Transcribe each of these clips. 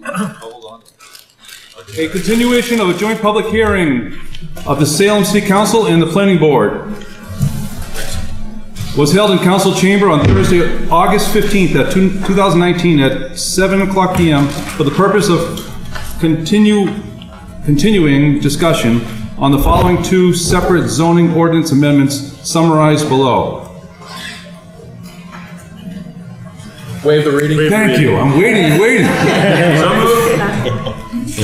A continuation of a joint public hearing of the Salem City Council and the Planning Board was held in Council Chamber on Thursday, August 15th at 2019 at 7 o'clock p.m. for the purpose of continuing discussion on the following two separate zoning ordinance amendments summarized below. Waive the reading. Thank you. I'm waiting.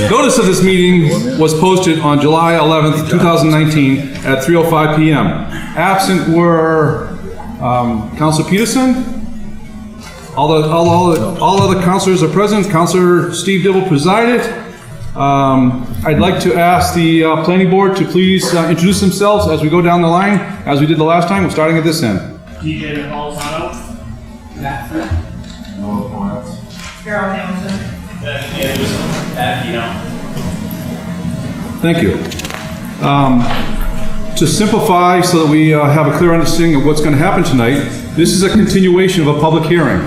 Notice of this meeting was posted on July 11th, 2019 at 3:05 p.m. Absent were Councilor Peterson. All other councilors are present. Councilor Steve Dibble presided. I'd like to ask the planning board to please introduce themselves as we go down the line, as we did the last time. We're starting at this end. DJ Napolitano. Matt Fripp. Noah Points. Carol Hamilton. Thank you. To simplify so that we have a clear understanding of what's going to happen tonight, this is a continuation of a public hearing.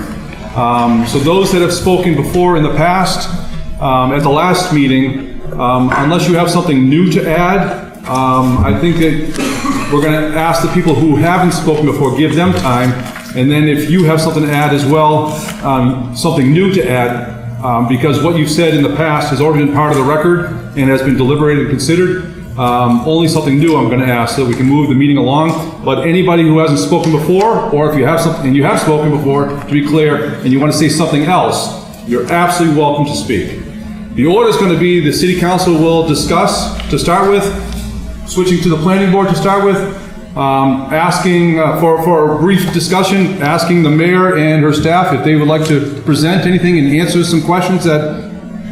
So those that have spoken before in the past, at the last meeting, unless you have something new to add, I think that we're going to ask the people who haven't spoken before, give them time, and then if you have something to add as well, something new to add, because what you've said in the past has already been part of the record and has been deliberated and considered. Only something new I'm going to ask so that we can move the meeting along. But anybody who hasn't spoken before, or if you have something and you have spoken before, to be clear, and you want to say something else, you're absolutely welcome to speak. The order is going to be the City Council will discuss to start with, switching to the Planning Board to start with, asking for a brief discussion, asking the mayor and her staff if they would like to present anything and answer some questions that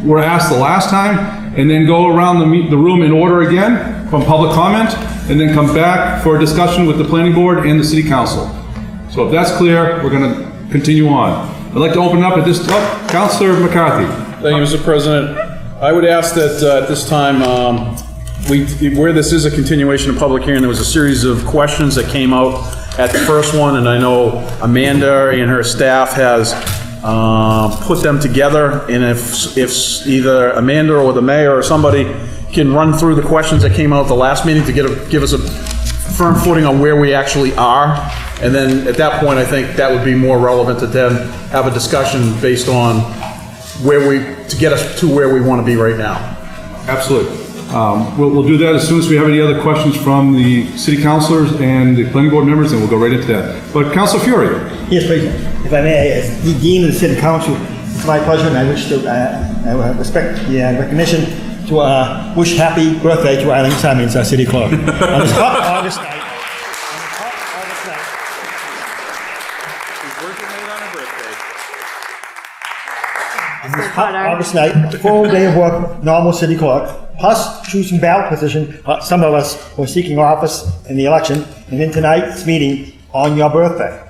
were asked the last time, and then go around the room in order again from public comment, and then come back for a discussion with the Planning Board and the City Council. So if that's clear, we're going to continue on. I'd like to open up at this, Councilor McCarthy. Thank you, Mr. President. I would ask that at this time, where this is a continuation of public hearing, there was a series of questions that came out at the first one, and I know Amanda and her staff has put them together, and if either Amanda or the mayor or somebody can run through the questions that came out at the last meeting to give us a firm footing on where we actually are, and then at that point I think that would be more relevant to then have a discussion based on to get us to where we want to be right now. Absolutely. We'll do that as soon as we have any other questions from the city councilors and the planning board members, and we'll go right into that. But Councilor Fury. Yes, please. If I may, as the Dean of the City Council, it's my pleasure, and I wish to respect the recognition to wish happy birthday to Eileen Simons, our city clerk. On this hot August night. August night, full day of work, normal city clerk, plus choosing ballot position, some of us were seeking office in the election, and then tonight's meeting on your birthday.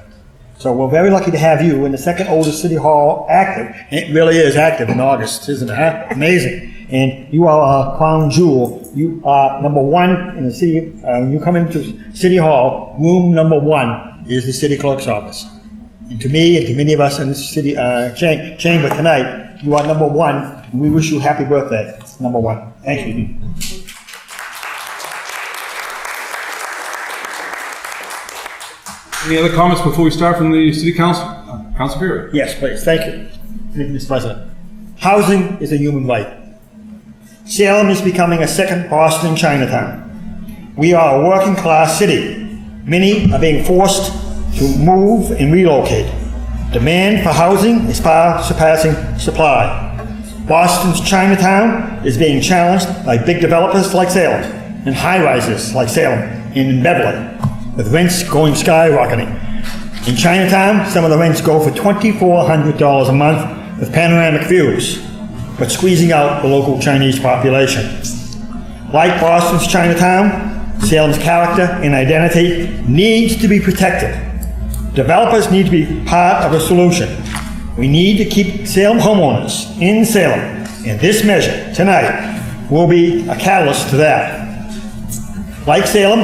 So we're very lucky to have you in the second oldest city hall active, and it really is active in August, isn't it? Huh? Amazing. And you are a crown jewel. You are number one in the city. When you come into City Hall, room number 1 is the city clerk's office. And to me and to many of us in the city chamber tonight, you are number 1, and we wish you happy birthday, number 1. Thank you. Any other comments before we start from the City Council? Councilor Fury. Yes, please. Thank you, Mr. President. Housing is a human right. Salem is becoming a second Boston Chinatown. We are a working class city. Many are being forced to move and relocate. Demand for housing is far surpassing supply. Boston's Chinatown is being challenged by big developers like Salem and high-rises like Salem and in Beverly, with rents going skyrocketing. In Chinatown, some of the rents go for $2,400 a month with panoramic views, but squeezing out the local Chinese population. Like Boston's Chinatown, Salem's character and identity needs to be protected. Developers need to be part of a solution. We need to keep Salem homeowners in Salem, and this measure tonight will be a catalyst to that. Like Salem,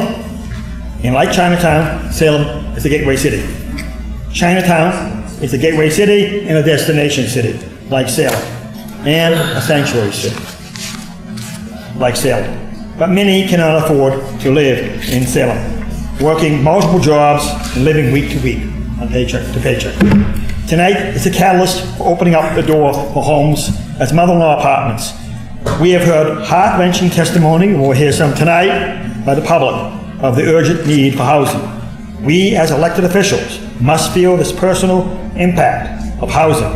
and like Chinatown, Salem is a gateway city. Chinatown is a gateway city and a destination city, like Salem. and a sanctuary city, like Salem. But many cannot afford to live in Salem, working multiple jobs and living week to week on paycheck to paycheck. Tonight is a catalyst for opening up the door for homes as mother-in-law apartments. We have heard heart-wrenching testimony, and we'll hear some tonight, by the public of the urgent need for housing. We, as elected officials, must feel this personal impact of housing.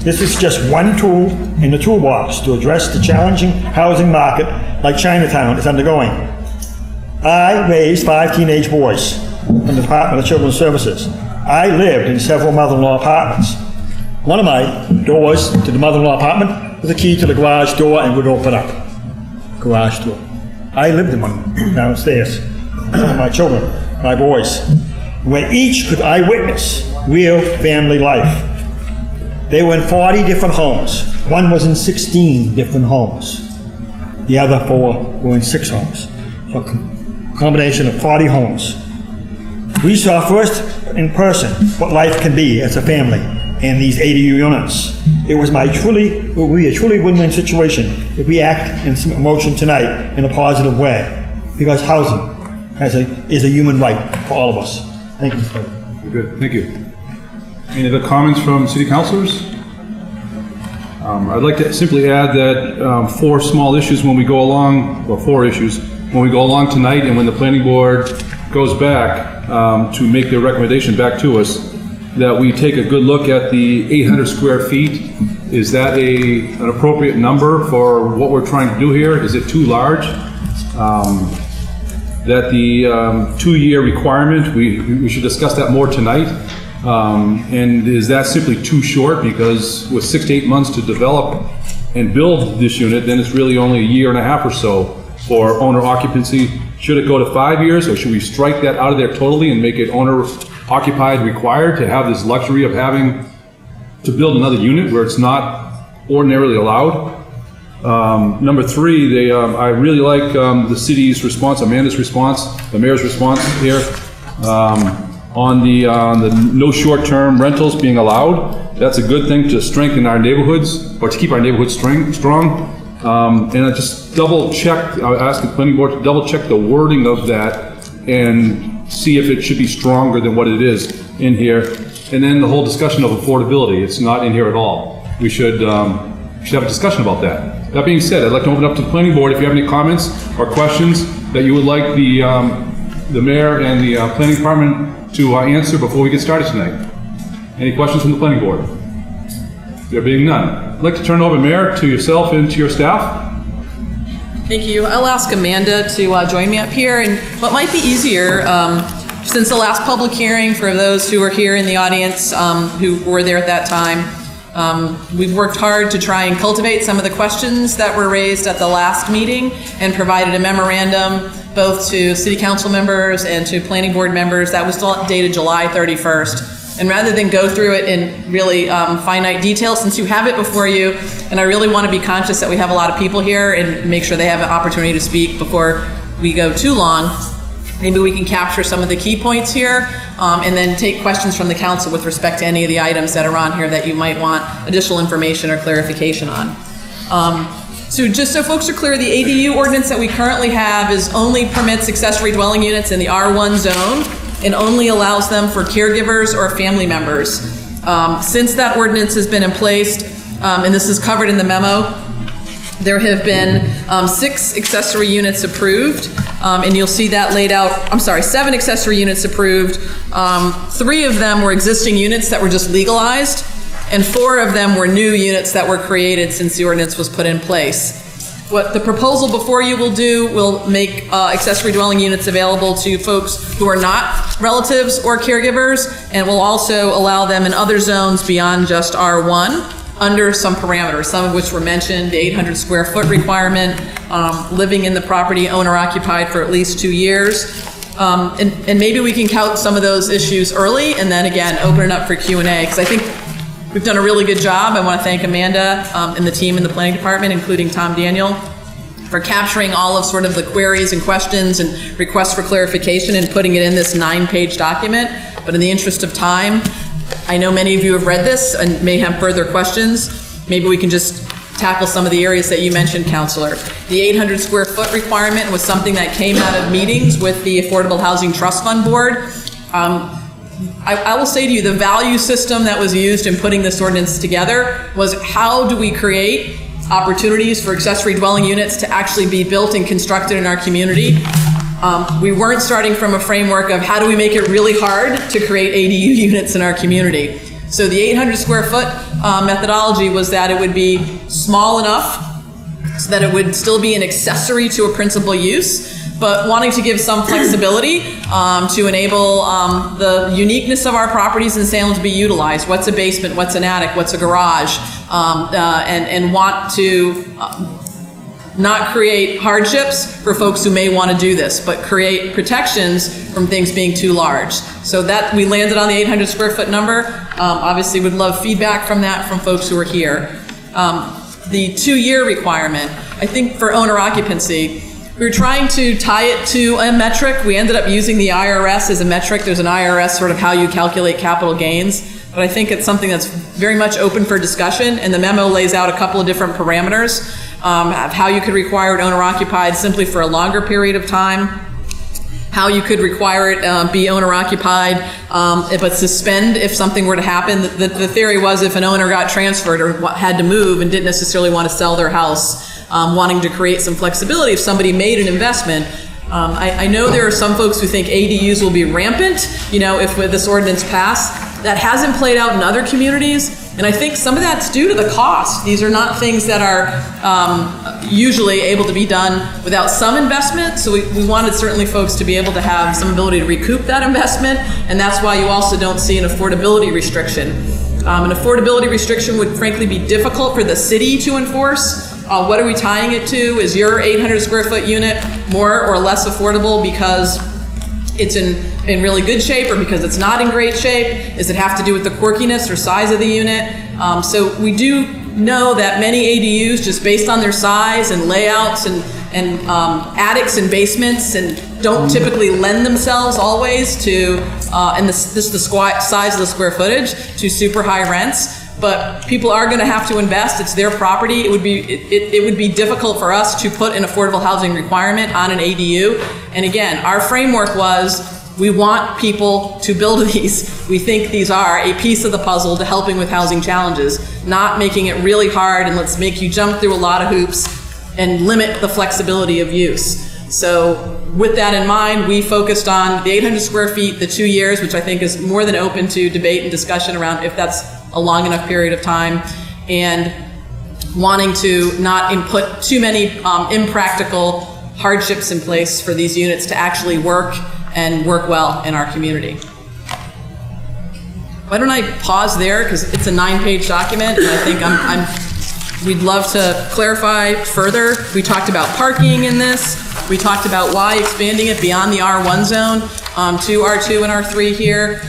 This is just one tool in the toolbox to address the challenging housing market like Chinatown is undergoing. I raised 5 teenage boys in the Department of Children's Services. I lived in several mother-in-law apartments. One of my doors to the mother-in-law apartment was a key to the garage door and would open up. Garage door. I lived in one downstairs. My children, my boys, where each could eyewitness real family life. They were in 40 different homes. One was in 16 different homes. The other 4 were in 6 homes. So a combination of 40 homes. We saw first in person what life can be as a family in these ADU units. It will be a truly win-win situation if we act in motion tonight in a positive way, because housing is a human right for all of us. Thank you, Mr. President. Good, thank you. Any other comments from city councilors? I'd like to simply add that 4 small issues when we go along, or 4 issues, when we go along tonight and when the planning board goes back to make their recommendation back to us, that we take a good look at the 800 square feet. Is that an appropriate number for what we're trying to do here? Is it too large? That the 2-year requirement, we should discuss that more tonight. And is that simply too short? Because with 6 to 8 months to develop and build this unit, then it's really only a year and a half or so for owner occupancy. Should it go to 5 years, or should we strike that out of there totally and make it owner occupied required to have this luxury of having to build another unit where it's not ordinarily allowed? Number 3, I really like the city's response, Amanda's response, the mayor's response here on the no short-term rentals being allowed. That's a good thing to strengthen our neighborhoods, or to keep our neighborhoods strong. And I just double-check, I asked the planning board to double-check the wording of that and see if it should be stronger than what it is in here. And then the whole discussion of affordability, it's not in here at all. We should have a discussion about that. That being said, I'd like to open up to the planning board if you have any comments or questions that you would like the mayor and the planning department to answer before we get started tonight. Any questions from the planning board? There being none, I'd like to turn it over, Mayor, to yourself and to your staff. Thank you. I'll ask Amanda to join me up here. And what might be easier, since the last public hearing, for those who are here in the audience who were there at that time, we've worked hard to try and cultivate some of the questions that were raised at the last meeting and provided a memorandum both to city council members and to planning board members that was dated July 31st. And rather than go through it in really finite detail, since you have it before you, and I really want to be conscious that we have a lot of people here and make sure they have an opportunity to speak before we go too long, maybe we can capture some of the key points here and then take questions from the council with respect to any of the items that are on here that you might want additional information or clarification on. So just so folks are clear, the ADU ordinance that we currently have only permits accessory dwelling units in the R1 zone and only allows them for caregivers or family members. Since that ordinance has been in place, and this is covered in the memo, there have been 6 accessory units approved, and you'll see that laid out, 7 accessory units approved. 3 of them were existing units that were just legalized, and 4 of them were new units that were created since the ordinance was put in place. What the proposal before you will do will make accessory dwelling units available to folks who are not relatives or caregivers, and will also allow them in other zones beyond just R1 under some parameters, some of which were mentioned, the 800 square foot requirement, living in the property owner occupied for at least 2 years. And maybe we can count some of those issues early and then again open it up for Q&A, because I think we've done a really good job. I want to thank Amanda and the team in the planning department, including Tom Daniel, for capturing all of sort of the queries and questions and requests for clarification and putting it in this 9-page document. But in the interest of time, I know many of you have read this and may have further questions. Maybe we can just tackle some of the areas that you mentioned, Counselor. The 800 square foot requirement was something that came out of meetings with the Affordable Housing Trust Fund Board. I will say to you, the value system that was used in putting this ordinance together was how do we create opportunities for accessory dwelling units to actually be built and constructed in our community. We weren't starting from a framework of how do we make it really hard to create ADU units in our community. So the 800 square foot methodology was that it would be small enough so that it would still be an accessory to a principal use, but wanting to give some flexibility to enable the uniqueness of our properties in Salem to be utilized. What's a basement? What's an attic? What's a garage? And want to not create hardships for folks who may want to do this, but create protections from things being too large. So that we landed on the 800 square foot number. Obviously would love feedback from that from folks who are here. The 2-year requirement, I think for owner occupancy, we were trying to tie it to a metric. We ended up using the IRS as a metric. There's an IRS sort of how you calculate capital gains, but I think it's something that's very much open for discussion, and the memo lays out a couple of different parameters of how you could require it owner occupied simply for a longer period of time, how you could require it be owner occupied, but suspend if something were to happen. The theory was if an owner got transferred or had to move and didn't necessarily want to sell their house, wanting to create some flexibility if somebody made an investment. I know there are some folks who think ADUs will be rampant, if with this ordinance passed. That hasn't played out in other communities, and I think some of that's due to the cost. These are not things that are usually able to be done without some investment, so we wanted certainly folks to be able to have some ability to recoup that investment, and that's why you also don't see an affordability restriction. An affordability restriction would frankly be difficult for the city to enforce. What are we tying it to? Is your 800 square foot unit more or less affordable because it's in really good shape or because it's not in great shape? Does it have to do with the quirkiness or size of the unit? So we do know that many ADUs, just based on their size and layouts and attics and basements, and don't typically lend themselves always to, and this the size of the square footage, to super high rents. But people are going to have to invest. It's their property. It would be difficult for us to put an affordable housing requirement on an ADU. And again, our framework was we want people to build these. We think these are a piece of the puzzle to helping with housing challenges, not making it really hard and let's make you jump through a lot of hoops and limit the flexibility of use. So with that in mind, we focused on the 800 square feet, the 2 years, which I think is more than open to debate and discussion around if that's a long enough period of time, and wanting to not input too many impractical hardships in place for these units to actually work and work well in our community. Why don't I pause there, because it's a 9-page document, and I think we'd love to clarify further. We talked about parking in this. We talked about why expanding it beyond the R1 zone to R2 and R3 here.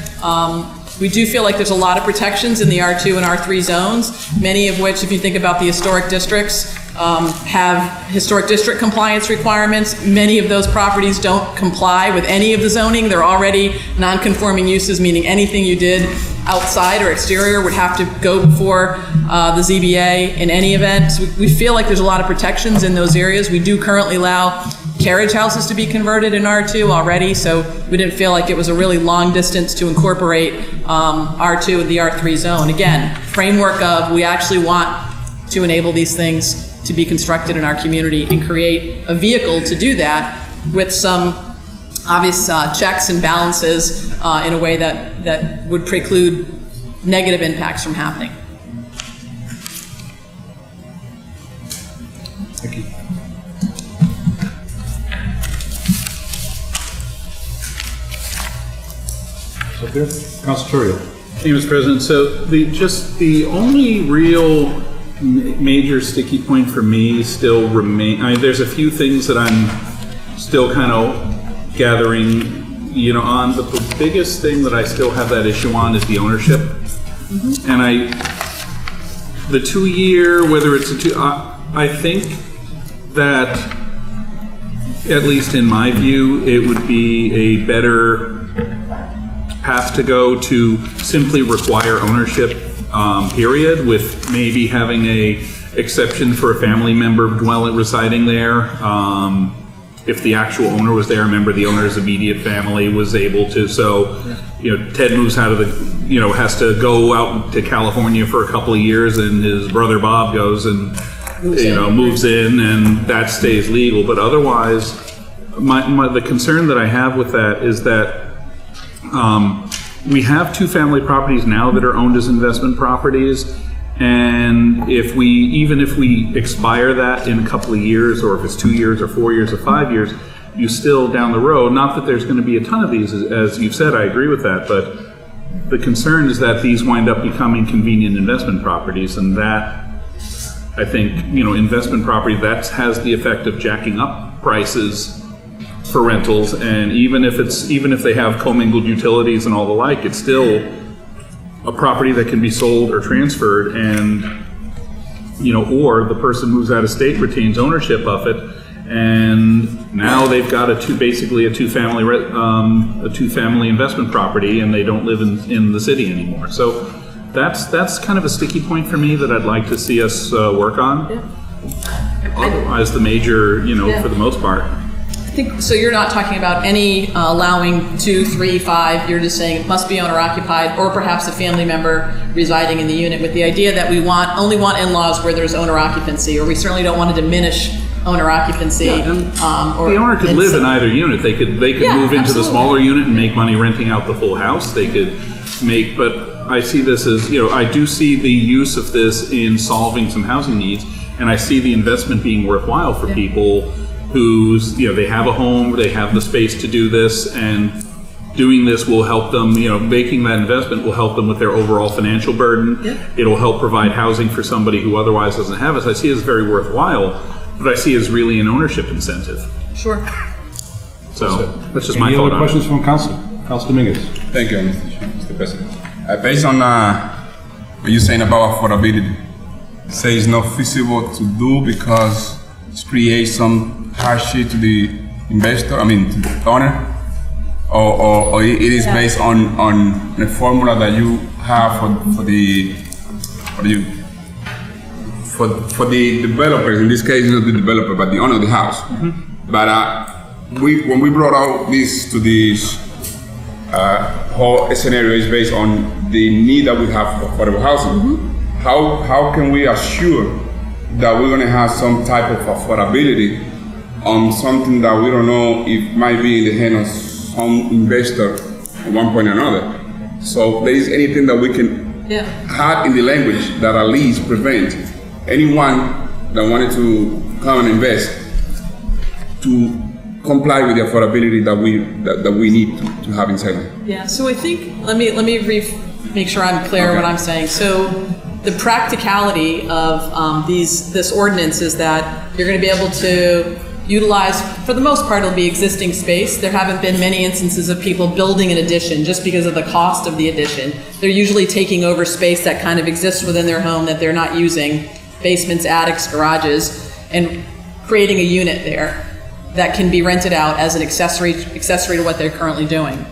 We do feel like there's a lot of protections in the R2 and R3 zones, many of which, if you think about the historic districts, have historic district compliance requirements. Many of those properties don't comply with any of the zoning. They're already non-conforming uses, meaning anything you did outside or exterior would have to go before the ZBA in any event. So we feel like there's a lot of protections in those areas. We do currently allow carriage houses to be converted in R2 already, so we didn't feel like it was a really long distance to incorporate R2 in the R3 zone. Again, framework of we actually want to enable these things to be constructed in our community and create a vehicle to do that with some obvious checks and balances in a way that would preclude negative impacts from happening. Thank you. Up there, Councilor Turio. Thank you, Mr. President. So the only real major sticky point for me still remain. I mean, there's a few things that I'm still kind of gathering, on. But the biggest thing that I still have that issue on is the ownership. Mm-hmm. And the 2-year, whether it's I think that, at least in my view, it would be a better path to go to simply require ownership, period, with maybe having a exception for a family member residing there. If the actual owner was there, remember the owner's immediate family was able to. So, Ted moves out of has to go out to California for a couple of years, and his brother Bob goes and moves in, and that stays legal. But otherwise, the concern that I have with that is that we have two family properties now that are owned as investment properties. And even if we expire that in a couple of years, or if it's 2 years or 4 years or 5 years, you still down the road, not that there's going to be a ton of these, as you've said, I agree with that, but the concern is that these wind up becoming convenient investment properties, and that, I think, investment property, that has the effect of jacking up prices for rentals, and even if they have commingled utilities and all the like, it's still a property that can be sold or transferred, and or the person moves out of state, retains ownership of it, and now they've got basically a two family investment property, and they don't live in the city anymore. So that's kind of a sticky point for me that I'd like to see us work on. Yeah. Otherwise, the major, for the most part. So you're not talking about any allowing 2, 3, 5, you're just saying it must be owner occupied, or perhaps a family member residing in the unit, with the idea that we only want in-laws where there's owner occupancy, or we certainly don't want to diminish owner occupancy. The owner could live in either unit. They could move into the smaller unit and make money renting out the full house. They could but I see this as, I do see the use of this in solving some housing needs, and I see the investment being worthwhile for people who's, they have a home, they have the space to do this, and doing this will help them, making that investment will help them with their overall financial burden. Yeah. It'll help provide housing for somebody who otherwise doesn't have it. So I see it as very worthwhile, but I see it as really an ownership incentive. Sure. So that's just my thought on it. Any other questions from Council Dominguez? Thank you, Mr. President. Based on what you're saying about affordability, say it's not feasible to do because it creates some hardship to the investor, to the owner, or it is based on a formula that you have for the developers. In this case, not the developer, but the owner of the house. Mm-hmm. But when we brought out this to this whole scenario, is based on the need that we have for affordable housing. Mm-hmm. How can we assure that we're going to have some type of affordability on something that we don't know if might be in the hand of some investor at one point or another? So there is anything that we can add in the language that at least prevent anyone that wanted to come and invest to comply with the affordability that we need to have in Salem. Yeah. So I think let me make sure I'm clear what I'm saying. So the practicality of this ordinance is that you're going to be able to utilize, for the most part, it'll be existing space. There haven't been many instances of people building an addition just because of the cost of the addition. They're usually taking over space that kind of exists within their home that they're not using, basements, attics, garages, and creating a unit there that can be rented out as an accessory to what they're currently doing.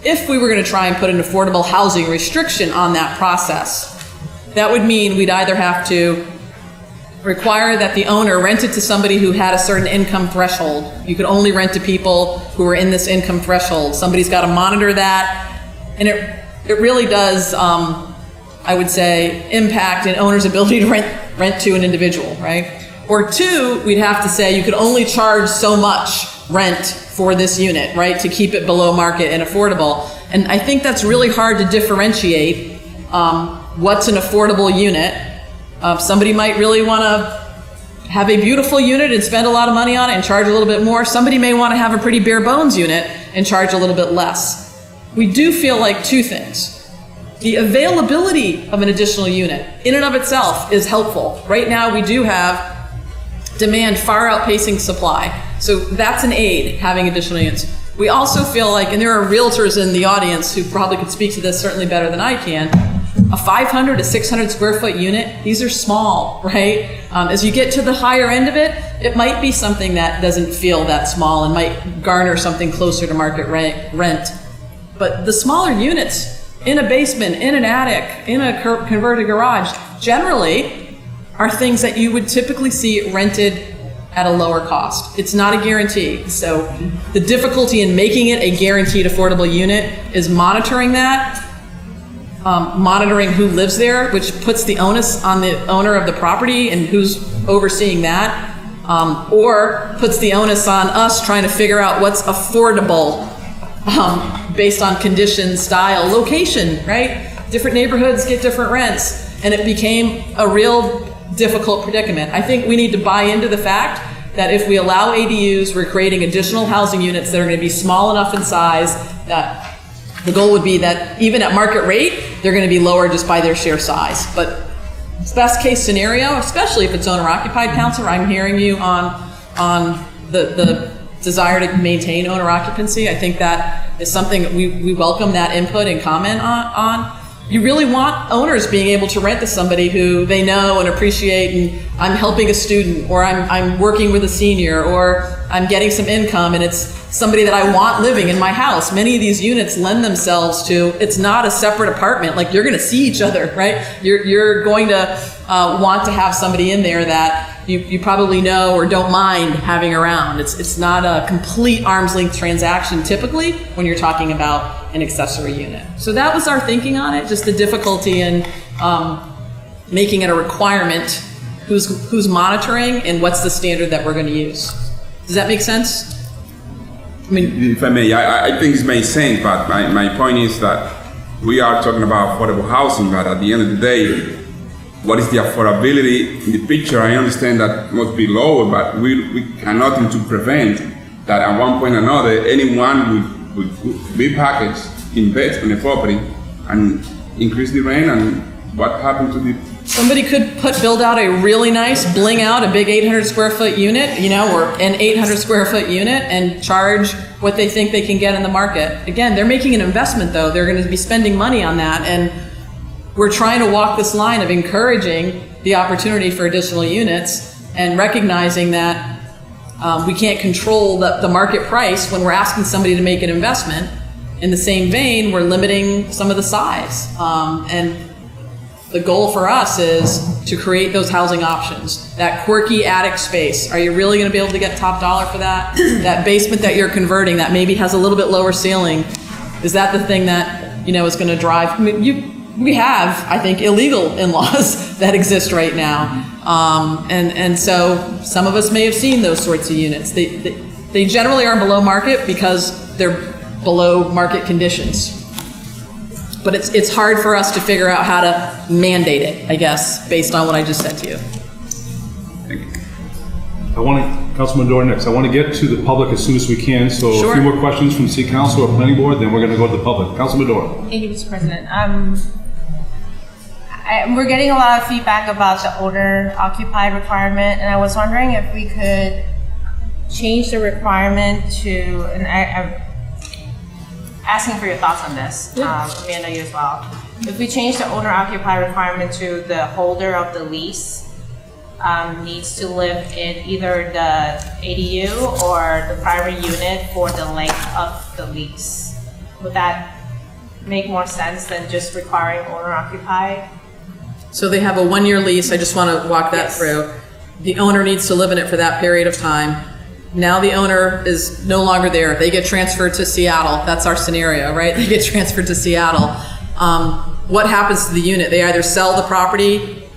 If we were going to try and put an affordable housing restriction on that process, that would mean we'd either have to require that the owner rent it to somebody who had a certain income threshold. You could only rent to people who are in this income threshold. Somebody's got to monitor that. And it really does, I would say, impact an owner's ability to rent to an individual, right? Or two, we'd have to say you could only charge so much rent for this unit, right, to keep it below market and affordable. And I think that's really hard to differentiate what's an affordable unit. Somebody might really want to have a beautiful unit and spend a lot of money on it and charge a little bit more. Somebody may want to have a pretty bare bones unit and charge a little bit less. We do feel like two things. The availability of an additional unit in and of itself is helpful. Right now we do have demand far outpacing supply. So that's an aid, having additional units. We also feel like, and there are realtors in the audience who probably could speak to this certainly better than I can, a 500 to 600 square foot unit, these are small, right? As you get to the higher end of it, it might be something that doesn't feel that small and might garner something closer to market rent. But the smaller units, in a basement, in an attic, in a converted garage, generally are things that you would typically see rented at a lower cost. It's not a guarantee. So the difficulty in making it a guaranteed affordable unit is monitoring that, monitoring who lives there, which puts the onus on the owner of the property and who's overseeing that, or puts the onus on us trying to figure out what's affordable based on condition, style, location, right? Different neighborhoods get different rents, and it became a real difficult predicament. I think we need to buy into the fact that if we allow ADUs, we're creating additional housing units that are going to be small enough in size that the goal would be that even at market rate, they're going to be lower just by their sheer size. But best case scenario, especially if it's owner-occupied, Counselor, I'm hearing you on the desire to maintain owner occupancy. I think that is something we welcome that input and comment on. You really want owners being able to rent to somebody who they know and appreciate, and I'm helping a student, or I'm working with a senior, or I'm getting some income, and it's somebody that I want living in my house. Many of these units lend themselves to, it's not a separate apartment, like you're gonna see each other, right? You're going to want to have somebody in there that you probably know or don't mind having around. It's not a complete arm's length transaction typically when you're talking about an accessory unit. So that was our thinking on it, just the difficulty in making it a requirement, who's monitoring and what's the standard that we're going to use. Does that make sense? I mean, if I may, I think it makes sense, but my point is that we are talking about affordable housing, but at the end of the day, what is the affordability in the picture? I understand that must be lower, but we have nothing to prevent that at one point or another, anyone would be packaged, invest in a property, and increase the rent, and what happened to the... Somebody could build out a really nice, bling out a big 800 square foot unit, or an 800 square foot unit, and charge what they think they can get in the market. Again, they're making an investment though. They're going to be spending money on that, and we're trying to walk this line of encouraging the opportunity for additional units and recognizing that we can't control the market price when we're asking somebody to make an investment. In the same vein, we're limiting some of the size. And the goal for us is to create those housing options. That quirky attic space, are you really going to be able to get top dollar for that? That basement that you're converting that maybe has a little bit lower ceiling, is that the thing that is going to drive? I mean, we have, I think, illegal in-laws that exist right now. And so some of us may have seen those sorts of units. They generally are below market because they're below market conditions. But it's hard for us to figure out how to mandate it, I guess, based on what I just said to you. Thank you. Councilman Dora next. I want to get to the public as soon as we can, so Sure. a few more questions from City Council or Planning Board, then we're going to go to the public. Councilman Dora. Thank you, Mr. President. We're getting a lot of feedback about the owner-occupied requirement, and I was wondering if we could change the requirement to, and I'm asking for your thoughts on this, Amanda, you as well. If we change the owner-occupied requirement to the holder of the lease needs to live in either the ADU or the primary unit for the length of the lease, would that make more sense than just requiring owner-occupied? So they have a 1-year lease. I just want to walk that through. The owner needs to live in it for that period of time. Now the owner is no longer there. They get transferred to Seattle. That's our scenario, right? They get transferred to Seattle. What happens to the unit? They either sell the property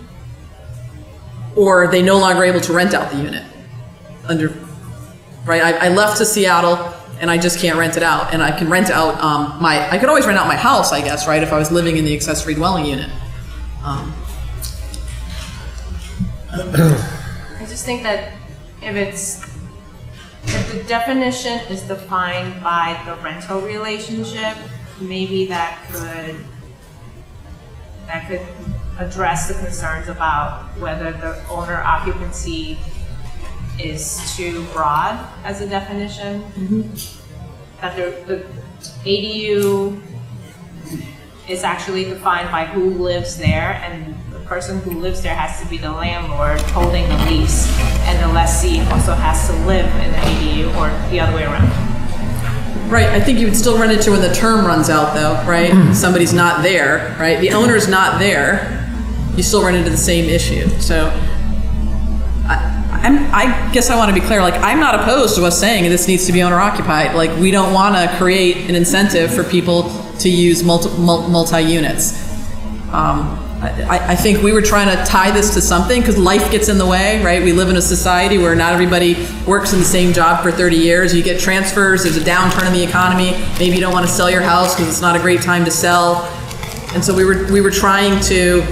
or they no longer able to rent out the unit. Right? I left to Seattle and I just can't rent it out. And I can rent out I could always rent out my house, I guess, right? If I was living in the accessory dwelling unit. I just think that if the definition is defined by the rental relationship, maybe that could address the concerns about whether the owner occupancy is too broad as a definition. That the ADU is actually defined by who lives there, and the person who lives there has to be the landlord holding the lease, and the lessee also has to live in the ADU, or the other way around. Right, I think you would still run into when the term runs out though, right? Somebody's not there, right? The owner's not there, you still run into the same issue. So I guess I want to be clear, like, I'm not opposed to us saying this needs to be owner occupied. Like, we don't want to create an incentive for people to use multi-units. I think we were trying to tie this to something because life gets in the way, right? We live in a society where not everybody works in the same job for 30 years. You get transfers, there's a downturn in the economy. Maybe you don't want to sell your house because it's not a great time to sell. And so we were trying to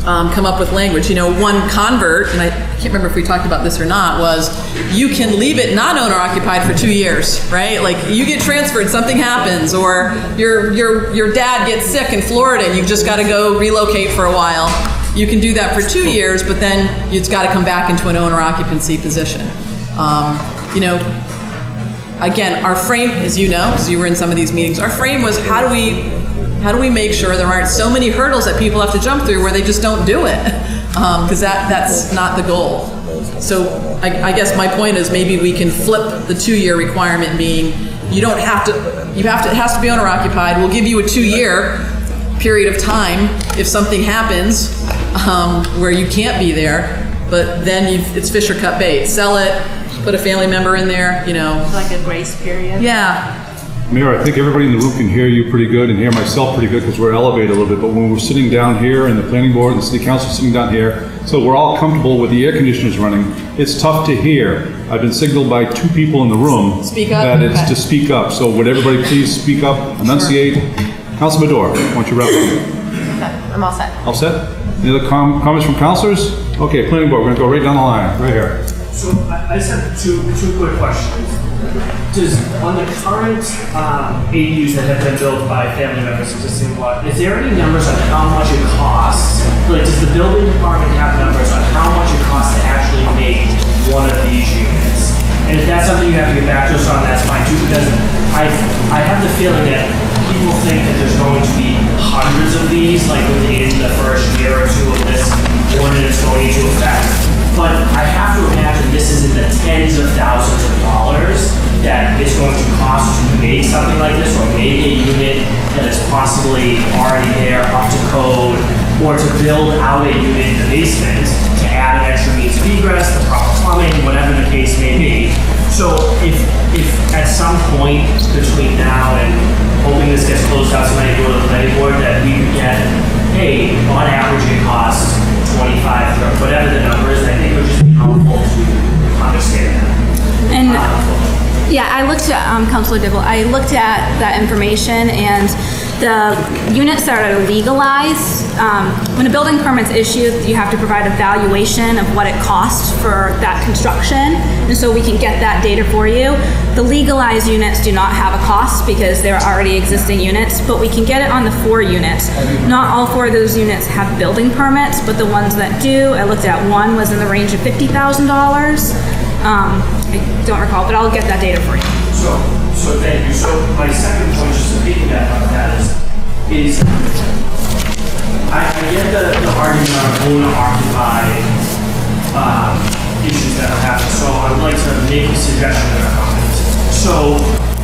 come up with language. You know, one convert, and I can't remember if we talked about this or not, was you can leave it non-owner occupied for 2 years, right? Like, you get transferred, something happens, or your dad gets sick in Florida and you've just got to go relocate for a while. You can do that for 2 years, but then it's got to come back into an owner occupancy position. You know, again, our frame, as you know, because you were in some of these meetings, our frame was how do we make sure there aren't so many hurdles that people have to jump through where they just don't do it? Because that's not the goal. So I guess my point is maybe we can flip the 2-year requirement, being it has to be owner occupied. We'll give you a 2-year period of time if something happens where you can't be there, but then it's fish or cut bait. Sell it, put a family member in there, you know. Like a grace period? Yeah. Mayor, I think everybody in the room can hear you pretty good and hear myself pretty good because we're elevated a little bit. But when we're sitting down here and the planning board and the city council sitting down here, so we're all comfortable with the air conditioners running, it's tough to hear. I've been signaled by 2 people in the room Speak up? that it's Okay. to speak up. So would everybody please speak up, enunciate? Councilman Madore, why don't you wrap up? Okay, I'm all set. All set? Any other comments from councilors? Okay, planning board, we're gonna go right down the line, right here. So I just have two quick questions. On the current ADUs that have been built by family members existing lot, is there any numbers on how much it costs? Like, does the building department have numbers on how much it costs to actually make one of these units? And if that's something you have to get back to us on, that's fine too, because I have the feeling that people think that there's going to be hundreds of these, like within the first year or 2 of this ordinance going into effect. But I have to imagine this is in the tens of thousands of dollars that it's going to cost to make something like this, or make a unit that is possibly already there, up to code, or to build out a unit in the basement to add an extra means of egress, the proper plumbing, whatever the case may be. So if at some point between now and hoping this gets closed out tonight, go to the planning board, that we could get, hey, on average it costs 25 or whatever the number is, I think it would just be helpful to understand that. And yeah, I looked at, Councilor Dibble, I looked at that information, and the units that are legalized, when a building permit's issued, you have to provide a valuation of what it costs for that construction, and so we can get that data for you. The legalized units do not have a cost because they're already existing units, but we can get it on the 4 units. Not all 4 of those units have building permits, but the ones that do, I looked at, one was in the range of $50,000. I don't recall, but I'll get that data for you. So thank you. So my second point, just to piggyback on that, is I get the argument on owner-occupied issues that are happening. So I would like to make a suggestion in our comments. So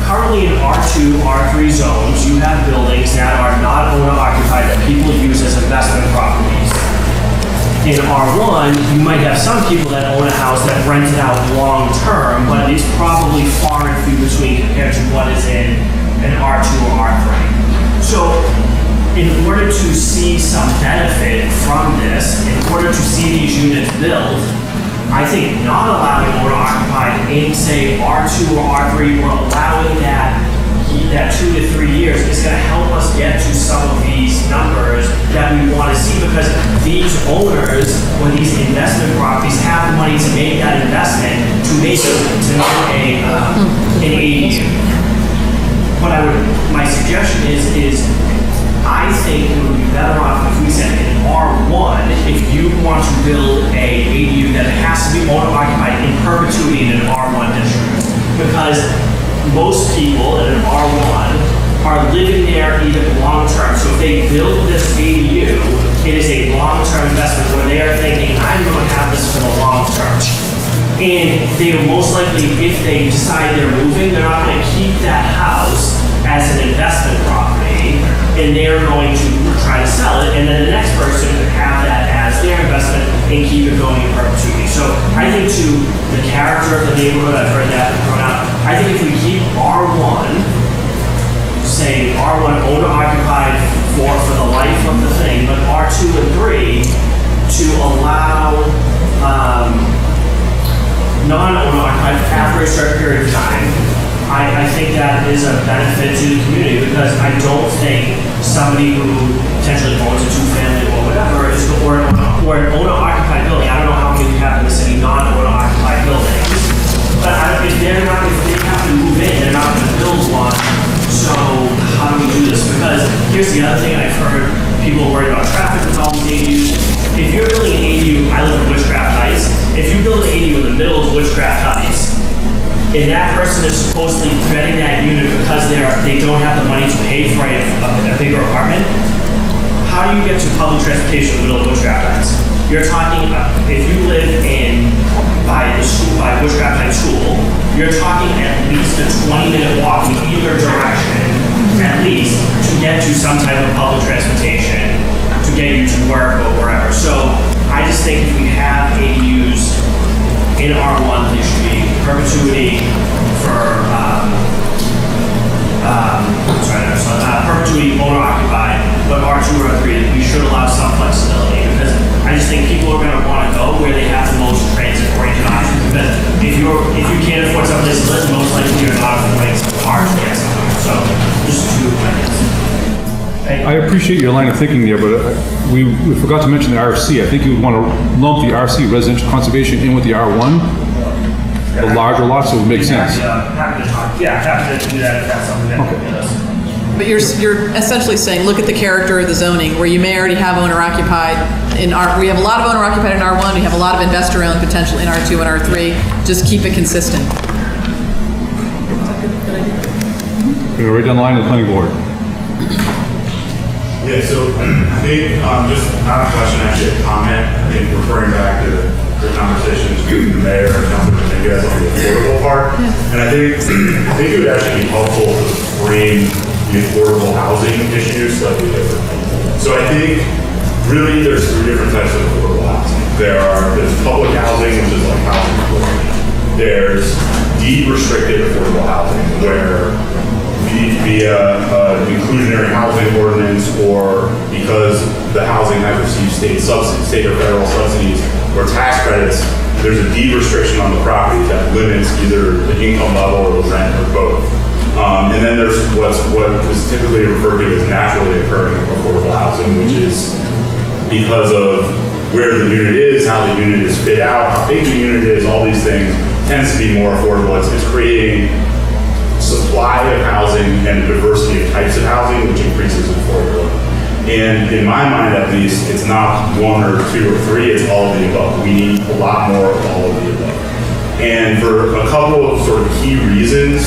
currently in R2, R3 zones, you have buildings that are not owner-occupied that people use as investment properties. In R1, you might have some people that own a house that rent it out long-term, but it's probably far and few between compared to what is in an R2 or R3. So in order to see some benefit from this, in order to see these units built, I think not allowing owner-occupied in, say, R2 or R3, or allowing that 2 to 3 years is going to help us get to some of these numbers that we want to see, because these owners or these investment properties have the money to make that investment to make an ADU. My suggestion is I think it would be better off if we said in R1, if you want to build a ADU, that it has to be owner occupied in perpetuity in an R1 district, because most people in an R1 are living there even long-term. So if they build this ADU, it is a long-term investment where they are thinking, I'm going to have this for the long term. And they will most likely, if they decide they're moving, they're not going to keep that house as an investment property, and they're going to try to sell it, and then the next person could have that as their investment and keep it going in perpetuity. So I think to the character of the neighborhood, I've heard that thrown out. I think if we keep R1, say R1 owner occupied for the life of the thing, but R2 and 3 to allow non-owner occupied after a certain period of time, I think that is a benefit to the community, because I don't think somebody who potentially owns a two-family or whatever is, or an owner-occupied building. I don't know how many we have in the city non-owner-occupied buildings, but if they have to move in, they're not going to build one. So how do we do this? Because here's the other thing I've heard: people worried about traffic with all these ADUs. If you're building an ADU, I live in Witchcraft Heights. If you build an ADU in the middle of Witchcraft Heights, and that person is supposedly renting that unit because they don't have the money to pay for a bigger apartment, how do you get to public transportation in the middle of Witchcraft Heights? You're talking about, if you live by Witchcraft Heights School, you're talking at least a 20-minute walk in either direction, at least, to get to some type of public transportation, to get you to work or wherever. So I just think if we have ADUs in R1, they should be perpetuity for, perpetuity owner occupied, but R2 or R3, we should allow some flexibility, because I just think people are going to want to go where they have the most transit-oriented options. Because if you can't afford someplace to live, most likely you're not affording some cars to get somewhere. So just two ideas. I appreciate your line of thinking there, but we forgot to mention the RC. I think you would want to lump the RC, residential conservation, in with the R1, the larger lots, so it would make sense. Happy to talk. Yeah, happy to do that if that's something that can get us. But you're essentially saying, look at the character of the zoning, where you may already have owner-occupied in we have a lot of owner-occupied in R1, we have a lot of investor-owned potential in R2 and R3, just keep it consistent. We're right down the line of the planning board. Yeah, so I think just not a question, actually a comment. I think referring back to the conversations between the mayor and Councilman Dominguez on the affordable part, and I think it would actually be helpful to frame the affordable housing issue slightly differently. So I think really there's three different types of affordable housing. There's public housing, which is like housing authority. There's deed restricted affordable housing, where via inclusionary housing ordinance, or because the housing has received state or federal subsidies or tax credits, there's a deed restriction on the property that limits either the income level or the rent or both. And then there's what is typically referred to as naturally occurring affordable housing, which is because of where the unit is, how the unit is fit out, how big the unit is, all these things tends to be more affordable. It's creating supply of housing and diversity of types of housing, which increases affordability. And in my mind, at least, it's not one or two or three, it's all of the above. We need a lot more of all of the above. And for a couple of sort of key reasons,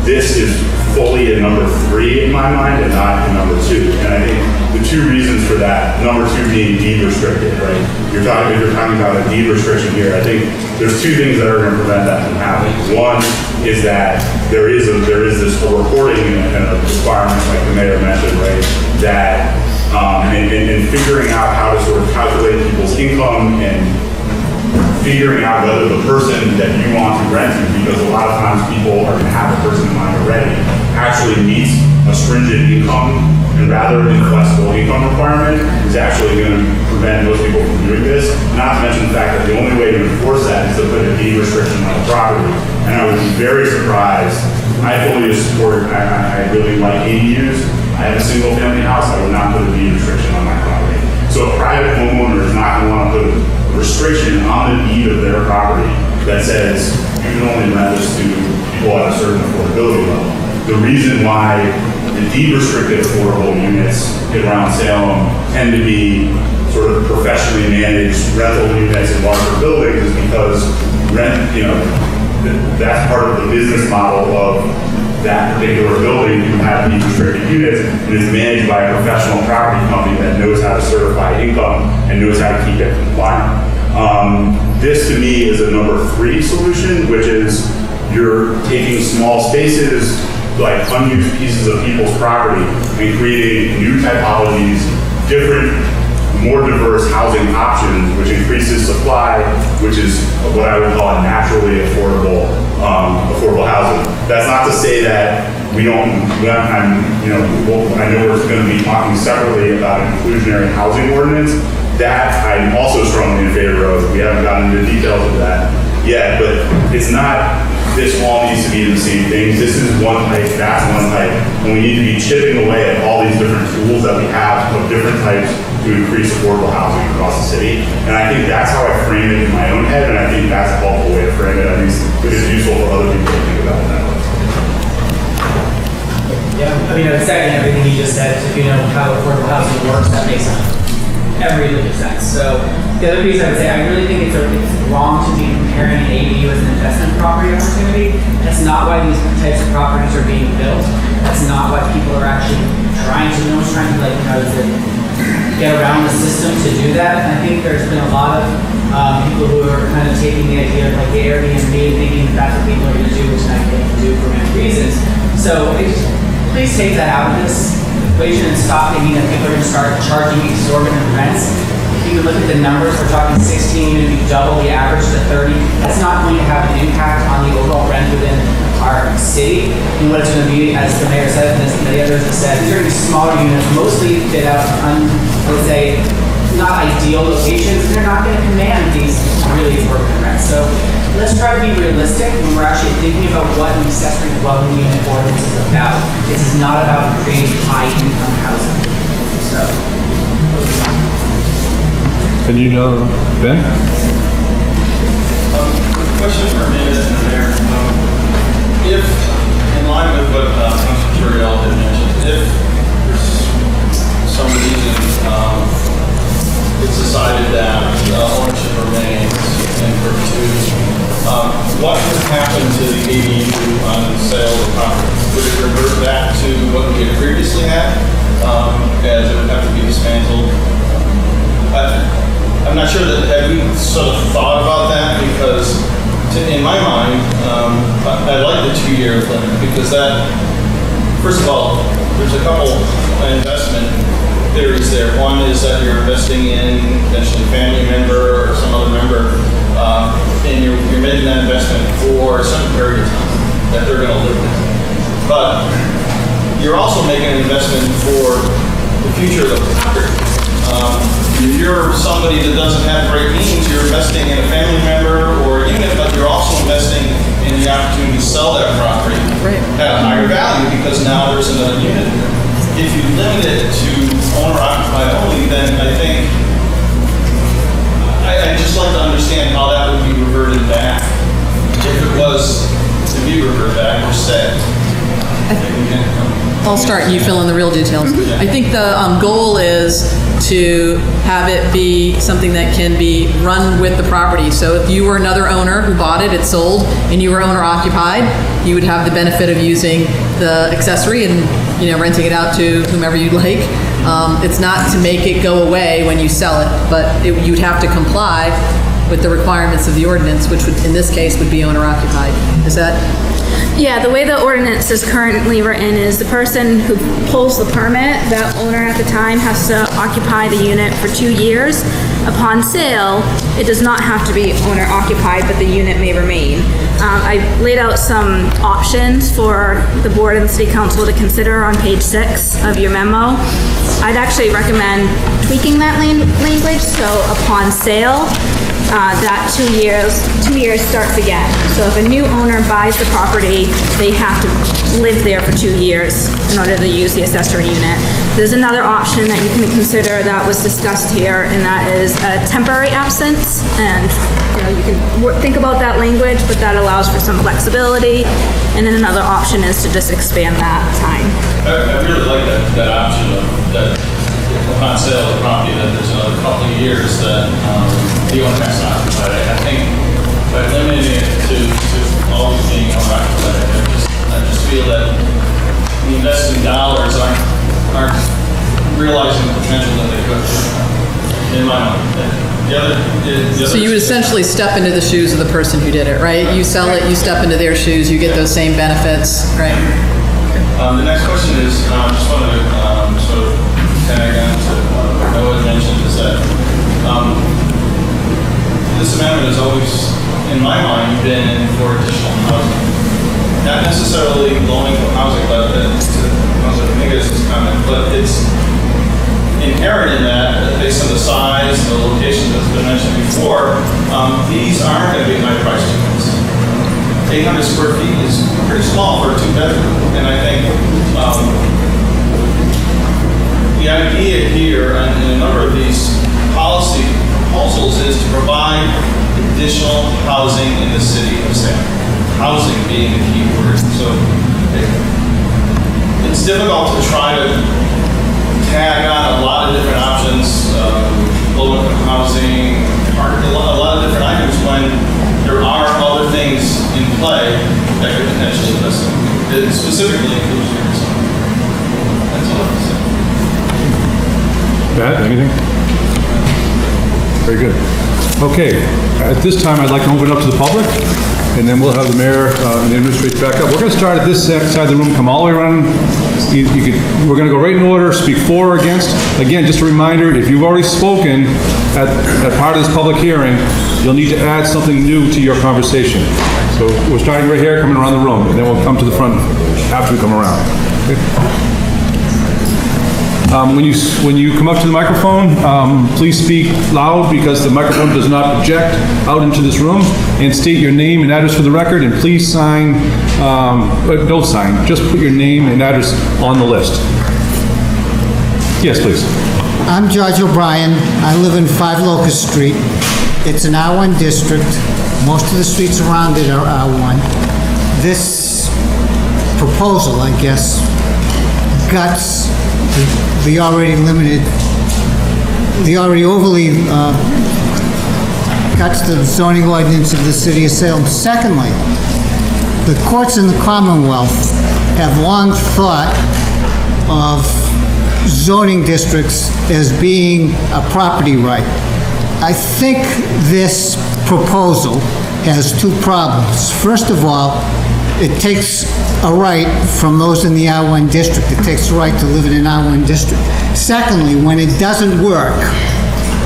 this is fully a number 3 in my mind and not a number 2. And I think the two reasons for that, number 2 being deed restricted, right? If you're talking about a deed restriction here, I think there's two things that are going to prevent that from happening. One is that there is this reporting and a requirement, like the mayor mentioned, right? That and figuring out how to sort of calculate people's income and figuring out whether the person that you want to rent to, because a lot of times people are going to have a person in mind already, actually meets a stringent income and rather inflexible income requirement, is actually going to prevent most people from doing this. Not to mention the fact that the only way to enforce that is to put a deed restriction on the property. And I would be very surprised. I fully support, I really like ADUs. I have a single family house, I would not put a deed restriction on my property. So a private homeowner is not going to want to put a restriction on the deed of their property that says you can only rent this to people at a certain affordability level. The reason why the deed restricted affordable units around Salem tend to be sort of professionally managed rental units in larger buildings is because that's part of the business model of that particular building. You have deed restricted units, and it's managed by a professional property company that knows how to certify income and knows how to keep it compliant. This to me is a number 3 solution, which is you're taking small spaces, like unused pieces of people's property, and creating new typologies, different more diverse housing options, which increases supply, which is what I would call a naturally affordable housing. That's not to say that I know we're going to be talking separately about an inclusionary housing ordinance. That I'm also strongly in favor of. We haven't gotten into the details of that yet, but it's not, this all needs to be in the same thing. This is one type, that's one type, and we need to be chipping away at all these different tools that we have of different types to increase affordable housing across the city. And I think that's how I frame it in my own head, and I think that's a helpful way to frame it, at least if it's useful for other people to think about it that way. Yeah, I mean, I would second everything you just said. If you know how affordable housing works, that makes every little sense. So the other piece I would say, I really think it's wrong to be comparing an ADU as an investment property opportunity. That's not why these types of properties are being built. That's not what people are actually trying to get around the system to do that. And I think there's been a lot of people who are kind of taking the idea of like the Airbnb and thinking that's what people are going to do, which I think they do for many reasons. So please take that out of this equation and stop thinking that people are going to start charging exorbitant rents. If you look at the numbers, we're talking 16, and if you double the average to 30, that's not going to have an impact on the overall rent within our city. And what it's going to be, as the mayor said, and as the others have said, these are going to be smaller units, mostly fit out I would say, not ideal locations, and they're not going to command these really exorbitant rents. So let's try to be realistic when we're actually thinking about what an accessory dwelling unit ordinance is about. This is not about creating high-income housing. So. And Ben? Question for me is there. If, in line with what Councilor Turiel had mentioned, if for some reason it's decided that ownership remains in perpetuity, what would happen to the ADU on the sale of the property? Would it revert back to what we had previously had, as it would have to be dismantled? I'm not sure that, have we sort of thought about that? Because in my mind, I like the 2-year limit because that, first of all, there's a couple investment theories there. One is that you're investing in potentially a family member or some other member, and you're making that investment for a certain period of time that they're going to live with. But you're also making an investment for the future of the property. If you're somebody that doesn't have great means, you're investing in a family member or a unit, but you're also investing in the opportunity to sell that property at a higher value because now there's another unit there. If you limit it to owner-occupied only, then I think I'd just like to understand how that would be reverted back, if it was to be reverted back or stay. I'll start, you fill in the real details. I think the goal is to have it be something that can be run with the property. So if you were another owner who bought it, it sold, and you were owner occupied, you would have the benefit of using the accessory and renting it out to whomever you'd like. It's not to make it go away when you sell it, but you'd have to comply with the requirements of the ordinance, which would, in this case, would be owner occupied. Is that? Yeah, the way the ordinance is currently written is the person who pulls the permit, that owner at the time has to occupy the unit for 2 years. Upon sale, it does not have to be owner occupied, but the unit may remain. I laid out some options for the board and city council to consider on page 6 of your memo. I'd actually recommend tweaking that language, so upon sale, that 2 years starts again. So if a new owner buys the property, they have to live there for 2 years in order to use the accessory unit. There's another option that you can consider that was discussed here, and that is a temporary absence. And you can think about that language, but that allows for some flexibility. And then another option is to just expand that time. I really like that option of that upon sale of the property, that there's another couple of years that the owner has to occupy it. I think by limiting it to always being owner occupied, I just feel that the invested dollars aren't realizing the potential that they could, in my mind. So you would essentially step into the shoes of the person who did it, right? You sell it, you step into their shoes, you get those same benefits, right? The next question is, just wanted to sort of tag on to what Noah mentioned, is that inherent in that, based on the size and the location that's been mentioned before, these aren't going to be high priced units. 800 square feet is pretty small for a two-bedroom, and I think the idea here in a number of these policy proposals is to provide additional housing in the city of Salem. Housing being the key word. So it's difficult to try to tag on a lot of different options, low-income housing, a lot of different items when there are other things in play that could potentially list them. It specifically includes units. That's all I have to say. Matt, anything? Very good. Okay, at this time, I'd like to open it up to the public, and then we'll have the mayor and the administrator back up. We're going to start at this side of the room, come all the way around. We're going to go right in order, speak for or against. Again, just a reminder, if you've already spoken at part of this public hearing, you'll need to add something new to your conversation. So we're starting right here, coming around the room, and then we'll come to the front after we come around. Okay? When you come up to the microphone, please speak loud because the microphone does not project out into this room, and state your name and address for the record, and please sign, don't sign, just put your name and address on the list. Yes, please. I'm George O'Brien. I live in 5 Locust Street. It's an R1 district. Most of the streets around it are R1. This proposal, I guess, guts the already limited, the already overly cuts the zoning ordinance of the city of Salem. Secondly, the courts in the Commonwealth have long thought of zoning districts as being a property right. I think this proposal has 2 problems. First of all, it takes a right from those in the R1 district. It takes the right to live in an R1 district. Secondly, when it doesn't work,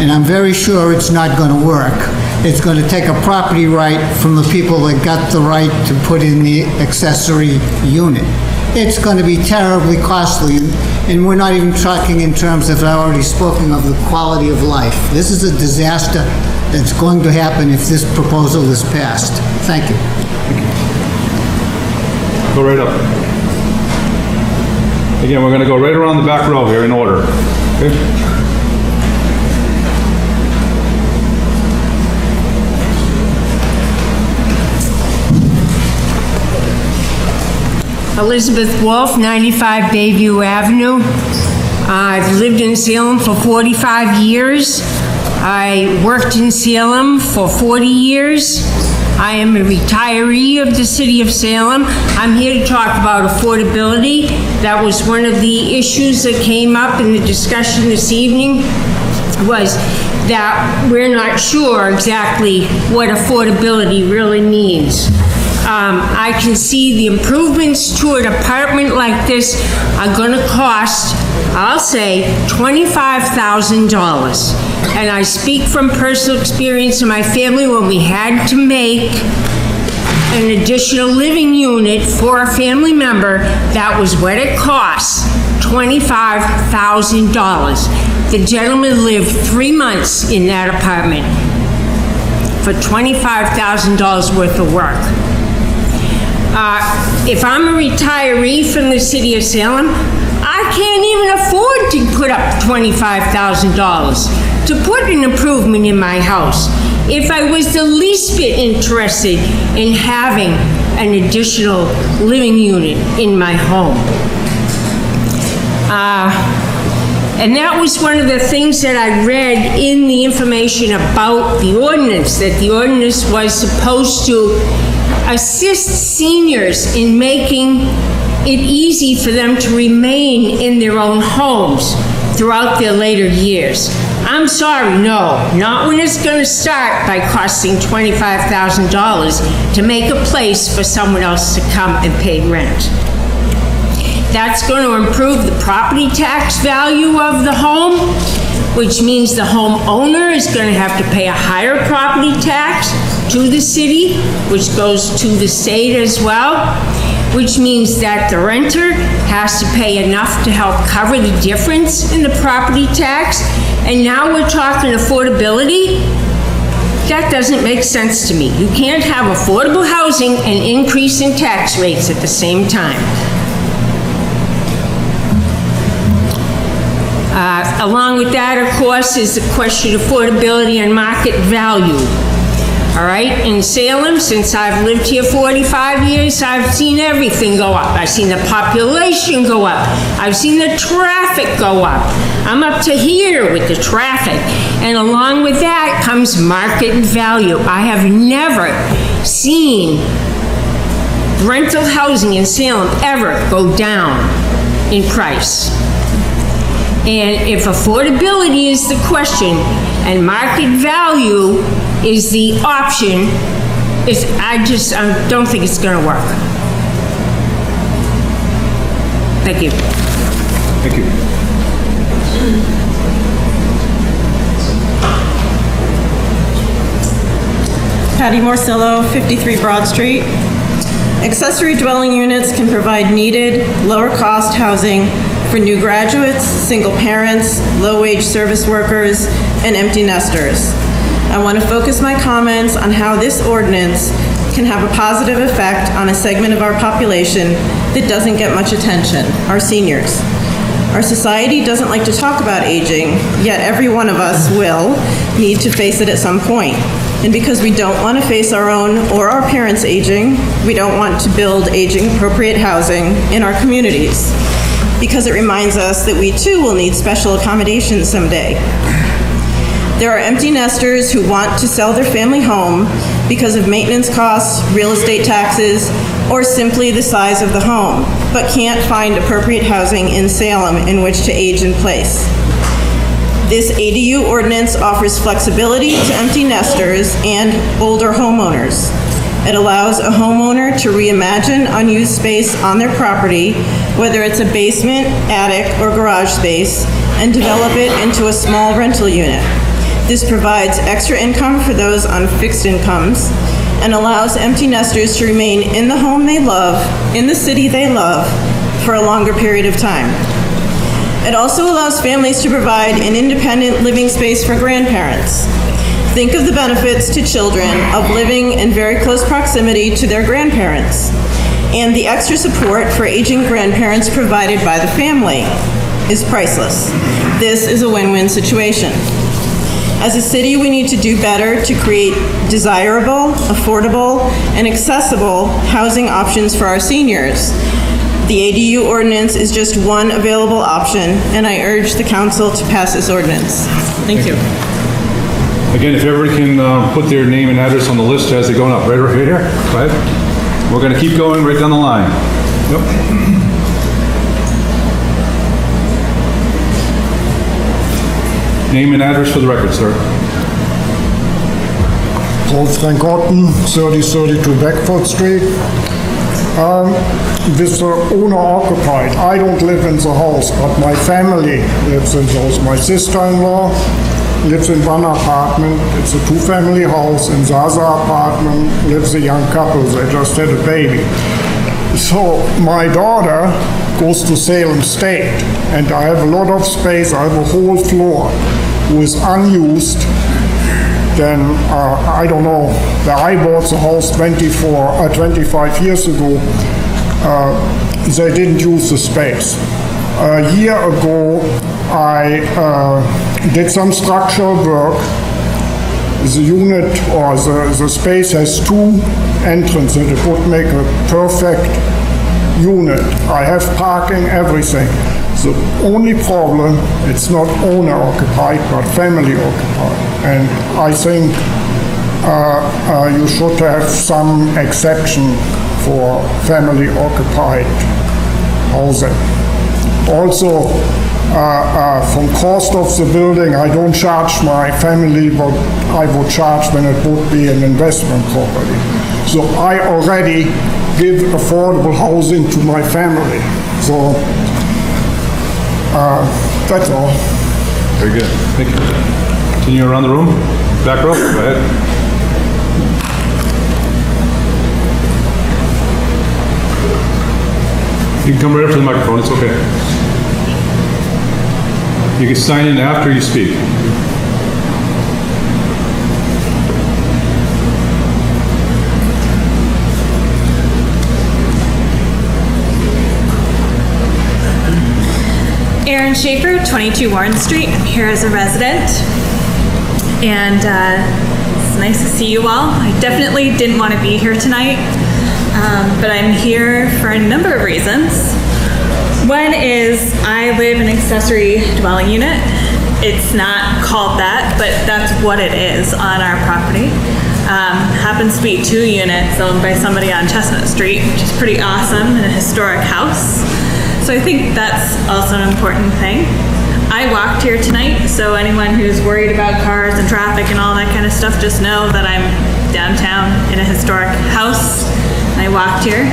and I'm very sure it's not going to work, it's going to take a property right from the people that got the right to put in the accessory unit. It's going to be terribly costly, and we're not even talking in terms of, I've already spoken of the quality of life. This is a disaster that's going to happen if this proposal is passed. Thank you. Go right up. Again, we're going to go right around the back row here in order. Okay? Elizabeth Wolf, 95 Bayview Avenue. I've lived in Salem for 45 years. I worked in Salem for 40 years. I am a retiree of the city of Salem. I'm here to talk about affordability. That was one of the issues that came up in the discussion this evening, was that we're not sure exactly what affordability really means. I can see the improvements to an apartment like this are gonna cost, I'll say, $25,000. And I speak from personal experience in my family when we had to make an additional living unit for a family member. That was what it cost, $25,000. The gentleman lived 3 months in that apartment for $25,000 worth of work. If I'm a retiree from the city of Salem, I can't even afford to put up $25,000 to put an improvement in my house. If I was the least bit interested in having an additional living unit in my home. And that was one of the things that I read in the information about the ordinance, that the ordinance was supposed to assist seniors in making it easy for them to remain in their own homes throughout their later years. I'm sorry, no, not when it's going to start by costing $25,000 to make a place for someone else to come and pay rent. That's going to improve the property tax value of the home, which means the homeowner is going to have to pay a higher property tax to the city, which goes to the state as well. which means that the renter has to pay enough to help cover the difference in the property tax, and now we're talking affordability? That doesn't make sense to me. You can't have affordable housing and increase in tax rates at the same time. Along with that, of course, is the question of affordability and market value. All right, in Salem, since I've lived here 45 years, I've seen everything go up. I've seen the population go up. I've seen the traffic go up. I'm up to here with the traffic. And along with that comes market value. I have never seen rental housing in Salem ever go down in price. And if affordability is the question and market value is the option, I don't think it's gonna work. Thank you. Thank you. Patty Morcillo, 53 Broad Street. Accessory dwelling units can provide needed, lower-cost housing for new graduates, single parents, low-wage service workers, and empty nesters. I want to focus my comments on how this ordinance can have a positive effect on a segment of our population that doesn't get much attention, our seniors. Our society doesn't like to talk about aging, yet every one of us will need to face it at some point. And because we don't want to face our own or our parents' aging, we don't want to build aging-appropriate housing in our communities, because it reminds us that we too will need special accommodations someday. There are empty nesters who want to sell their family home because of maintenance costs, real estate taxes, or simply the size of the home, but can't find appropriate housing in Salem in which to age in place. This ADU ordinance offers flexibility to empty nesters and older homeowners. It allows a homeowner to reimagine unused space on their property, whether it's a basement, attic, or garage space, and develop it into a small rental unit. This provides extra income for those on fixed incomes and allows empty nesters to remain in the home they love, in the city they love, for a longer period of time. It also allows families to provide an independent living space for grandparents. Think of the benefits to children of living in very close proximity to their grandparents, and the extra support for aging grandparents provided by the family is priceless. This is a win-win situation. As a city, we need to do better to create desirable, affordable, and accessible housing options for our seniors. The ADU ordinance is just one available option, and I urge the council to pass this ordinance. Thank you. Again, if everybody can put their name and address on the list as they're going up, right here, right? We're gonna keep going right down the line. Yep. Name and address for the record, sir. Wolfgang Otten, 3032 Beckford Street. This is owner-occupied. I don't live in the house, but my family lives in the house. My sister-in-law lives in one apartment. It's a two-family house. In the other apartment lives a young couple. They just had a baby. So my daughter goes to Salem State, and I have a lot of space. I have a whole floor who is unused. Then, I don't know, I bought the house 25 years ago. They didn't use the space. A year ago, I did some structural work. The unit or the space has two entrances. It would make a perfect unit. I have parking, everything. The only problem, it's not owner-occupied, but family-occupied. And I think you should have some exception for family-occupied housing. Also, from cost of the building, I don't charge my family what I would charge when it would be an investment property. So I already give affordable housing to my family. So that's all. Very good. Thank you. Continue around the room. Back row. Go ahead. You can come right up to the microphone, it's okay. You can sign in after you speak. Erin Schaefer, 22 Warren Street. I'm here as a resident. And it's nice to see you all. I definitely didn't want to be here tonight, but I'm here for a number of reasons. One is I live in an accessory dwelling unit. It's not called that, but that's what it is on our property. Happens to be 2 units owned by somebody on Chestnut Street, which is pretty awesome, in a historic house. So I think that's also an important thing. I walked here tonight, so anyone who's worried about cars and traffic and all that kind of stuff, just know that I'm downtown in a historic house. I walked here,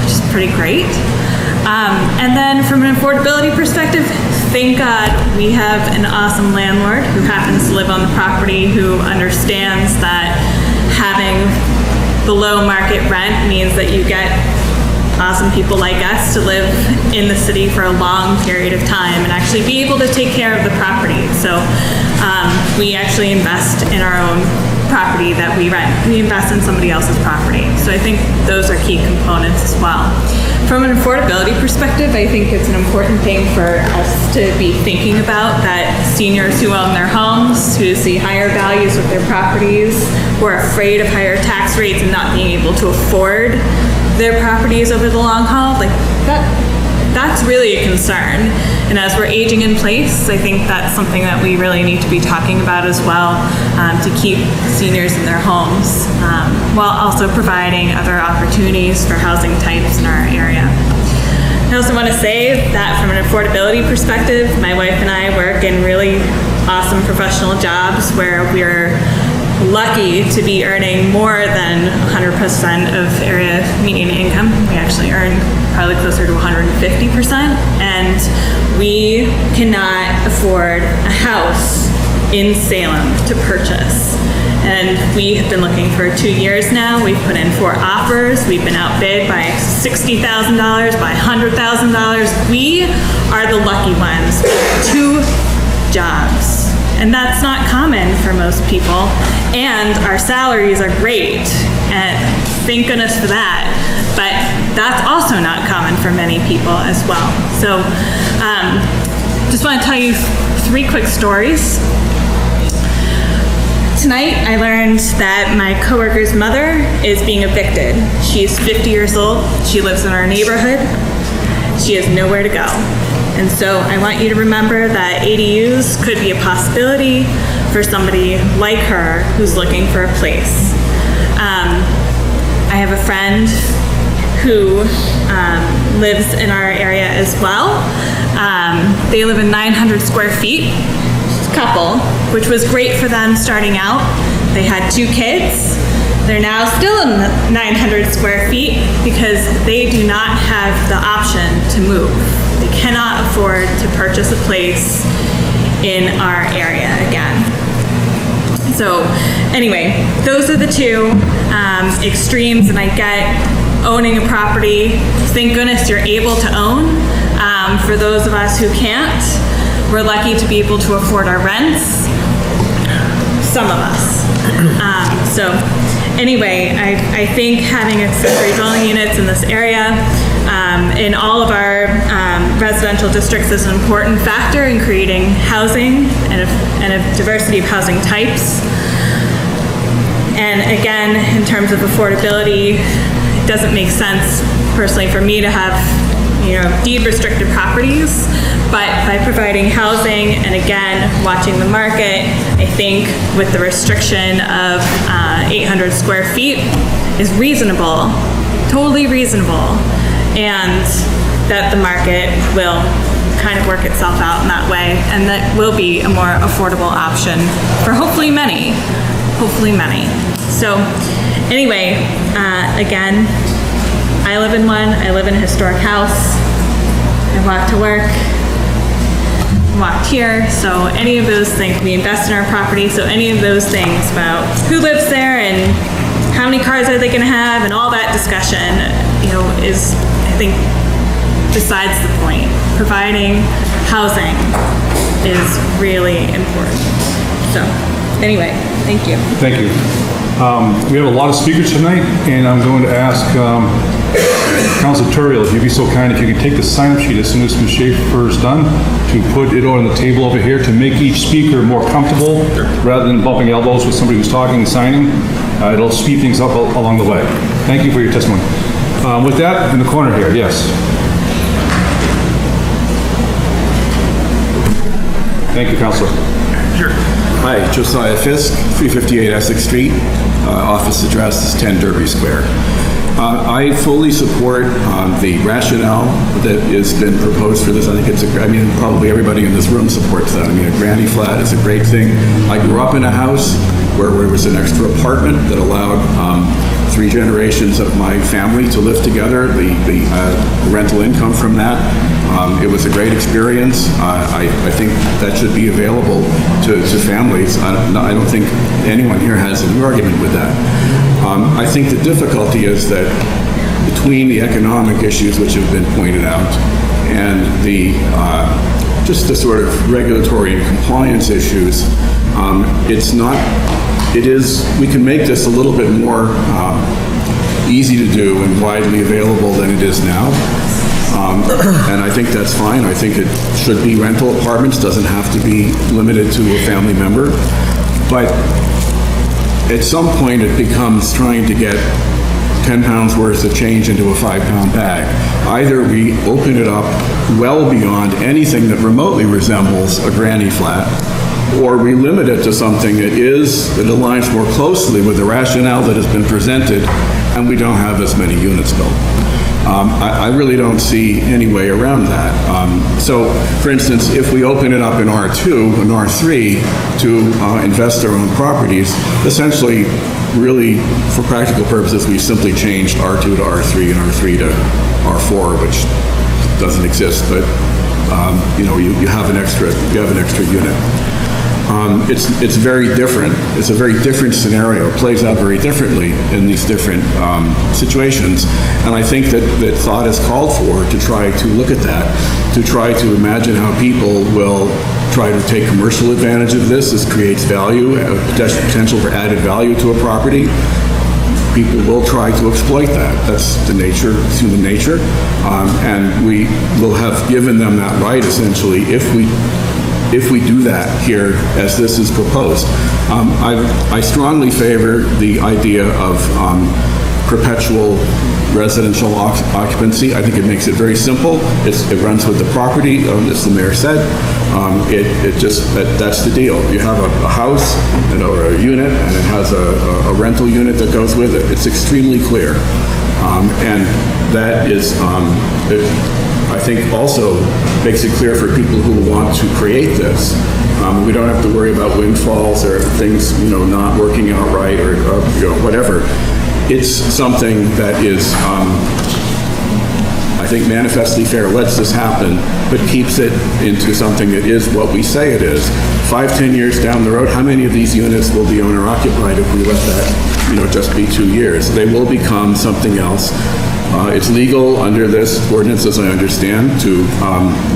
which is pretty great. And then from an affordability perspective, thank God we have an awesome landlord who happens to live on the property, who understands that having below market rent means that you get awesome people like us to live in the city for a long period of time and actually be able to take care of the property. So we actually invest in our own property that we rent. We invest in somebody else's property. So I think those are key components as well. From an affordability perspective, I think it's an important thing for us to be thinking about, that seniors who own their homes, who see higher values with their properties, who are afraid of higher tax rates and not being able to afford their properties over the long haul, like that's really a concern. And as we're aging in place, I think that's something that we really need to be talking about as well, to keep seniors in their homes, while also providing other opportunities for housing types in our area. I also want to say that from an affordability perspective, my wife and I work in really awesome professional jobs where we're lucky to be earning more than 100% of area median income. We actually earn probably closer to 150%, and we cannot afford a house in Salem to purchase. And we have been looking for 2 years now. We've put in 4 offers. We've been outbid by $60,000, by $100,000. We are the lucky ones with 2 jobs. And that's not common for most people. And our salaries are great, and thank goodness for that. But that's also not common for many people as well. So just want to tell you 3 quick stories. Tonight I learned that my coworker's mother is being evicted. She's 50 years old. She lives in our neighborhood. She has nowhere to go. And so I want you to remember that ADUs could be a possibility for somebody like her who's looking for a place. I have a friend who lives in our area as well. They live in 900 square feet, couple, which was great for them starting out. They had 2 kids. They're now still in the 900 square feet because they do not have the option to move. They cannot afford to purchase a place in our area again. So anyway, those are the 2 extremes, and I get owning a property. Thank goodness you're able to own. For those of us who can't, we're lucky to be able to afford our rents. Some of us. So anyway, I think having accessory dwelling units in this area, in all of our residential districts, is an important factor in creating housing and a diversity of housing types. And again, in terms of affordability, it doesn't make sense personally for me to have, deed restricted properties, but by providing housing and again, watching the market, I think with the restriction of 800 square feet is reasonable, totally reasonable, and that the market will kind of work itself out in that way, and that will be a more affordable option for hopefully many. So anyway, again, I live in one. I live in a historic house. I walk to work. Walked here. So any of those things, we invest in our property. So any of those things about who lives there and how many cars are they going to have and all that discussion, is, I think, besides the point. Providing housing is really important. So, anyway, thank you. Thank you. We have a lot of speakers tonight, and I'm going to ask Councilor Turiel, if you'd be so kind, if you could take the sign-up sheet as soon as Ms. Schaefer is done, to put it on the table over here to make each speaker more comfortable, rather than bumping elbows with somebody who's talking and signing. It'll speed things up along the way. Thank you for your testimony. With that, in the corner here, yes. Thank you, Councilor. Sure. Hi, Josiah Fisk, 358 Essex Street. Office address is 10 Derby Square. I fully support the rationale that has been proposed for this. I think it's probably everybody in this room supports that. I mean, a granny flat is a great thing. I grew up in a house where there was an extra apartment that allowed 3 generations of my family to live together. The rental income from that, it was a great experience. I think that should be available to families. I don't think anyone here has an argument with that. I think the difficulty is that between the economic issues which have been pointed out and the just the sort of regulatory and compliance issues, we can make this a little bit more easy to do and widely available than it is now. And I think that's fine. I think it should be rental apartments, doesn't have to be limited to a family member. But at some point it becomes trying to get 10 pounds worth of change into a 5-pound bag. Either we open it up well beyond anything that remotely resembles a granny flat, or we limit it to something that aligns more closely with the rationale that has been presented, and we don't have as many units built. I really don't see any way around that. So, for instance, if we open it up in R2 and R3 to investor-owned properties, essentially, really, for practical purposes, we simply changed R2 to R3 and R3 to R4, which doesn't exist, but you have an extra unit. It's very different. It's a very different scenario. It plays out very differently in these different situations. And I think that thought is called for to try to look at that, to try to imagine how people will try to take commercial advantage of this. This creates value, potential for added value to a property. People will try to exploit that. That's the nature, it's human nature. And we will have given them that right, essentially, if we do that here as this is proposed. I strongly favor the idea of perpetual residential occupancy. I think it makes it very simple. It runs with the property, as the mayor said. That's the deal. You have a house or a unit, and it has a rental unit that goes with it. It's extremely clear. And that is, I think, also makes it clear for people who want to create this. We don't have to worry about windfalls or things, not working out right or whatever. It's something that is, I think, manifestly fair, lets this happen, but keeps it into something that is what we say it is. 5-10 years down the road, how many of these units will be owner-occupied if we let that, just be 2 years? They will become something else. It's legal under this ordinance, as I understand, to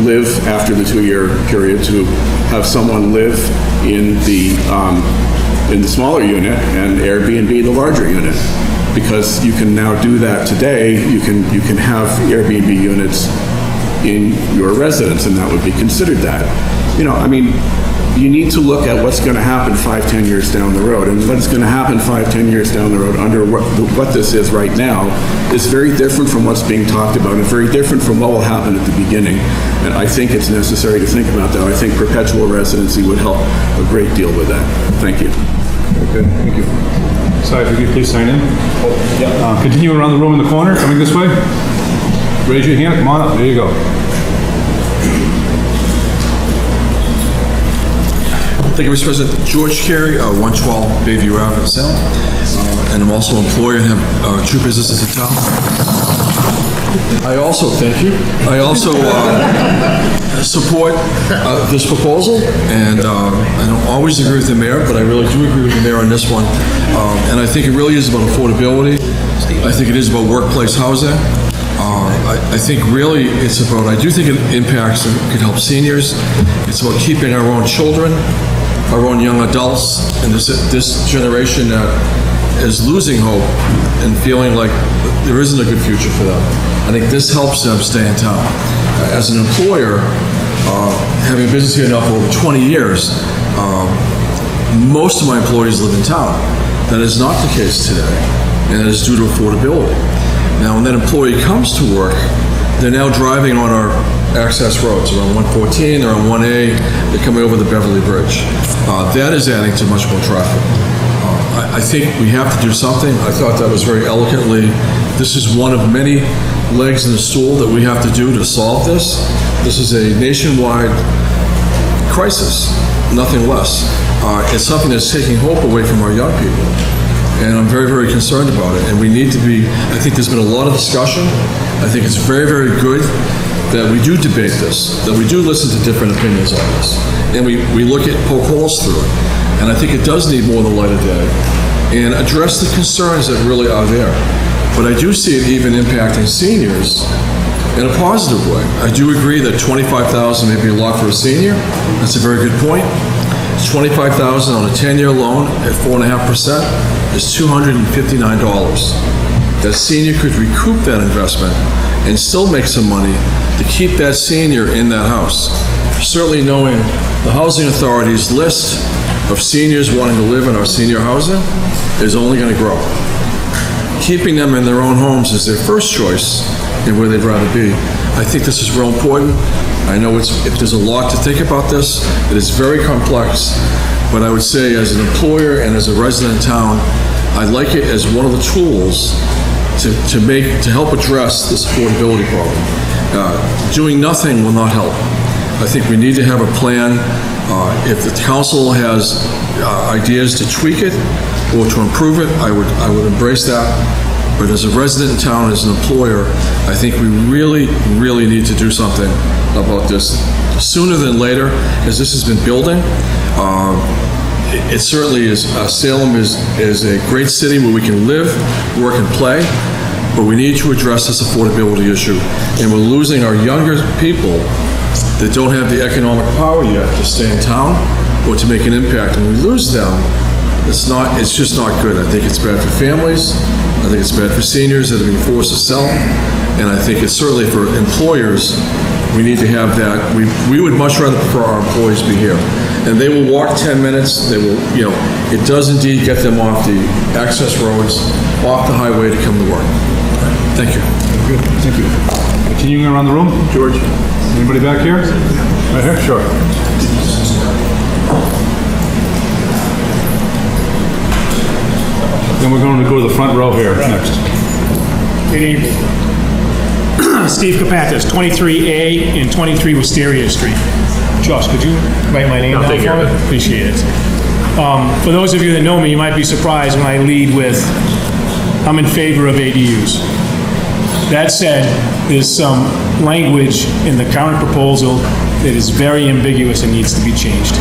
live after the 2-year period, to have someone live in the smaller unit and Airbnb the larger unit. Because you can now do that today. You can have Airbnb units in your residence, and that would be considered that. You need to look at what's going to happen 5-10 years down the road, and what's going to happen 5-10 years down the road under what this is right now is very different from what's being talked about, and very different from what will happen at the beginning. And I think it's necessary to think about that. I think perpetual residency would help a great deal with that. Thank you. Okay, thank you. Sorry, if you could please sign in. Continue around the room in the corner, coming this way. Raise your hand, come on up, there you go. Thank you, Mr. President. George Carey, 112 Bayview Ave in Salem. And I'm also an employer and have 2 businesses in town. I also, thank you. I also support this proposal, and I don't always agree with the mayor, but I really do agree with the mayor on this one. And I think it really is about affordability. I think it is about workplace housing. I think really it's about, I do think it impacts and could help seniors. It's about keeping our own children, our own young adults, and this generation that is losing hope and feeling like there isn't a good future for them. I think this helps them stay in town. As an employer, having a business here now for over 20 years, most of my employees live in town. That is not the case today, and that is due to affordability. Now, when that employee comes to work, they're now driving on our access roads. They're on 114, they're on 1A, they're coming over the Beverly Bridge. That is adding to much more traffic. I think we have to do something. I thought that was very eloquently. This is one of many legs in the stool that we have to do to solve this. This is a nationwide crisis, nothing less. It's something that's taking hope away from our young people. And I'm very, very concerned about it. And we need to be, I think there's been a lot of discussion. I think it's very, very good that we do debate this, that we do listen to different opinions on this. And we look at, poke holes through it. And I think it does need more than light of day. And address the concerns that really are there. But I do see it even impacting seniors in a positive way. I do agree that $25,000 may be a lot for a senior. That's a very good point. $25,000 on a 10-year loan at 4.5% is $259. That senior could recoup that investment and still make some money to keep that senior in that house. Certainly knowing the Housing Authority's list of seniors wanting to live in our senior housing is only going to grow. Keeping them in their own homes is their first choice and where they'd rather be. I think this is real important. I know if there's a lot to think about this, it is very complex, but I would say as an employer and as a resident in town, I like it as one of the tools to help address this affordability problem. Doing nothing will not help. I think we need to have a plan. If the council has ideas to tweak it or to improve it, I would embrace that. But as a resident in town, as an employer, I think we really, really need to do something about this sooner than later, as this has been building. It certainly is. Salem is a great city where we can live, work, and play, but we need to address this affordability issue. And we're losing our younger people that don't have the economic power yet to stay in town or to make an impact. And we lose them, it's just not good. I think it's bad for families. I think it's bad for seniors that are being forced to sell. And I think it's certainly for employers, we need to have that. We would much rather prefer our employees be here. And they will walk 10 minutes. They will, it does indeed get them off the access roads, off the highway to come to work. Thank you. Good, thank you. Continuing around the room, George. Anybody back here? Right here, sure. Then we're going to go to the front row here next. Good evening. Steve Kapantas, 23A and 23 Wisteria Street. Josh, could you write my name down for me? Appreciate it. For those of you that know me, you might be surprised when I lead with, I'm in favor of ADUs. That said, there's some language in the current proposal that is very ambiguous and needs to be changed.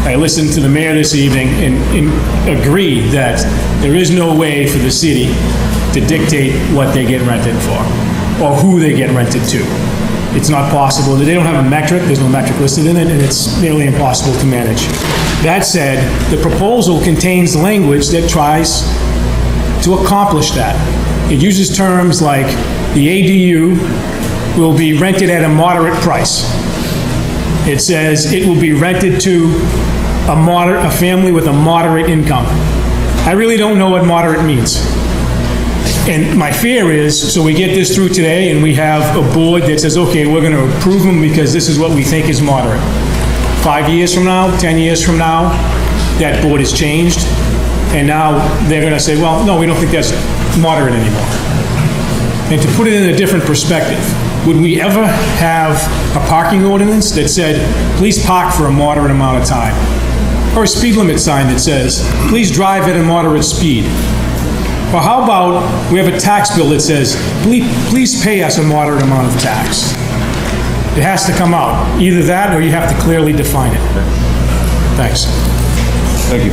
I listened to the mayor this evening and agree that there is no way for the city to dictate what they get rented for or who they get rented to. It's not possible. They don't have a metric. There's no metric listed in it, and it's nearly impossible to manage. That said, the proposal contains language that tries to accomplish that. It uses terms like the ADU will be rented at a moderate price. It says it will be rented to a family with a moderate income. I really don't know what moderate means. And my fear is, so we get this through today and we have a board that says, okay, we're going to approve them because this is what we think is moderate. 5 years from now, 10 years from now, that board has changed. And now they're going to say, well, no, we don't think that's moderate anymore. And to put it in a different perspective, would we ever have a parking ordinance that said, please park for a moderate amount of time? Or a speed limit sign that says, please drive at a moderate speed? Or how about we have a tax bill that says, please pay us a moderate amount of tax? It has to come out. Either that or you have to clearly define it. Thanks. Thank you.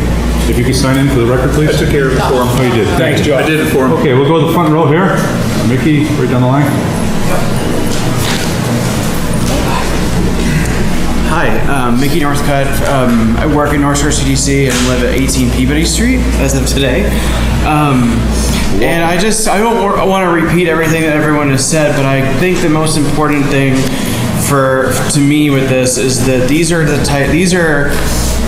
If you could sign in for the record, please. I took care of it for him. Oh, you did? Thanks, Joe. I did it for him. Okay, we'll go to the front row here. Mickey, right down the line. Hi, Mickey Northcutt. I work in North Shore CDC and live at 18 Peabody Street as of today. And I don't want to repeat everything that everyone has said, but I think the most important thing to me with this is that these are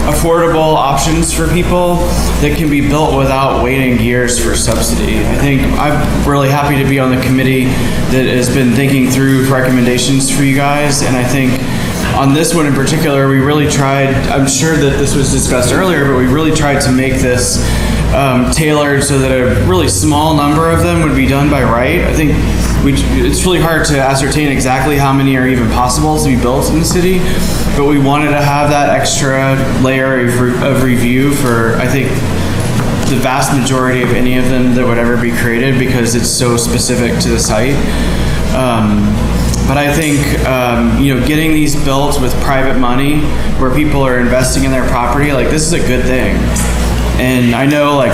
affordable options for people that can be built without waiting years for subsidy. I think I'm really happy to be on the committee that has been thinking through recommendations for you guys, and I think on this one in particular, we really tried, I'm sure that this was discussed earlier, but we really tried to make this tailored so that a really small number of them would be done by right. I think it's really hard to ascertain exactly how many are even possible to be built in the city, but we wanted to have that extra layer of review for, I think, the vast majority of any of them that would ever be created because it's so specific to the site. But I think, getting these built with private money where people are investing in their property, like, this is a good thing. And I know, like,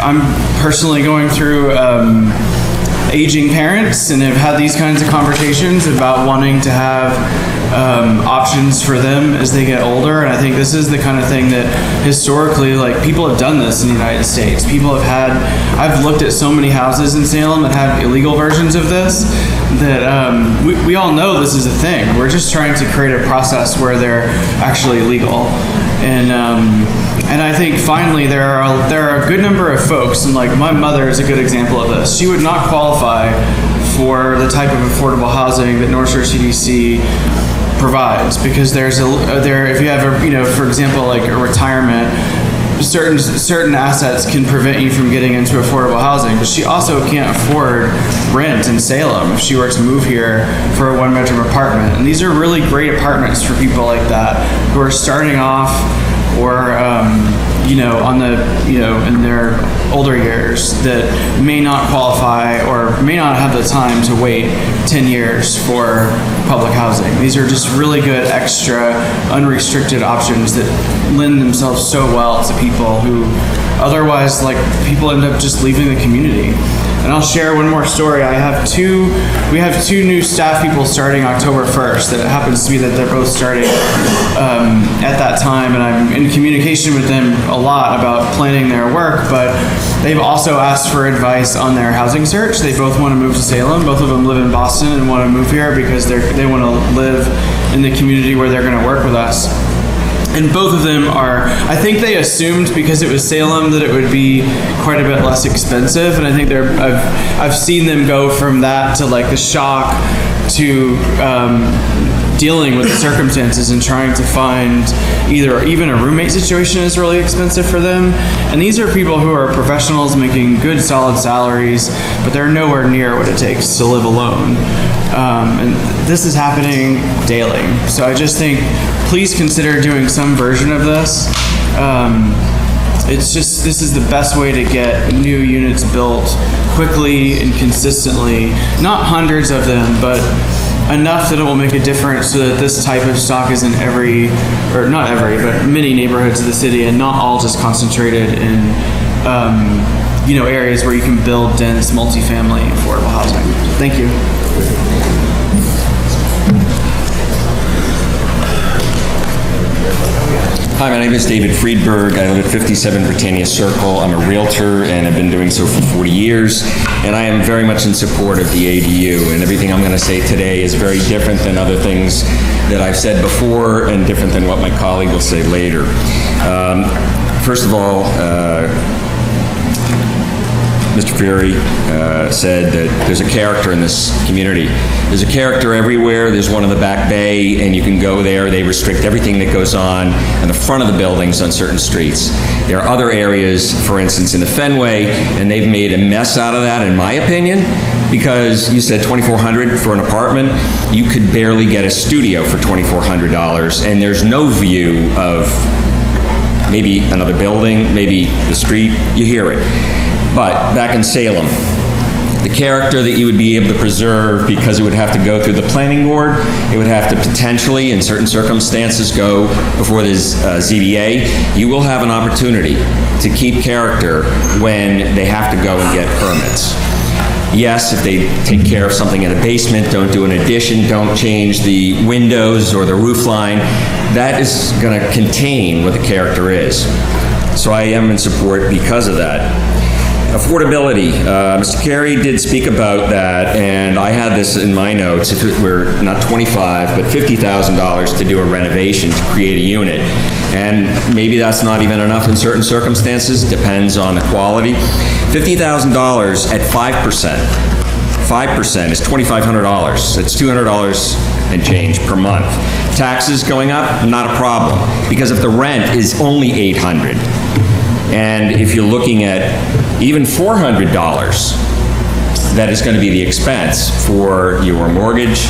I'm personally going through aging parents and have had these kinds of conversations about wanting to have options for them as they get older. And I think this is the kind of thing that historically, like, people have done this in the United States. People have I've looked at so many houses in Salem that have illegal versions of this that we all know this is a thing. We're just trying to create a process where they're actually legal. And I think finally there are a good number of folks, and like my mother is a good example of this. She would not qualify for the type of affordable housing that North Shore CDC provides because if you have for example, like a retirement, certain assets can prevent you from getting into affordable housing, but she also can't afford rent in Salem if she were to move here for a one-bedroom apartment. And these are really great apartments for people like that who are starting off or in their older years that may not qualify or may not have the time to wait 10 years for public housing. These are just really good extra unrestricted options that lend themselves so well to people who otherwise, like, people end up just leaving the community. And I'll share one more story. We have two new staff people starting October 1st. That it happens to be that they're both starting at that time, and I'm in communication with them a lot about planning their work, but they've also asked for advice on their housing search. They both want to move to Salem. Both of them live in Boston and want to move here because they want to live in the community where they're going to work with us. And both of them I think they assumed because it was Salem that it would be quite a bit less expensive. And I think I've seen them go from that to like the shock to dealing with the circumstances and trying to find even a roommate situation is really expensive for them. And these are people who are professionals making good solid salaries, but they're nowhere near what it takes to live alone. And this is happening daily. So I just think, please consider doing some version of this. This is the best way to get new units built quickly and consistently. Not hundreds of them, but enough that it will make a difference so that this type of stock is in many neighborhoods of the city and not all just concentrated in areas where you can build dense multifamily affordable housing. Thank you. Hi, my name is David Friedberg. I live at 57 Britannia Circle. I'm a realtor and I've been doing so for 40 years. And I am very much in support of the ADU. And everything I'm going to say today is very different than other things that I've said before and different than what my colleague will say later. First of all, Mr. Fury said that there's a character in this community. There's a character everywhere. There's one in the back bay, and you can go there. They restrict everything that goes on in the front of the buildings on certain streets. There are other areas, for instance, in the Fenway, and they've made a mess out of that, in my opinion, because you said $2,400 for an apartment. You could barely get a studio for $2,400, and there's no view of maybe another building, maybe the street. You hear it. But back in Salem, the character that you would be able to preserve, because it would have to go through the planning board, it would have to potentially, in certain circumstances, go before the ZBA, you will have an opportunity to keep character when they have to go and get permits. Yes, if they take care of something in a basement, don't do an addition, don't change the windows or the roof line, that is going to contain what the character is. So I am in support because of that. Affordability. Mr. Carey did speak about that, and I had this in my notes. If it were not $25, but $50,000 to do a renovation to create a unit. And maybe that's not even enough in certain circumstances, depends on the quality. $50,000 at 5%. 5% is $2,500. It's $200 and change per month. Taxes going up, not a problem, because if the rent is only $800, and if you're looking at even $400, that is going to be the expense for your mortgage,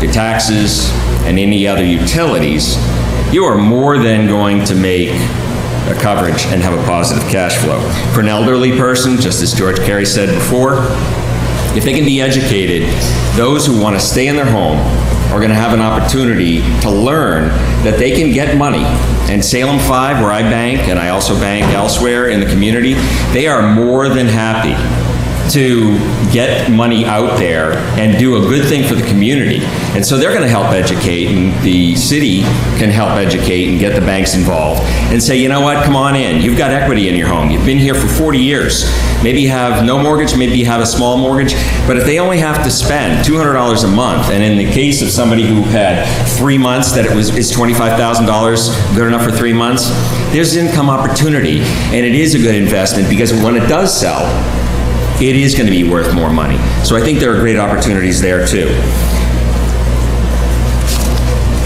your taxes, and any other utilities, you are more than going to make a coverage and have a positive cash flow. For an elderly person, just as George Carey said before, if they can be educated, those who want to stay in their home are going to have an opportunity to learn that they can get money. And Salem 5, where I bank, and I also bank elsewhere in the community, they are more than happy to get money out there and do a good thing for the community. And so they're going to help educate, and the city can help educate and get the banks involved and say, you know what, come on in. You've got equity in your home. You've been here for 40 years. Maybe you have no mortgage, maybe you have a small mortgage, but if they only have to spend $200 a month, and in the case of somebody who had 3 months that is $25,000 good enough for 3 months, there's income opportunity, and it is a good investment because when it does sell, it is going to be worth more money. So I think there are great opportunities there too.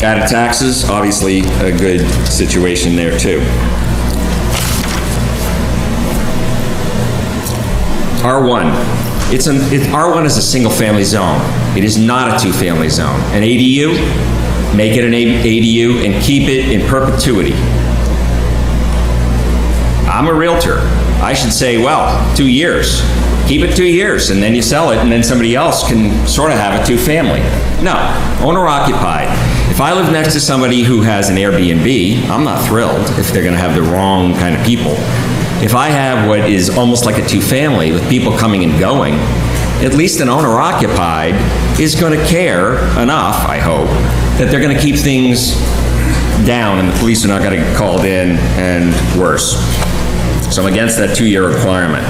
Added taxes, obviously a good situation there too. R1. R1 is a single family zone. It is not a two-family zone. An ADU, make it an ADU and keep it in perpetuity. I'm a realtor. I should say, well, 2 years. Keep it 2 years, and then you sell it, and then somebody else can sort of have a two-family. No, owner-occupied. If I live next to somebody who has an Airbnb, I'm not thrilled if they're going to have the wrong kind of people. If I have what is almost like a two-family with people coming and going, at least an owner-occupied is going to care enough, I hope, that they're going to keep things down and the police are not going to get called in and worse. So I'm against that 2-year requirement.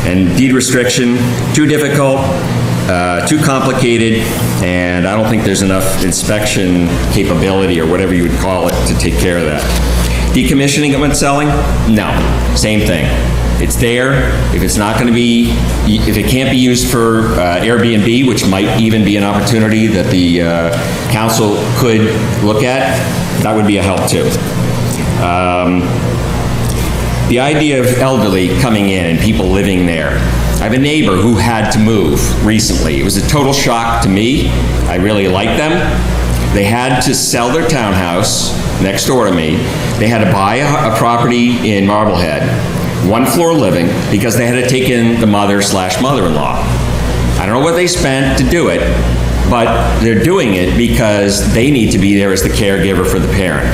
And deed restriction, too difficult, too complicated, and I don't think there's enough inspection capability or whatever you would call it to take care of that. Decommissioning it when selling? No, same thing. It's there. If it's not going to be, if it can't be used for Airbnb, which might even be an opportunity that the council could look at, that would be a help too. The idea of elderly coming in and people living there. I have a neighbor who had to move recently. It was a total shock to me. I really like them. They had to sell their townhouse next door to me. They had to buy a property in Marblehead, 1-floor living, because they had to take in the mother/mother-in-law. I don't know what they spent to do it, but they're doing it because they need to be there as the caregiver for the parent.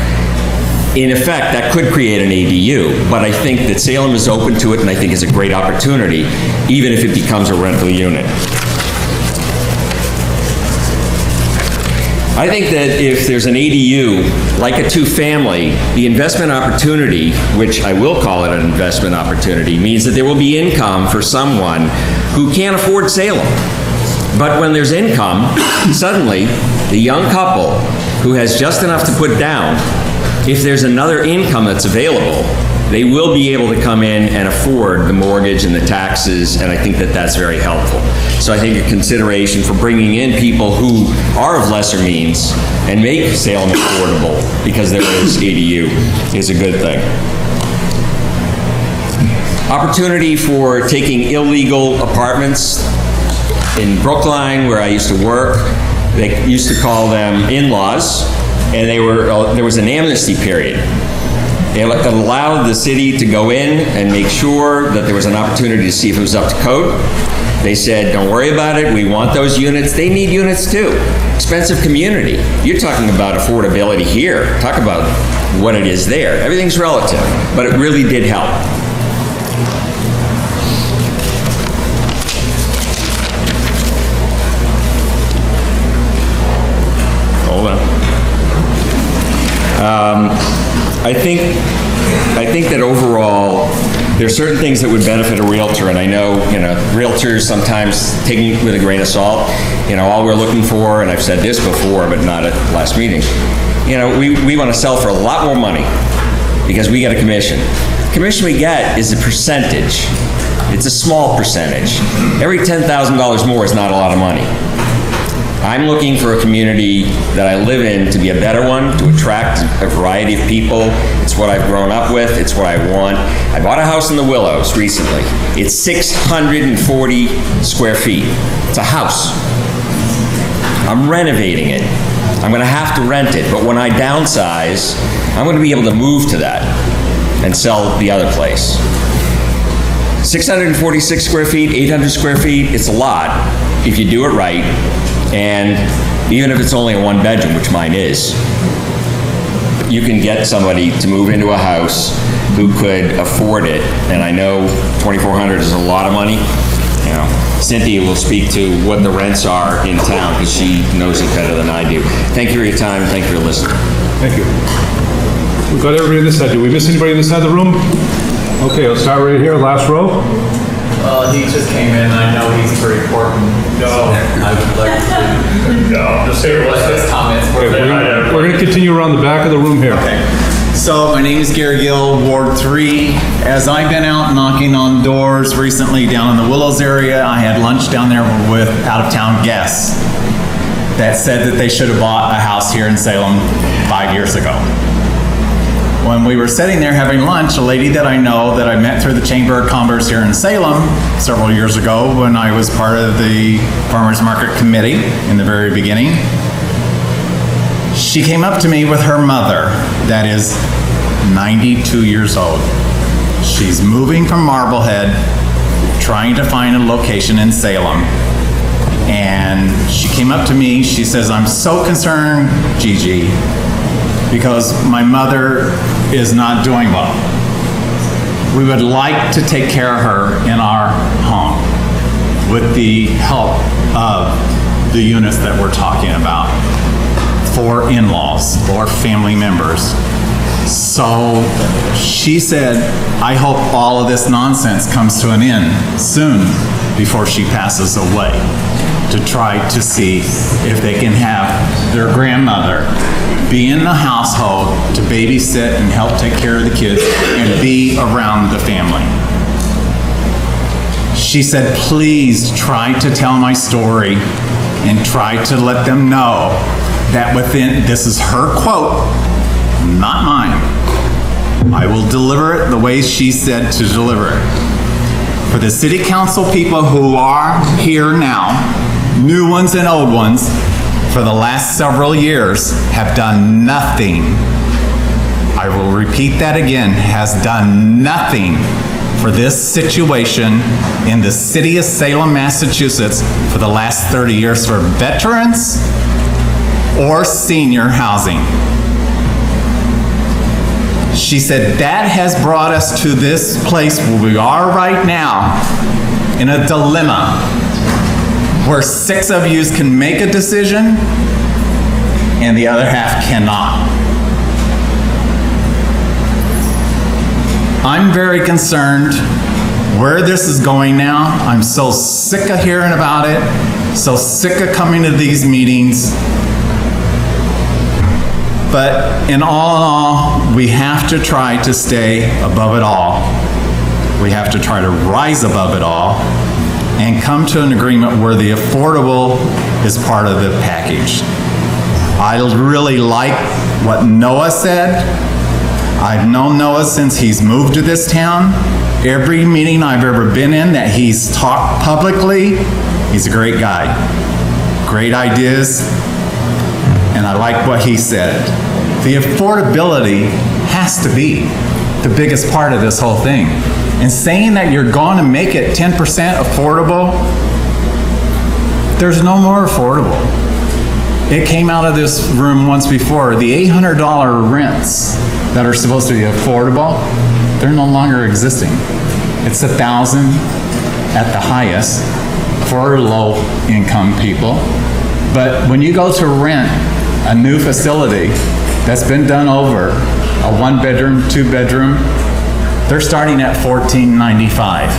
In effect, that could create an ADU, but I think that Salem is open to it and I think it's a great opportunity, even if it becomes a rental unit. I think that if there's an ADU, like a two-family, the investment opportunity, which I will call it an investment opportunity, means that there will be income for someone who can't afford Salem. But when there's income, suddenly, the young couple who has just enough to put down, if there's another income that's available, they will be able to come in and afford the mortgage and the taxes, and I think that that's very helpful. So I think a consideration for bringing in people who are of lesser means and make Salem affordable, because there is ADU, is a good thing. Opportunity for taking illegal apartments in Brookline, where I used to work. They used to call them in-laws, and there was an amnesty period. It allowed the city to go in and make sure that there was an opportunity to see if it was up to code. They said, don't worry about it, we want those units. They need units too. Expensive community. You're talking about affordability here. Talk about what it is there. Everything's relative, but it really did help. I think that overall, there's certain things that would benefit a realtor, and I know, realtors sometimes take it with a grain of salt. All we're looking for, and I've said this before, but not at the last meeting, we want to sell for a lot more money because we get a commission. The commission we get is a percentage. It's a small percentage. Every $10,000 more is not a lot of money. I'm looking for a community that I live in to be a better one, to attract a variety of people. It's what I've grown up with. It's what I want. I bought a house in the Willows recently. It's 640 square feet. It's a house. I'm renovating it. I'm going to have to rent it, but when I downsize, I'm going to be able to move to that and sell the other place. 646 square feet, 800 square feet, it's a lot if you do it right. And even if it's only a one bedroom, which mine is, you can get somebody to move into a house who could afford it. And I know $2,400 is a lot of money. Cynthia will speak to what the rents are in town because she knows it better than I do. Thank you for your time. Thank you for listening. Thank you. We've got everybody on this side. Did we miss anybody on this side of the room? Okay, let's start right here, last row. He just came in, I know he's pretty important. No. I would like to just hear what his comments were. Okay, we're going to continue around the back of the room here. Okay. So my name is Gary Gill, Ward 3. As I've been out knocking on doors recently down in the Willows area, I had lunch down there with out-of-town guests that said that they should have bought a house here in Salem 5 years ago. When we were sitting there having lunch, a lady that I know that I met through the Chamber of Commerce here in Salem several years ago when I was part of the Farmers Market Committee in the very beginning, she came up to me with her mother that is 92 years old. She's moving from Marblehead, trying to find a location in Salem. And she came up to me, she says, "I'm so concerned, Gigi, because my mother is not doing well. We would like to take care of her in our home with the help of the units that we're talking about for in-laws or family members." So she said, "I hope all of this nonsense comes to an end soon before she passes away, to try to see if they can have their grandmother be in the household to babysit and help take care of the kids and be around the family." She said, "Please try to tell my story and try to let them know that within," this is her quote, not mine, "I will deliver it the way she said to deliver it." For the city council people who are here now, new ones and old ones, for the last several years have done nothing. I will repeat that again, has done nothing for this situation in the city of Salem, Massachusetts for the last 30 years for veterans or senior housing. She said that has brought us to this place where we are right now in a dilemma where 6 of you can make a decision and the other half cannot. I'm very concerned where this is going now. I'm so sick of hearing about it, so sick of coming to these meetings. But in all, we have to try to stay above it all. We have to try to rise above it all and come to an agreement where the affordable is part of the package. I really like what Noah said. I've known Noah since he's moved to this town. Every meeting I've ever been in that he's talked publicly, he's a great guy. Great ideas, and I like what he said. The affordability has to be the biggest part of this whole thing. And saying that you're going to make it 10% affordable, there's no more affordable. It came out of this room once before, the $800 rents that are supposed to be affordable, they're no longer existing. It's $1,000 at the highest for low income people. But when you go to rent a new facility that's been done over, a 1-bedroom, 2-bedroom, they're starting at $14.95.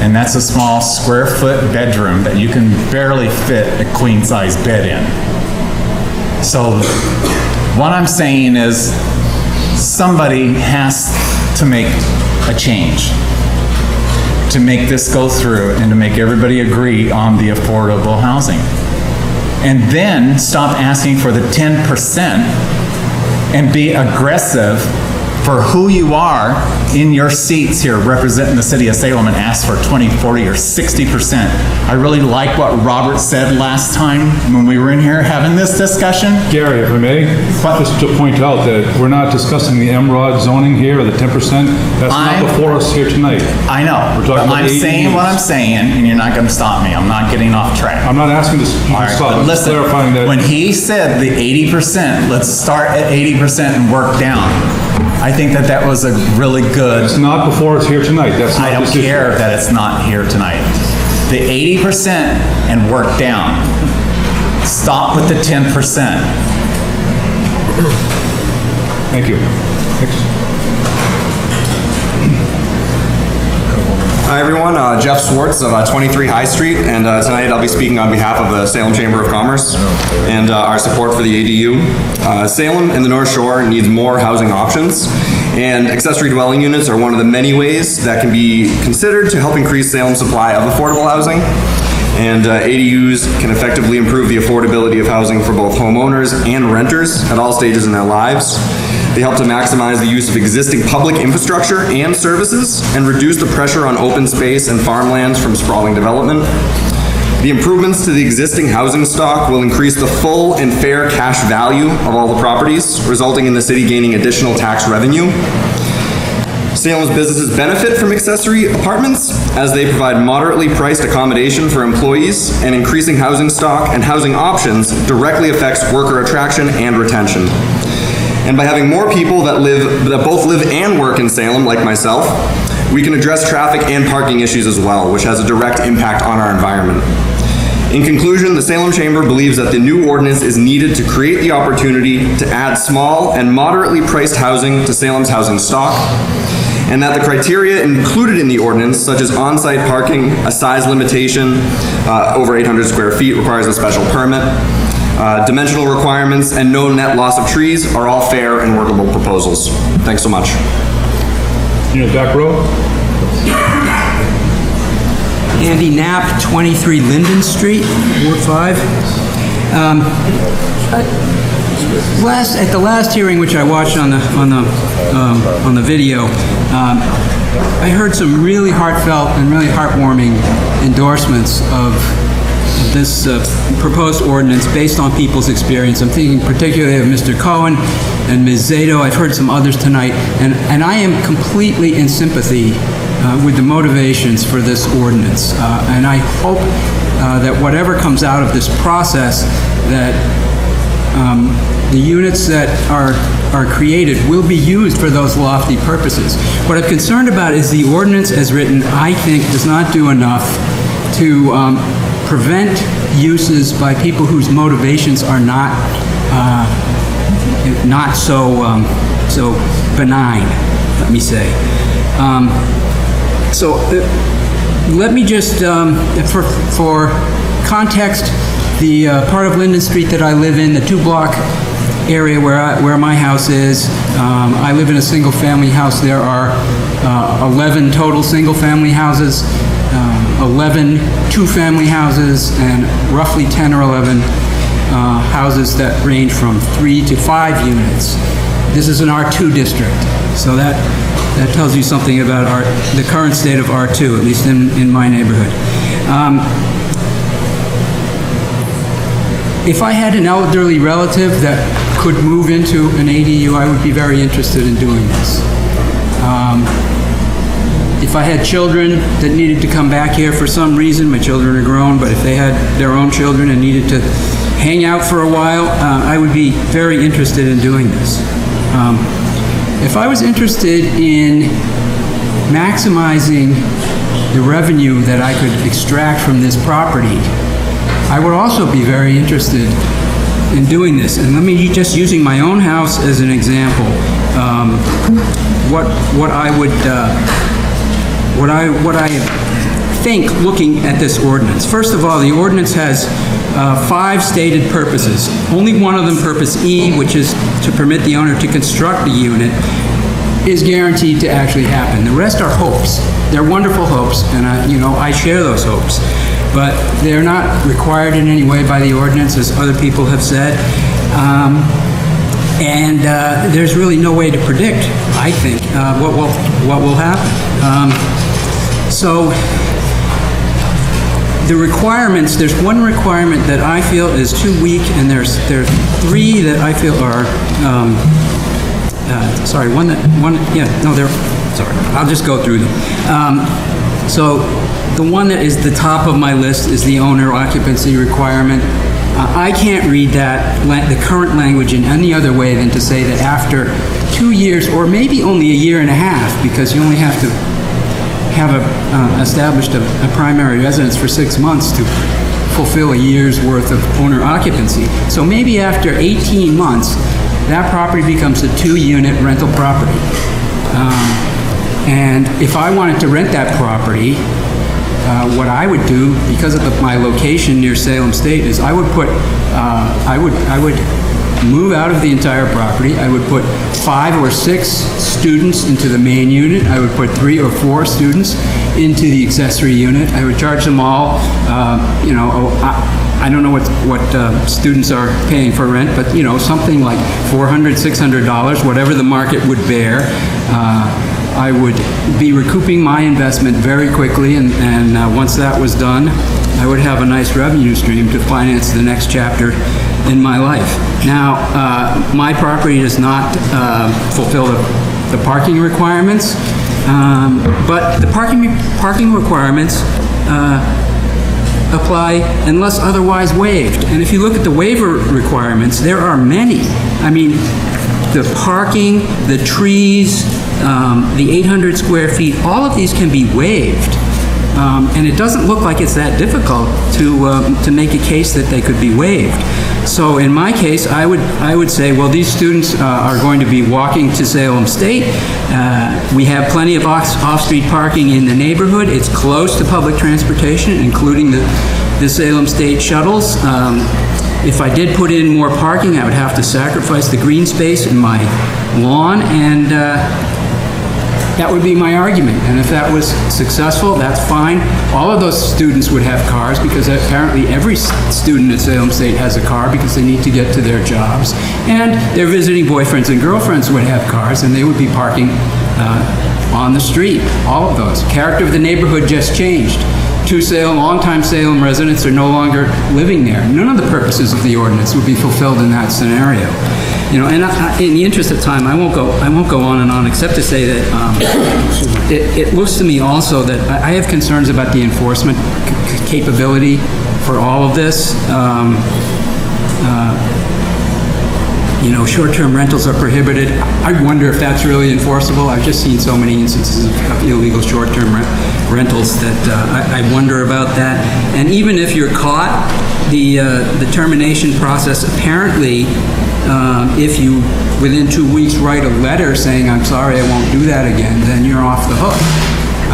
And that's a small square foot bedroom that you can barely fit a queen size bed in. So what I'm saying is somebody has to make a change to make this go through and to make everybody agree on the affordable housing. And then stop asking for the 10% and be aggressive for who you are in your seats here representing the city of Salem and ask for 20, 40, or 60%. I really like what Robert said last time when we were in here having this discussion. Gary, if I may, just to point out that we're not discussing the MROD zoning here or the 10%. That's not before us here tonight. I know, We're but talking about I'm saying what I'm saying, and you're not going to stop me. I'm not getting off track. I'm not asking you to All right, stop. but I'm just listen, clarifying that. when he said the 80%, let's start at 80% and work down. I think that that was a really good. It's not before us here tonight. That's not I don't this issue. care that it's not here tonight. The 80% and work down. Stop with the 10%. Thank you. Next. Hi everyone, Jeff Swartz of 23 High Street, and tonight I'll be speaking on behalf of the Salem Chamber of Commerce and our support for the ADU. Salem and the North Shore needs more housing options, and accessory dwelling units are one of the many ways that can be considered to help increase Salem's supply of affordable housing. And ADUs can effectively improve the affordability of housing for both homeowners and renters at all stages in their lives. They help to maximize the use of existing public infrastructure and services and reduce the pressure on open space and farmlands from sprawling development. The improvements to the existing housing stock will increase the full and fair cash value of all the properties, resulting in the city gaining additional tax revenue. Salem's businesses benefit from accessory apartments as they provide moderately priced accommodation for employees, and increasing housing stock and housing options directly affects worker attraction and retention. And by having more people that both live and work in Salem, like myself, we can address traffic and parking issues as well, which has a direct impact on our environment. In conclusion, the Salem Chamber believes that the new ordinance is needed to create the opportunity to add small and moderately priced housing to Salem's housing stock, and that the criteria included in the ordinance, such as on-site parking, a size limitation over 800 square feet requires a special permit, dimensional requirements, and no net loss of trees are all fair and workable proposals. Thanks so much. You know, back row. Andy Knapp, 23 Linden Street, Ward 5. At the last hearing, which I watched on the video, I heard some really heartfelt and really heartwarming endorsements of this proposed ordinance based on people's experience. I'm thinking particularly of Mr. Cohen and Ms. Zato. I've heard some others tonight, and I am completely in sympathy with the motivations for this ordinance. And I hope that whatever comes out of this process, that the units that are created will be used for those lofty purposes. What I'm concerned about is the ordinance as written, I think, does not do enough to prevent uses by people whose motivations are not so benign, let me say. Let me just, for context, the part of Linden Street that I live in, the 2-block area where my house is, I live in a single-family house. There are 11 total single-family houses, 11 two-family houses, and roughly 10 or 11 houses that range from 3 to 5 units. This is an R2 district, so that tells you something about the current state of R2, at least in my neighborhood. If I had an elderly relative that could move into an ADU, I would be very interested in doing this. If I had children that needed to come back here for some reason, my children are grown, but if they had their own children and needed to hang out for a while, I would be very interested in doing this. If I was interested in maximizing the revenue that I could extract from this property, I would also be very interested in doing this. And let me, just using my own house as an example, what I think looking at this ordinance. First of all, the ordinance has 5 stated purposes. Only one of them, purpose E, which is to permit the owner to construct a unit, is guaranteed to actually happen. The rest are hopes. They're wonderful hopes, and I share those hopes. But they're not required in any way by the ordinance, as other people have said. And there's really no way to predict, I think, what will happen. So the requirements, there's one requirement that I feel is too weak, and there's 3 that I feel are, I'll just go through them. So the one that is the top of my list is the owner occupancy requirement. I can't read the current language in any other way than to say that after 2 years, or maybe only a year and a half, because you only have to have established a primary residence for 6 months to fulfill a year's worth of owner occupancy. So maybe after 18 months, that property becomes a 2-unit rental property. And if I wanted to rent that property, what I would do, because of my location near Salem State, is I would move out of the entire property. I would put 5 or 6 students into the main unit. I would put 3 or 4 students into the accessory unit. I would charge them all, I don't know what students are paying for rent, but something like $400, $600, whatever the market would bear. I would be recouping my investment very quickly, and once that was done, I would have a nice revenue stream to finance the next chapter in my life. Now, my property does not fulfill the parking requirements, but the parking requirements apply unless otherwise waived. And if you look at the waiver requirements, there are many. I mean, the parking, the trees, the 800 square feet, all of these can be waived. And it doesn't look like it's that difficult to make a case that they could be waived. So in my case, I would say, well, these students are going to be walking to Salem State. We have plenty of off-street parking in the neighborhood. It's close to public transportation, including the Salem State shuttles. If I did put in more parking, I would have to sacrifice the green space in my lawn, and that would be my argument. And if that was successful, that's fine. All of those students would have cars, because apparently every student at Salem State has a car because they need to get to their jobs. And their visiting boyfriends and girlfriends would have cars, and they would be parking on the street. All of those. Character of the neighborhood just changed. 2 longtime Salem residents are no longer living there. None of the purposes of the ordinance would be fulfilled in that scenario. And in the interest of time, I won't go on and on, except to say that it looks to me also that I have concerns about the enforcement capability for all of this. Short-term rentals are prohibited. I wonder if that's really enforceable. I've just seen so many instances of illegal short-term rentals that I wonder about that. And even if you're caught, the termination process, apparently, if you, within 2 weeks, write a letter saying, I'm sorry, I won't do that again, then you're off the hook.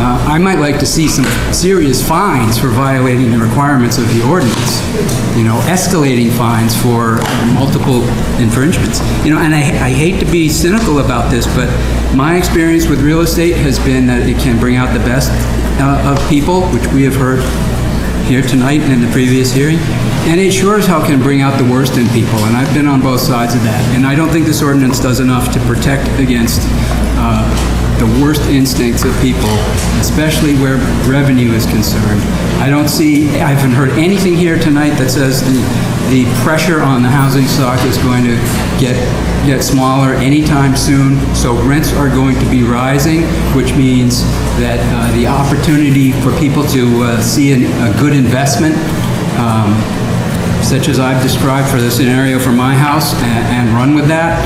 I might like to see some serious fines for violating the requirements of the ordinance, escalating fines for multiple infringements. And I hate to be cynical about this, but my experience with real estate has been that it can bring out the best of people, which we have heard here tonight and in the previous hearing, and it sure as hell can bring out the worst in people, and I've been on both sides of that. And I don't think this ordinance does enough to protect against the worst instincts of people, especially where revenue is concerned. I haven't heard anything here tonight that says the pressure on the housing stock is going to get smaller anytime soon. So rents are going to be rising, which means that the opportunity for people to see a good investment, such as I've described for the scenario for my house, and run with that,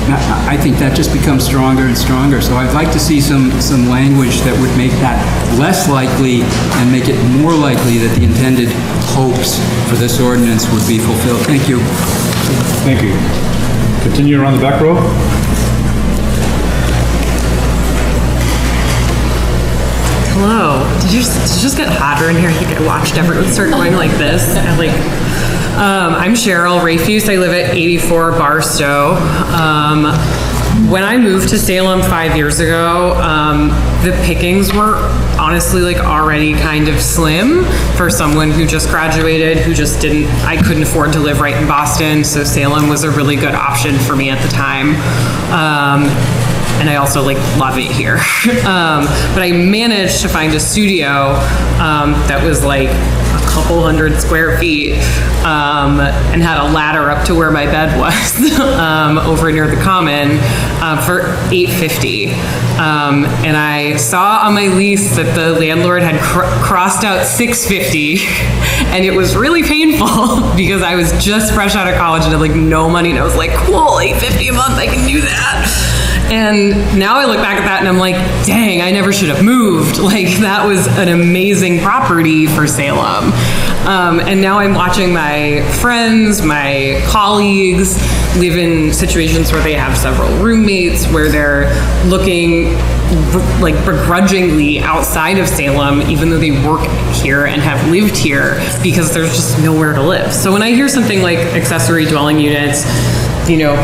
I think that just becomes stronger and stronger. So I'd like to see some language that would make that less likely and make it more likely that the intended hopes for this ordinance would be fulfilled. Thank you. Thank you. Continue around the back row. Hello. Did you just get hotter in here? I think I watched everyone start going like this. I'm Cheryl Rafuse. I live at 84 Barstow. When I moved to Salem 5 years ago, the pickings were honestly already kind of slim for someone who just graduated, I couldn't afford to live right in Boston, so Salem was a really good option for me at the time. And I also love it here. But I managed to find a studio that was a couple hundred square feet and had a ladder up to where my bed was over near the Common for $850. And I saw on my lease that the landlord had crossed out $650, and it was really painful because I was just fresh out of college and had no money, and I was like, cool, $850 a month, I can do that. And now I look back at that and I'm like, dang, I never should have moved. That was an amazing property for Salem. And now I'm watching my friends, my colleagues live in situations where they have several roommates, where they're looking begrudgingly outside of Salem, even though they work here and have lived here, because there's just nowhere to live. So when I hear something like accessory dwelling units,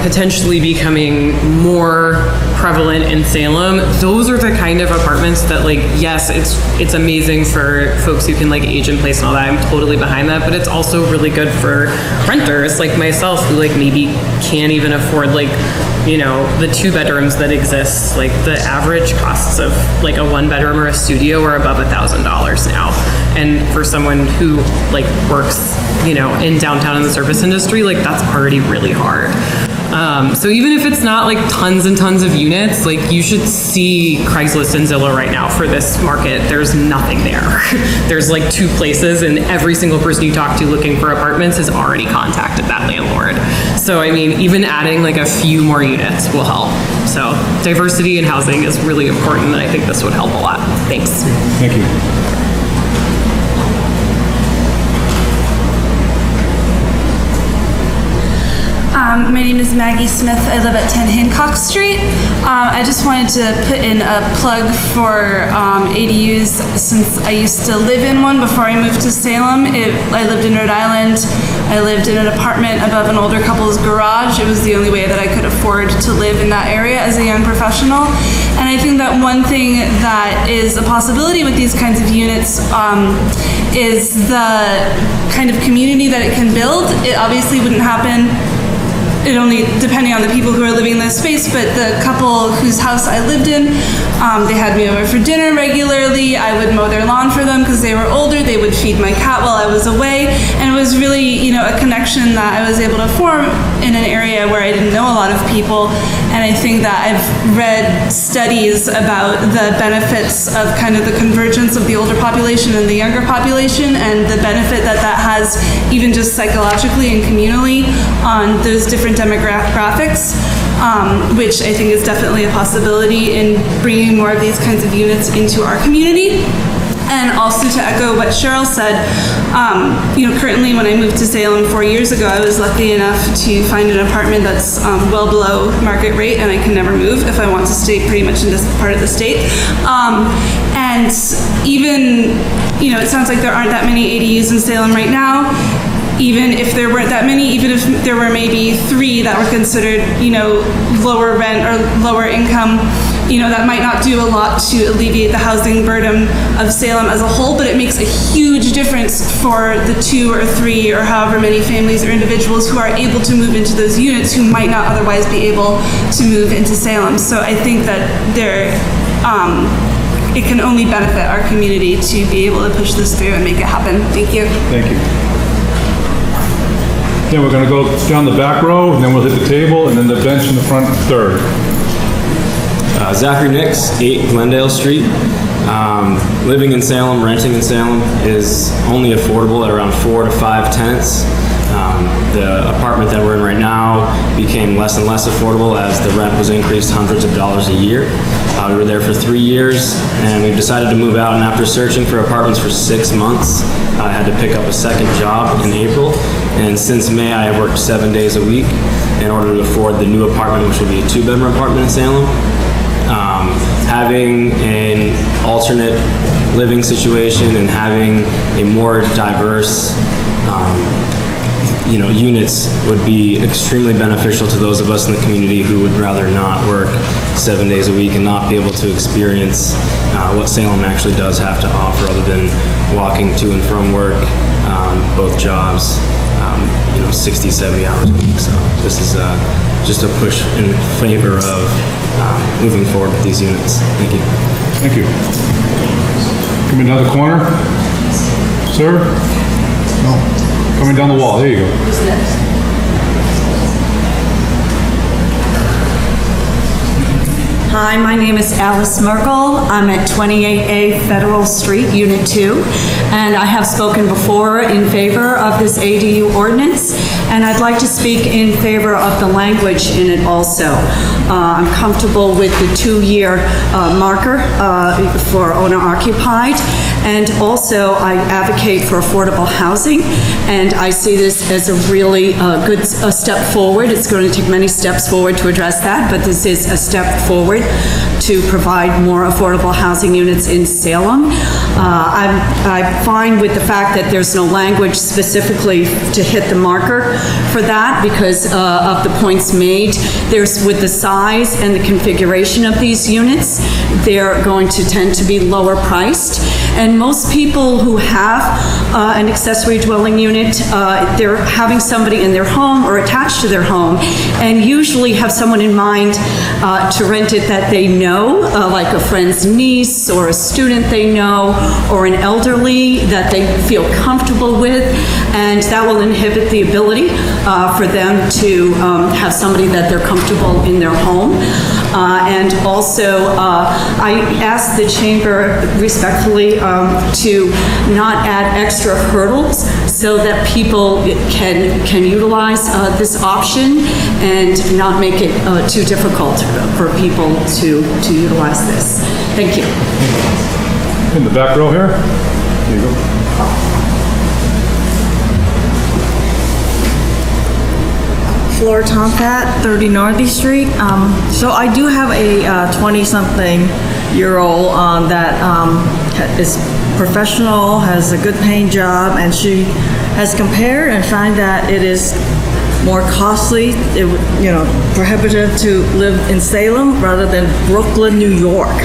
potentially becoming more prevalent in Salem, those are the kind of apartments that yes, it's amazing for folks who can age in place and all that. I'm totally behind that, but it's also really good for renters like myself who maybe can't even afford the 2 bedrooms that exist. The average costs of a 1 bedroom or a studio are above $1,000 now. And for someone who works, in downtown in the service industry, that's already really hard. So even if it's not tons and tons of units, you should see Craigslist and Zillow right now for this market. There's nothing there. There's 2 places, and every single person you talk to looking for apartments has already contacted that landlord. So I mean, even adding a few more units will help. So diversity in housing is really important, and I think this would help a lot. Thanks. Thank you. My name is Maggie Smith. I live at 10 Hancock Street. I just wanted to put in a plug for ADUs, since I used to live in one before I moved to Salem. I lived in Rhode Island. I lived in an apartment above an older couple's garage. It was the only way that I could afford to live in that area as a young professional. And I think that one thing that is a possibility with these kinds of units is the kind of community that it can build. It obviously wouldn't happen only depending on the people who are living in this space, but the couple whose house I lived in, they had me over for dinner regularly. I would mow their lawn for them because they were older. They would feed my cat while I was away. And it was really, a connection that I was able to form in an area where I didn't know a lot of people. And I think that I've read studies about the benefits of kind of the convergence of the older population and the younger population, and the benefit that that has even just psychologically and communally on those different demographics, which I think is definitely a possibility in bringing more of these kinds of units into our community. And also to echo what Cheryl said, currently when I moved to Salem 4 years ago, I was lucky enough to find an apartment that's well below market rate, and I can never move if I want to stay pretty much in this part of the state. And even, it sounds like there aren't that many ADUs in Salem right now. Even if there weren't that many, even if there were maybe 3 that were considered, lower rent or lower income, that might not do a lot to alleviate the housing burden of Salem as a whole, but it makes a huge difference for the 2 or 3 or however many families or individuals who are able to move into those units who might not otherwise be able to move into Salem. So I think that it can only benefit our community to be able to push this through and make it happen. Thank you. Thank you. Then we're going to go down the back row, and then we'll hit the table, and then the bench in the front third. Zachary Nix, 8 Glendale Street. Living in Salem, renting in Salem is only affordable at around 4 to 5 tenants. The apartment that we're in right now became less and less affordable as the rent was increased hundreds of dollars a year. We were there for 3 years, and we decided to move out, and after searching for apartments for 6 months, I had to pick up a second job in April, and since May I have worked 7 days a week in order to afford the new apartment, which will be a 2-bedroom apartment in Salem. Having an alternate living situation and having a more diverse units would be extremely beneficial to those of us in the community who would rather not work 7 days a week and not be able to experience what Salem actually does have to offer other than walking to and from work, both jobs, 60, 70 hours a week. So this is just a push in favor of moving forward with these units. Thank you. Thank you. Coming down the corner. Sir? No. Coming down the wall. There you go. Who's next? Hi, my name is Alice Merkel. I'm at 28A Federal Street, Unit 2, and I have spoken before in favor of this ADU ordinance, and I'd like to speak in favor of the language in it also. I'm comfortable with the 2-year marker for owner-occupied, and also I advocate for affordable housing, and I see this as a really good step forward. It's going to take many steps forward to address that, but this is a step forward to provide more affordable housing units in Salem. I'm fine with the fact that there's no language specifically to hit the marker for that because of the points made. There's with the size and the configuration of these units, they're going to tend to be lower priced. And most people who have an accessory dwelling unit, they're having somebody in their home or attached to their home, and usually have someone in mind to rent it that they know, like a friend's niece or a student they know, or an elderly that they feel comfortable with, and that will inhibit the ability for them to have somebody that they're comfortable in their home. And also, I ask the chamber respectfully to not add extra hurdles so that people can utilize this option and not make it too difficult for people to utilize this. Thank you. In the back row here. There you go. Flora Tomcat, 30 Northey Street. So I do have a 20-something-year-old that is professional, has a good paying job, and she has compared and found that it is more costly, prohibitive to live in Salem rather than Brooklyn, New York.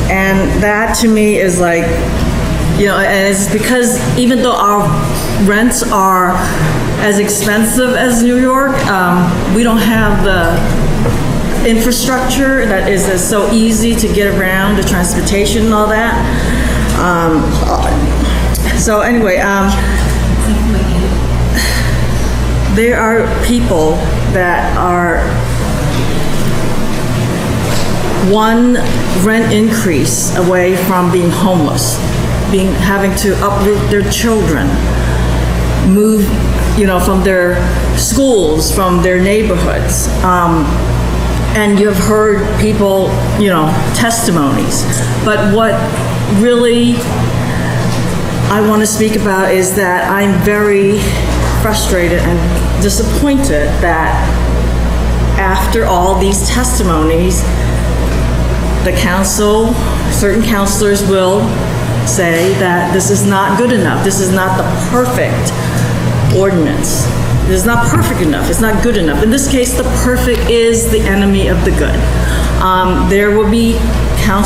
And that to me is like, and it's because even though our rents are as expensive as New York, we don't have the infrastructure that is so easy to get around, the transportation and all that. So anyway, there are people that are one rent increase away from being homeless, having to uproot their children, move, from their schools, from their neighborhoods. And you've heard people, testimonies. But what really I want to speak about is that I'm very frustrated and disappointed that after all these testimonies, the council, certain councilors will say that this is not good enough. This is not the perfect ordinance. It is not perfect enough. It's not good enough. In this case, the perfect is the enemy of the good. There will be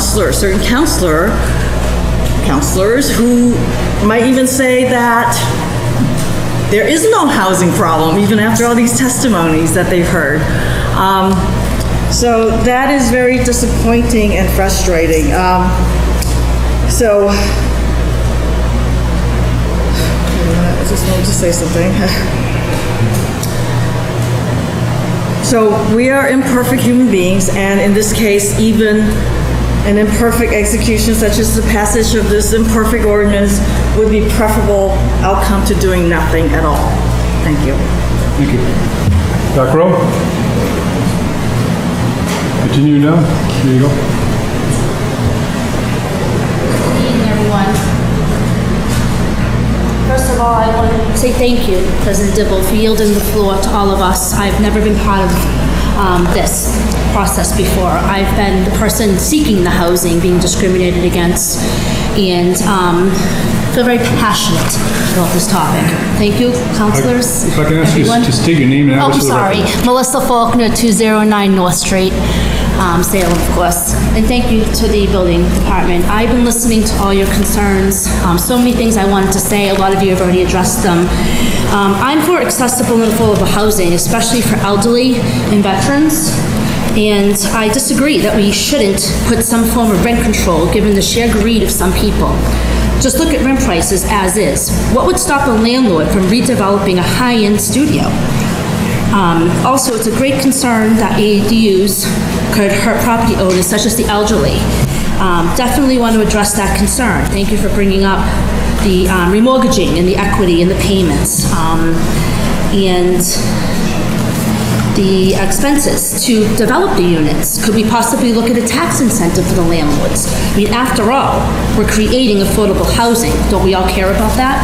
certain counselors who might even say that there is no housing problem, even after all these testimonies that they've heard. So that is very disappointing and frustrating. I just wanted to say something. So we are imperfect human beings, and in this case, even An imperfect execution such as the passage of this imperfect ordinance would be preferable outcome to doing nothing at all. Thank you. Thank you. Back row. Continue now. There you go. Good evening, everyone. First of all, I want to say thank you, President Dibble, for yielding the floor to all of us. I've never been part of this process before. I've been the person seeking the housing, being discriminated against, and feel very passionate about this topic. Thank you, councilors. If I can ask everyone. you to state your name and Oh, address I'm for the sorry. record. Melissa Faulkner, 209 North Street, Salem, of course. And thank you to the building department. I've been listening to all your concerns. So many things I wanted to say. A lot of you have already addressed them. I'm for accessible and affordable housing, especially for elderly and veterans. And I disagree that we shouldn't put some form of rent control given the sheer greed of some people. Just look at rent prices as is. What would stop a landlord from redeveloping a high-end studio? Also, it's a great concern that ADUs could hurt property owners such as the elderly. Definitely want to address that concern. Thank you for bringing up the remortgaging and the equity and the payments. And the expenses to develop the units. Could we possibly look at a tax incentive for the landlords? I mean, after all, we're creating affordable housing. Don't we all care about that?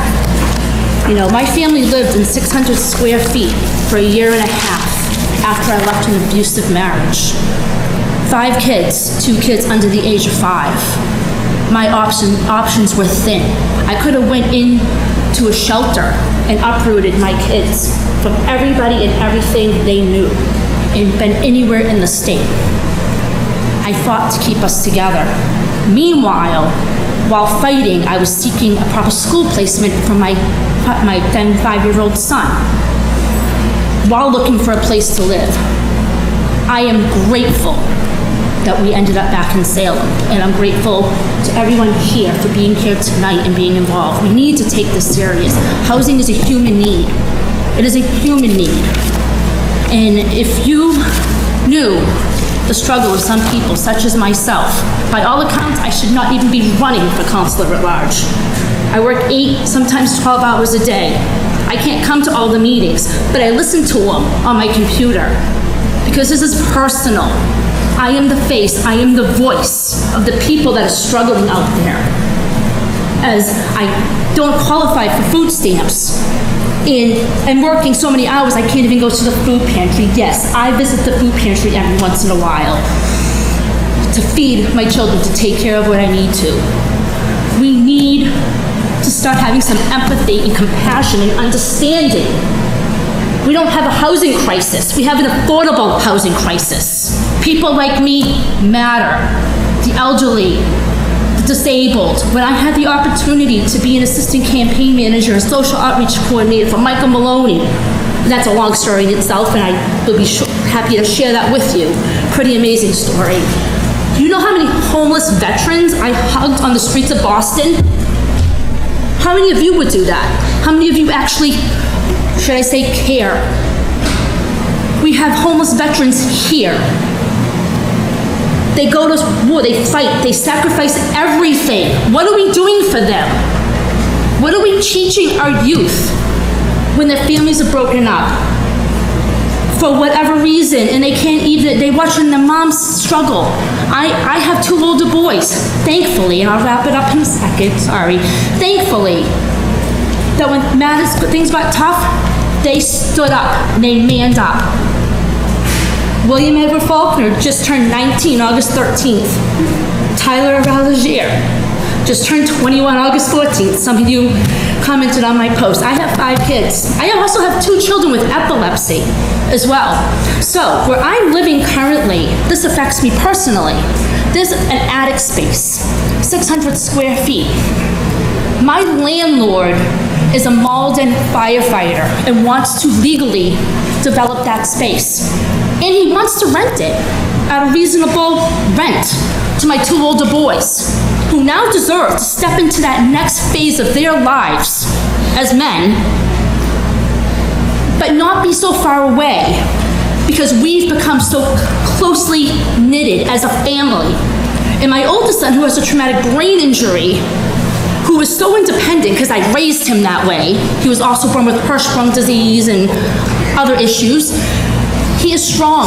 You know, my family lived in 600 square feet for a year and a half after I left an abusive marriage. 5 kids, 2 kids under the age of 5. My options were thin. I could have went into a shelter and uprooted my kids from everybody and everything they knew and been anywhere in the state. I fought to keep us together. Meanwhile, while fighting, I was seeking a proper school placement for my then 5-year-old son, while looking for a place to live. I am grateful that we ended up back in Salem, and I'm grateful to everyone here for being here tonight and being involved. We need to take this serious. Housing is a human need. It is a human need. And if you knew the struggle of some people, such as myself, by all accounts, I should not even be running for councilor at large. I work 8, sometimes 12 hours a day. I can't come to all the meetings, but I listen to them on my computer because this is personal. I am the face, I am the voice of the people that are struggling out there. As I don't qualify for food stamps, and working so many hours, I can't even go to the food pantry. Yes, I visit the food pantry every once in a while to feed my children, to take care of what I need to. We need to start having some empathy and compassion and understanding. We don't have a housing crisis. We have an affordable housing crisis. People like me matter. The elderly, the disabled. When I had the opportunity to be an assistant campaign manager and social outreach coordinator for Michael Maloney, that's a long story in itself, and I will be happy to share that with you. Pretty amazing story. Do you know how many homeless veterans I hugged on the streets of Boston? How many of you would do that? How many of you actually, should I say, care? We have homeless veterans here. They go to war, they fight, they sacrifice everything. What are we doing for them? What are we teaching our youth when their families are broken up? For whatever reason, and they can't even, they watching their moms struggle. I have 2 older boys, thankfully, and I'll wrap it up in a second, sorry. Thankfully, that when things got tough, they stood up and they manned up. William Edward Faulkner just turned 19 August 13th. Tyler Valagier just turned 21 August 14th. Some of you commented on my post. I have 5 kids. I also have 2 children with epilepsy as well. So where I'm living currently, this affects me personally. There's an attic space, 600 square feet. My landlord is a Malden firefighter and wants to legally develop that space. And he wants to rent it at a reasonable rent to my 2 older boys, who now deserve to step into that next phase of their lives as men, but not be so far away, because we've become so closely knitted as a family. And my oldest son, who has a traumatic brain injury, who is so independent because I raised him that way. He was also born with Hirschsprung disease and other issues. He is strong,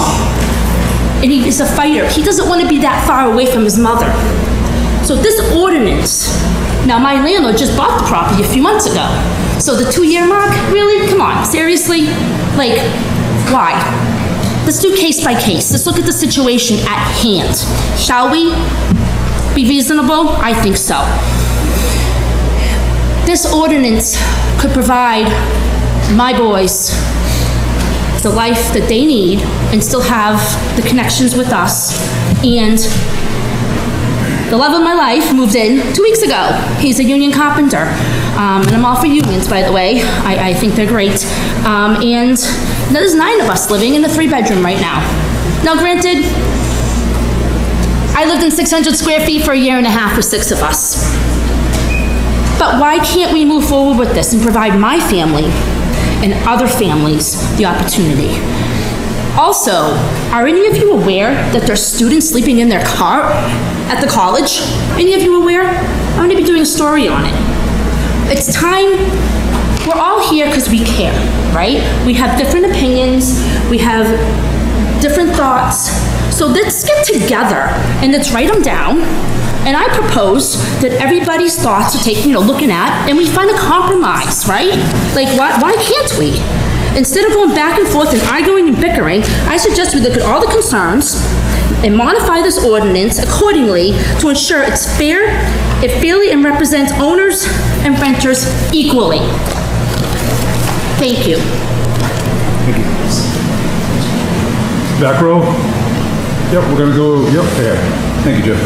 and he is a fighter. He doesn't want to be that far away from his mother. So this ordinance, now my landlord just bought the property a few months ago. So the 2-year mark, really? Come on, seriously? Like, why? Let's do case by case. Let's look at the situation at hand. Shall we be reasonable? I think so. This ordinance could provide my boys the life that they need and still have the connections with us. And the love of my life moved in 2 weeks ago. He's a union carpenter. And I'm all for unions, by the way. I think they're great. And there's 9 of us living in a 3-bedroom right now. Now granted, I lived in 600 square feet for a year and a half with 6 of us. But why can't we move forward with this and provide my family and other families the opportunity? Also, are any of you aware that there's students sleeping in their car at the college? Any of you aware? I'm going to be doing a story on it. It's time. We're all here because we care, right? We have different opinions. We have different thoughts. So let's get together and let's write them down. And I propose that everybody's thoughts are taken, looking at, and we find a compromise, right? Like, why can't we? Instead of going back and forth and arguing and bickering, I suggest we look at all the concerns and modify this ordinance accordingly to ensure it's fair, it fairly and represents owners and renters equally. Thank you. Back row? Yep, we're gonna go, yep, there. Thank you, Jeff.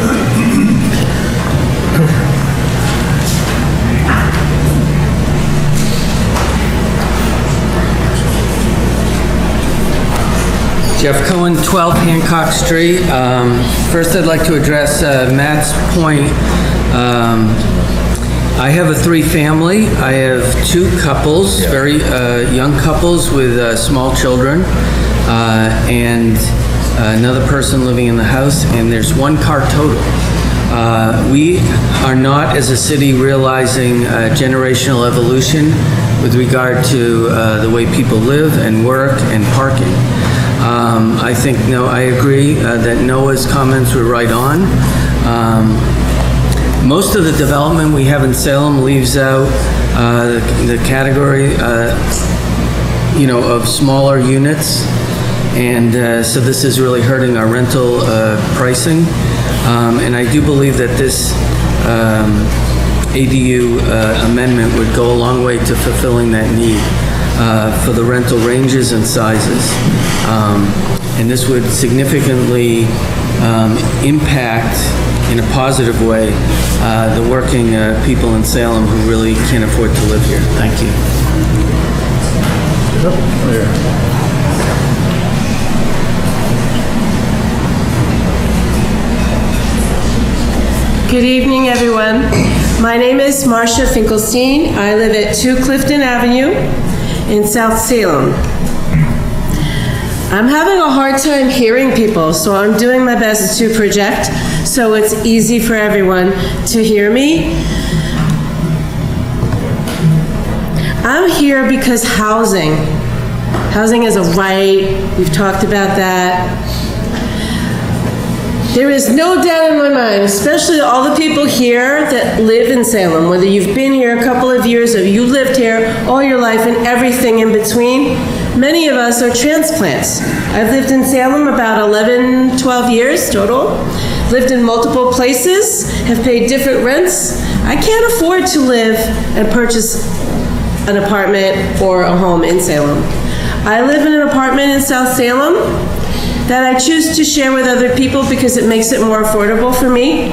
Jeff Cohen, 12 Hancock Street. First, I'd like to address Matt's point. I have a 3-family. I have 2 couples, very young couples with small children, and another person living in the house, and there's 1 car total. We are not, as a city, realizing generational evolution with regard to the way people live and work and parking. I think, I agree that Noah's comments were right on. Most of the development we have in Salem leaves out the category, of smaller units. And so this is really hurting our rental pricing. And I do believe that this ADU amendment would go a long way to fulfilling that need for the rental ranges and sizes. And this would significantly impact, in a positive way, the working people in Salem who really can't afford to live here. Thank you. Good evening, everyone. My name is Marcia Finkelstein. I live at 2 Clifton Avenue in South Salem. I'm having a hard time hearing people, so I'm doing my best to project so it's easy for everyone to hear me. I'm here because housing is a right. We've talked about that. There is no doubt in my mind, especially all the people here that live in Salem, whether you've been here a couple of years or you lived here all your life and everything in between, many of us are transplants. I've lived in Salem about 11, 12 years total, lived in multiple places, have paid different rents. I can't afford to live and purchase an apartment or a home in Salem. I live in an apartment in South Salem that I choose to share with other people because it makes it more affordable for me.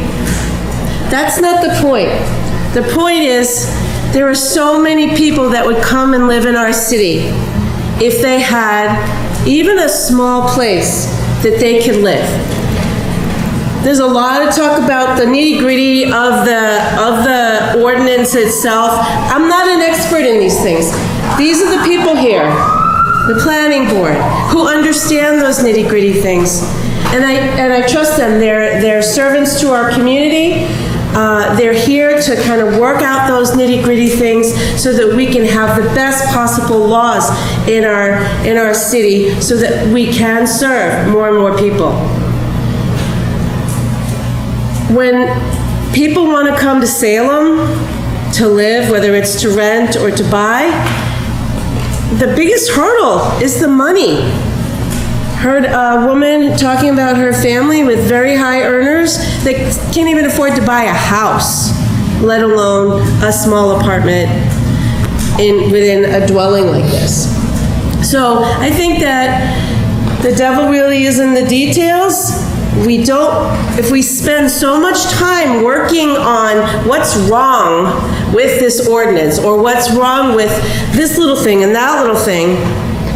That's not the point. The point is, there are so many people that would come and live in our city if they had even a small place that they could live. There's a lot of talk about the nitty-gritty of the ordinance itself. I'm not an expert in these things. These are the people here, the planning board, who understand those nitty-gritty things. And I trust them. They're servants to our community. They're here to kind of work out those nitty-gritty things so that we can have the best possible laws in our city so that we can serve more and more people. When people want to come to Salem to live, whether it's to rent or to buy, the biggest hurdle is the money. Heard a woman talking about her family with very high earners that can't even afford to buy a house, let alone a small apartment within a dwelling like this. So I think that the devil really is in the details. If we spend so much time working on what's wrong with this ordinance or what's wrong with this little thing and that little thing,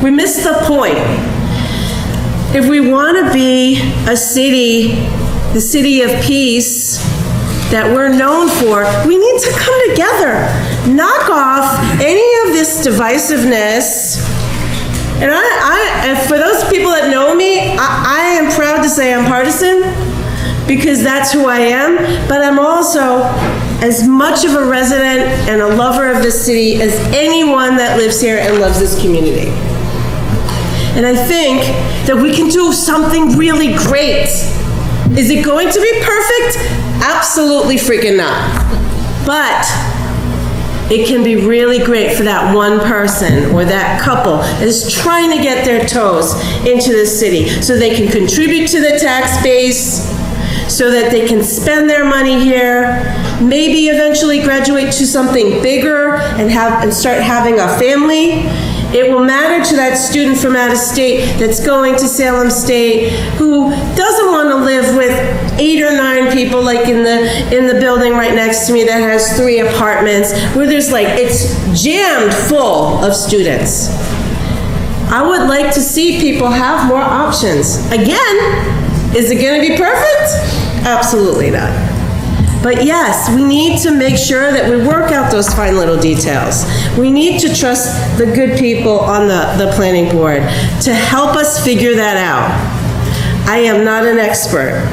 we miss the point. If we want to be a city, the city of peace that we're known for, we need to come together, knock off any of this divisiveness. And for those people that know me, I am proud to say I'm partisan because that's who I am, but I'm also as much of a resident and a lover of this city as anyone that lives here and loves this community. And I think that we can do something really great. Is it going to be perfect? Absolutely freaking not. But it can be really great for that one person or that couple that is trying to get their toes into the city so they can contribute to the tax base, so that they can spend their money here, maybe eventually graduate to something bigger and start having a family. It will matter to that student from out of state that's going to Salem State who doesn't want to live with 8 or 9 people like in the building right next to me that has 3 apartments where it's jammed full of students. I would like to see people have more options. Again, is it going to be perfect? Absolutely not. But yes, we need to make sure that we work out those fine little details. We need to trust the good people on the planning board to help us figure that out. I am not an expert,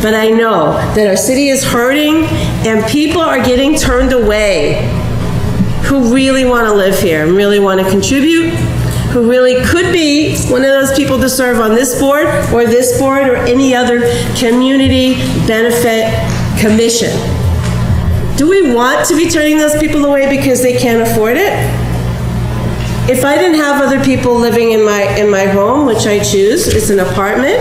but I know that our city is hurting and people are getting turned away who really want to live here and really want to contribute, who really could be one of those people to serve on this board or any other community benefit commission. Do we want to be turning those people away because they can't afford it? If I didn't have other people living in my home, which I choose, it's an apartment,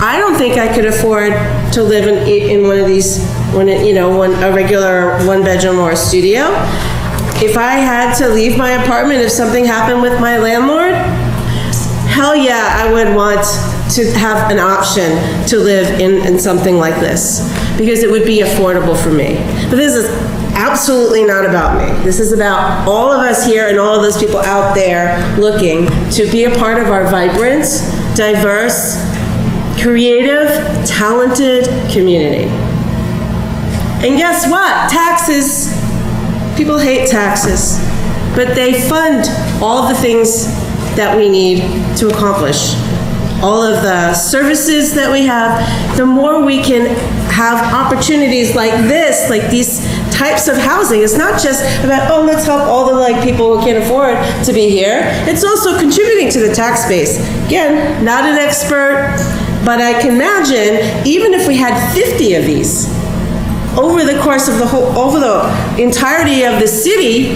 I don't think I could afford to live in one of these, a regular 1-bedroom or a studio. If I had to leave my apartment, if something happened with my landlord, hell yeah, I would want to have an option to live in something like this because it would be affordable for me. But this is absolutely not about me. This is about all of us here and all of those people out there looking to be a part of our vibrant, diverse, creative, talented community. And guess what? Taxes. People hate taxes, but they fund all of the things that we need to accomplish. All of the services that we have, the more we can have opportunities like this, like these types of housing. It's not just about, oh, let's help all the people who can't afford to be here. It's also contributing to the tax base. Again, not an expert, but I can imagine even if we had 50 of these over the course of over the entirety of the city,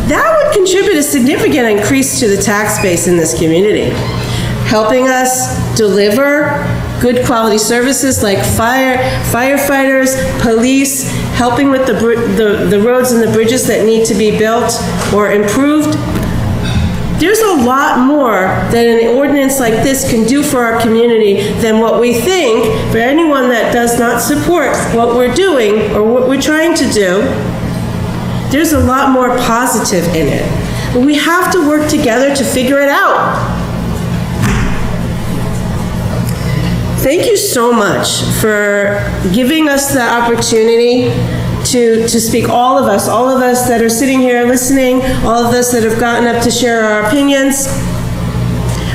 that would contribute a significant increase to the tax base in this community, helping us deliver good quality services like firefighters, police, helping with the roads and the bridges that need to be built or improved. There's a lot more that an ordinance like this can do for our community than what we think. For anyone that does not support what we're doing or what we're trying to do, there's a lot more positive in it. But we have to work together to figure it out. Thank you so much for giving us the opportunity to speak, all of us that are sitting here listening, all of us that have gotten up to share our opinions.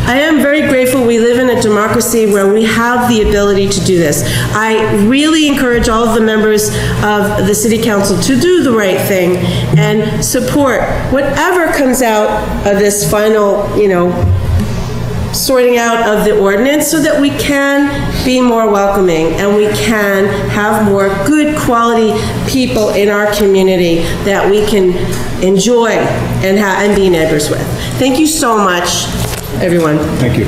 I am very grateful we live in a democracy where we have the ability to do this. I really encourage all of the members of the City Council to do the right thing and support whatever comes out of this final, sorting out of the ordinance so that we can be more welcoming and we can have more good quality people in our community that we can enjoy and be neighbors with. Thank you so much, everyone. Thank you.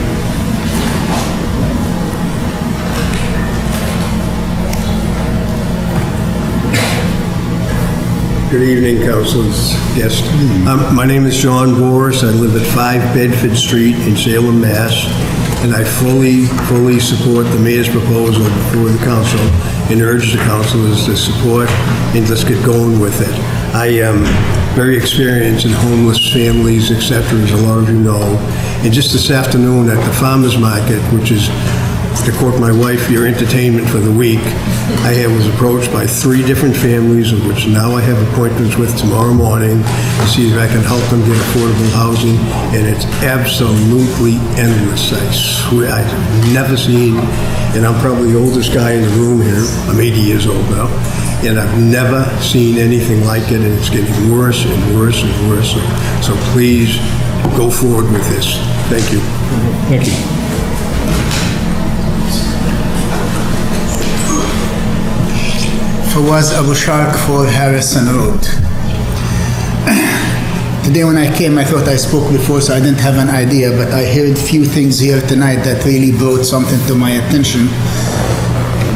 Good evening, councilors, guests. My name is John Boris. I live at 5 Bedford Street in Salem, Mass. And I fully support the mayor's proposal before the council and urge the councilors to support and let's get going with it. I am very experienced in homeless families, etc., as a lot of you know. And just this afternoon at the farmer's market, which is, to quote my wife, your entertainment for the week, I was approached by 3 different families, of which now I have appointments with tomorrow morning to see if I can help them get affordable housing, and it's absolutely endless. I swear, I've never seen, and I'm probably the oldest guy in the room here, I'm 80 years old now, and I've never seen anything like it, and it's getting worse and worse and worse. So please, go forward with this. Thank you. Thank you. Fawaz Abu Shark for Harrison Road. Today when I came, I thought I spoke before, so I didn't have an idea, but I heard few things here tonight that really brought something to my attention.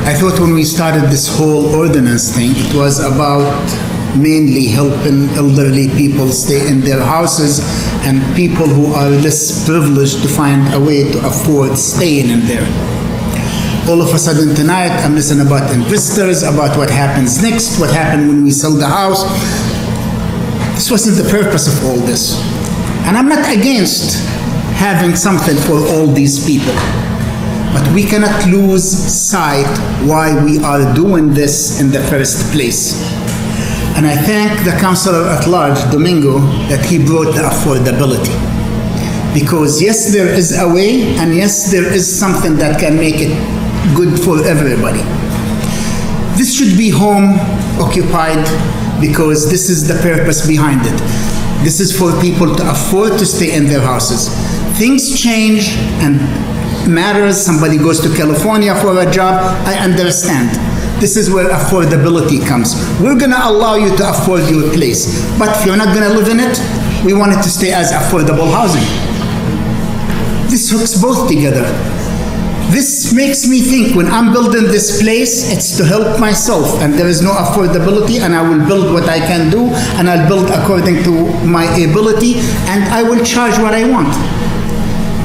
I thought when we started this whole ordinance thing, it was about mainly helping elderly people stay in their houses and people who are less privileged to find a way to afford staying in there. All of a sudden tonight, I'm listening about investors, about what happens next, what happened when we sell the house. This wasn't the purpose of all this. And I'm not against having something for all these people. But we cannot lose sight why we are doing this in the first place. And I thank the councillor at large, Domingo, that he brought the affordability. Because yes, there is a way, and yes, there is something that can make it good for everybody. This should be home occupied because this is the purpose behind it. This is for people to afford to stay in their houses. Things change and matters. Somebody goes to California for a job. I understand. This is where affordability comes. We're gonna allow you to afford your place, but if you're not gonna live in it, we want it to stay as affordable housing. This hooks both together. This makes me think when I'm building this place, it's to help myself, and there is no affordability, and I will build what I can do, and I'll build according to my ability, and I will charge what I want.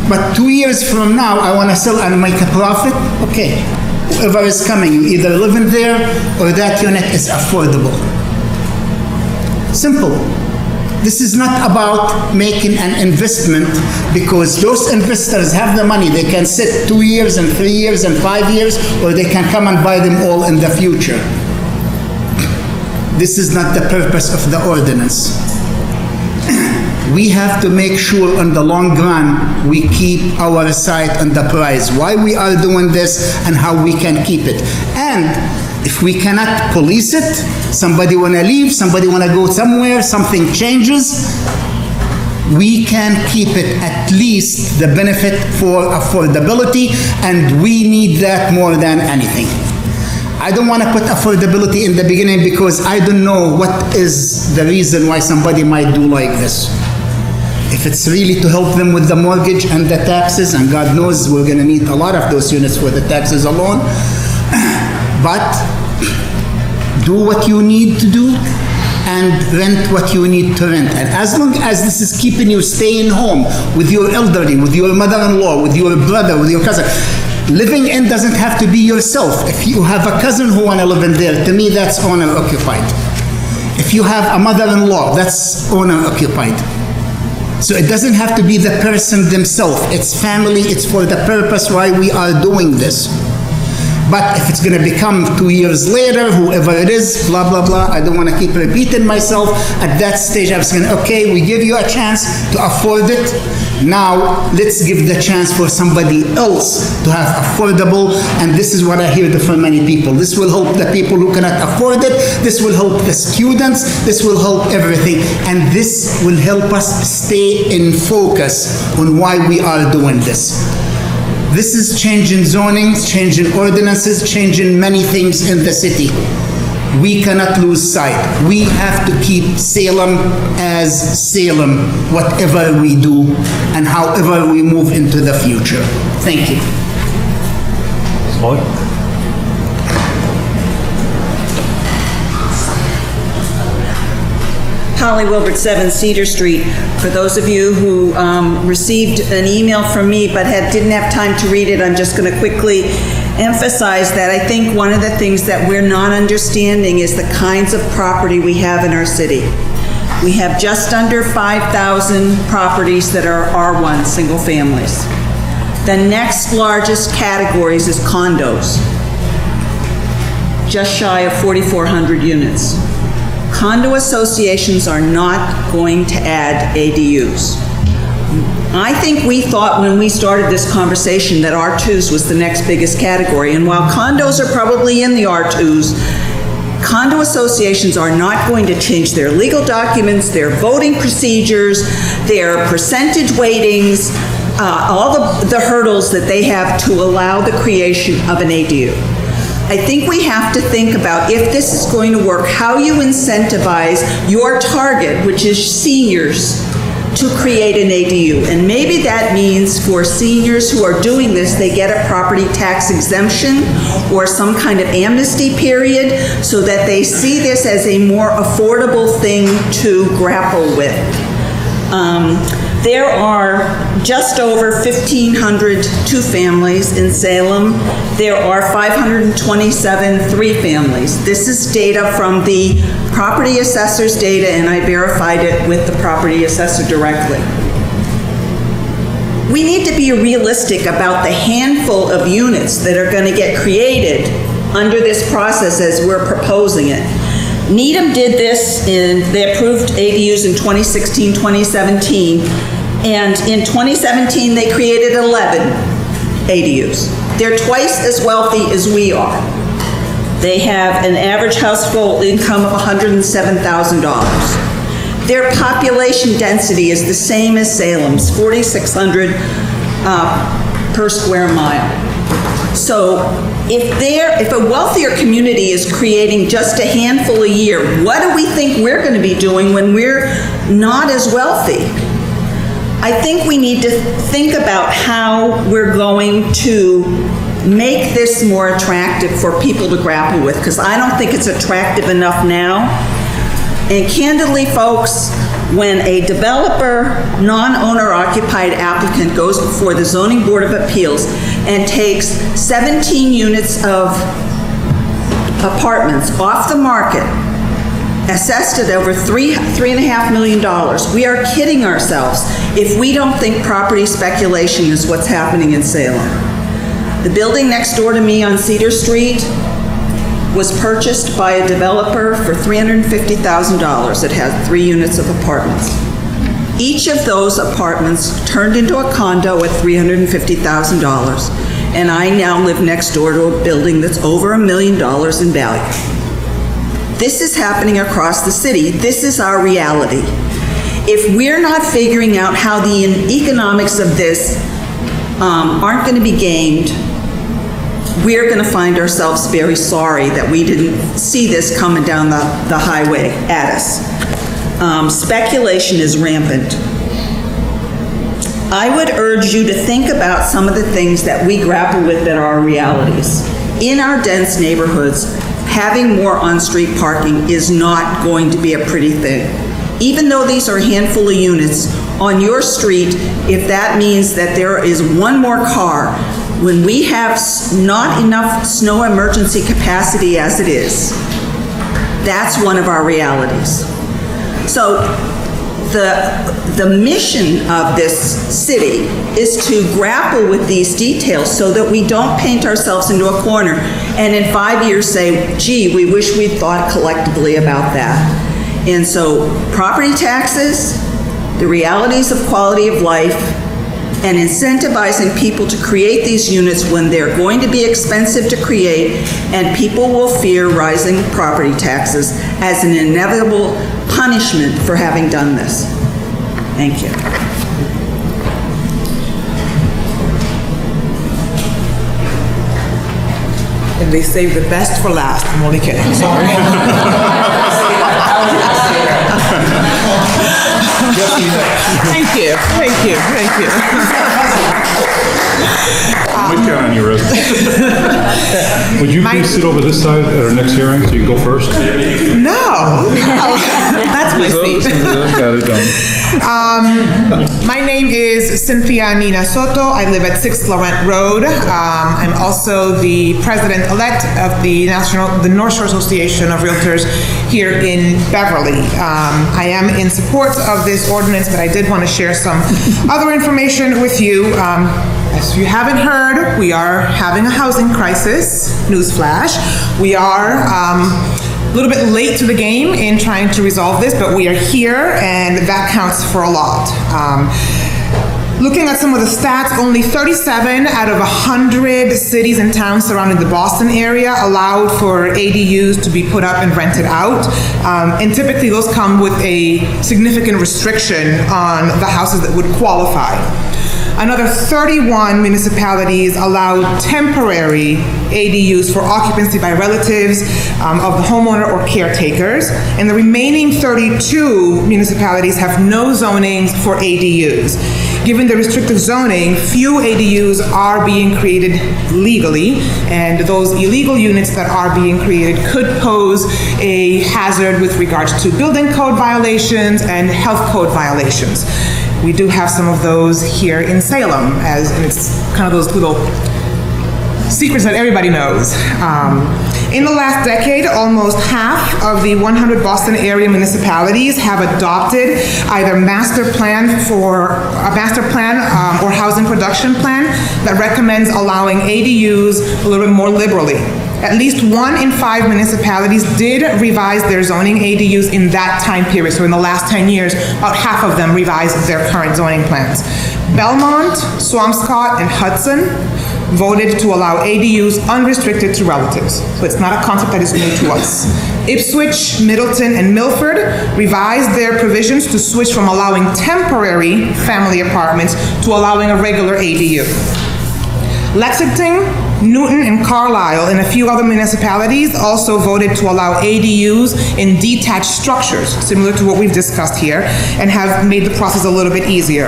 But 2 years from now, I want to sell and make a profit. Okay, whoever is coming, you either live in there or that unit is affordable. Simple. This is not about making an investment because those investors have the money. They can sit 2 years and 3 years and 5 years, or they can come and buy them all in the future. This is not the purpose of the ordinance. We have to make sure in the long run we keep our sight on the prize, why we are doing this and how we can keep it. And if we cannot police it, somebody want to leave, somebody want to go somewhere, something changes, we can keep it at least the benefit for affordability, and we need that more than anything. I don't want to put affordability in the beginning because I don't know what is the reason why somebody might do like this. If it's really to help them with the mortgage and the taxes, and God knows we're going to need a lot of those units for the taxes alone, but do what you need to do and rent what you need to rent. And as long as this is keeping you staying home with your elderly, with your mother-in-law, with your brother, with your cousin, living in doesn't have to be yourself. If you have a cousin who want to live in there, to me that's owner-occupied. If you have a mother-in-law, that's owner-occupied. So it doesn't have to be the person themselves. It's family. It's for the purpose why we are doing this. But if it's gonna become 2 years later, whoever it is, blah, blah, blah, I don't wanna keep repeating myself. At that stage, I was saying, okay, we give you a chance to afford it. Now, let's give the chance for somebody else to have affordable, and this is what I hear from many people. This will help the people who cannot afford it, this will help the students, this will help everything, and this will help us stay in focus on why we are doing this. This is changing zoning, changing ordinances, changing many things in the city. We cannot lose sight. We have to keep Salem as Salem, whatever we do and however we move into the future. Thank you. Holly Wilbert, 7 Cedar Street. For those of you who received an email from me but didn't have time to read it, I'm just going to quickly emphasize that I think one of the things that we're not understanding is the kinds of property we have in our city. We have just under 5,000 properties that are R1, single families. The next largest categories is condos, just shy of 4,400 units. Condo associations are not going to add ADUs. I think we thought when we started this conversation that R2s was the next biggest category, and while condos are probably in the R2s, condo associations are not going to change their legal documents, their voting procedures, their percentage weightings, all the hurdles that they have to allow the creation of an ADU. I think we have to think about, if this is going to work, how you incentivize your target, which is seniors, to create an ADU. And maybe that means for seniors who are doing this, they get a property tax exemption or some kind of amnesty period so that they see this as a more affordable thing to grapple with. There are just over 1,500 two-families in Salem. There are 527 three-families. This is data from the property assessor's data, and I verified it with the property assessor directly. We need to be realistic about the handful of units that are going to get created under this process as we're proposing it. Needham did this, and they approved ADUs in 2016, 2017, and in 2017 they created 11 ADUs. They're twice as wealthy as we are. They have an average household income of $107,000. Their population density is the same as Salem's, 4,600 per square mile. So if a wealthier community is creating just a handful a year, what do we think we're going to be doing when we're not as wealthy? I think we need to think about how we're going to make this more attractive for people to grapple with, because I don't think it's attractive enough now. And candidly, folks, when a developer, non-owner occupied applicant goes before the Zoning Board of Appeals and takes 17 units of apartments off the market, assessed at over $3.5 million, we are kidding ourselves if we don't think property speculation is what's happening in Salem. The building next door to me on Cedar Street was purchased by a developer for $350,000. It had 3 units of apartments. Each of those apartments turned into a condo at $350,000, and I now live next door to a building that's over $1 million in value. This is happening across the city. This is our reality. If we're not figuring out how the economics of this aren't going to be gamed, we're going to find ourselves very sorry that we didn't see this coming down the highway at us. Speculation is rampant. I would urge you to think about some of the things that we grapple with that are realities. In our dense neighborhoods, having more on-street parking is not going to be a pretty thing. Even though these are a handful of units, on your street, if that means that there is one more car, when we have not enough snow emergency capacity as it is, that's one of our realities. So the mission of this city is to grapple with these details so that we don't paint ourselves into a corner and in 5 years say, gee, we wish we'd thought collectively about that. And so property taxes, the realities of quality of life, and incentivizing people to create these units when they're going to be expensive to create, and people will fear rising property taxes as an inevitable punishment for having done this. Thank you. And they save the best for last. I'm only kidding. Sorry. Thank you. Thank you. Thank you. We'd count on you, Rose. Would you please sit over this side at our next hearing so you can go first? No. That's my seat. Got it done. My name is Cynthia Nina Soto. I live at 6 Laurent Road. I'm also the president-elect of the North Shore Association of Realtors here in Beverly. I am in support of this ordinance, but I did want to share some other information with you. As you haven't heard, we are having a housing crisis. Newsflash. We are a little bit late to the game in trying to resolve this, but we are here, and that counts for a lot. Looking at some of the stats, only 37 out of 100 cities and towns surrounding the Boston area allowed for ADUs to be put up and rented out. And typically those come with a significant restriction on the houses that would qualify. Another 31 municipalities allowed temporary ADUs for occupancy by relatives of the homeowner or caretakers, and the remaining 32 municipalities have no zonings for ADUs. Given the restrictive zoning, few ADUs are being created legally, and those illegal units that are being created could pose a hazard with regards to building code violations and health code violations. We do have some of those here in Salem, and it's kind of those little secrets that everybody knows. In the last decade, almost half of the 100 Boston area municipalities have adopted either master plan or housing production plan that recommends allowing ADUs a little bit more liberally. At least 1 in 5 municipalities did revise their zoning ADUs in that time period. So in the last 10 years, about half of them revised their current zoning plans. Belmont, Swampscott, and Hudson voted to allow ADUs unrestricted to relatives. So it's not a concept that is new to us. Ipswich, Middleton, and Milford revised their provisions to switch from allowing temporary family apartments to allowing a regular ADU. Lexington, Newton, and Carlisle, and a few other municipalities also voted to allow ADUs in detached structures, similar to what we've discussed here, and have made the process a little bit easier.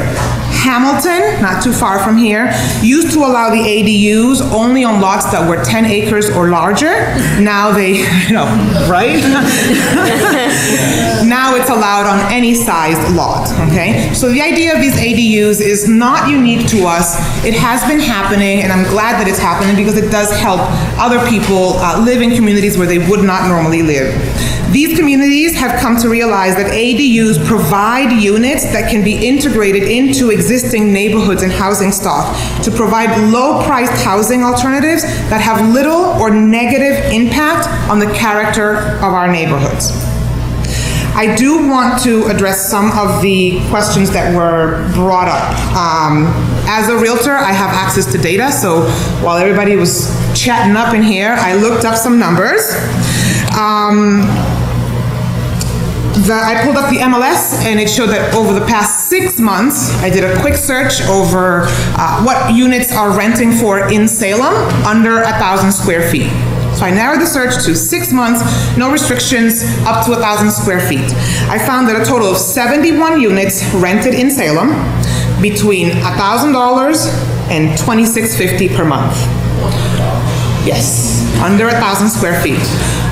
Hamilton, not too far from here, used to allow the ADUs only on lots that were 10 acres or larger. Now they, right? Now it's allowed on any sized lot, okay? So the idea of these ADUs is not unique to us. It has been happening, and I'm glad that it's happening because it does help other people live in communities where they would not normally live. These communities have come to realize that ADUs provide units that can be integrated into existing neighborhoods and housing stock to provide low-priced housing alternatives that have little or negative impact on the character of our neighborhoods. I do want to address some of the questions that were brought up. As a realtor, I have access to data, so while everybody was chatting up in here, I looked up some numbers. I pulled up the MLS, and it showed that over the past 6 months, I did a quick search over what units are renting for in Salem under 1,000 square feet. So I narrowed the search to 6 months, no restrictions, up to 1,000 square feet. I found that a total of 71 units rented in Salem between $1,000 and $2,650 per month. Yes, under 1,000 square feet.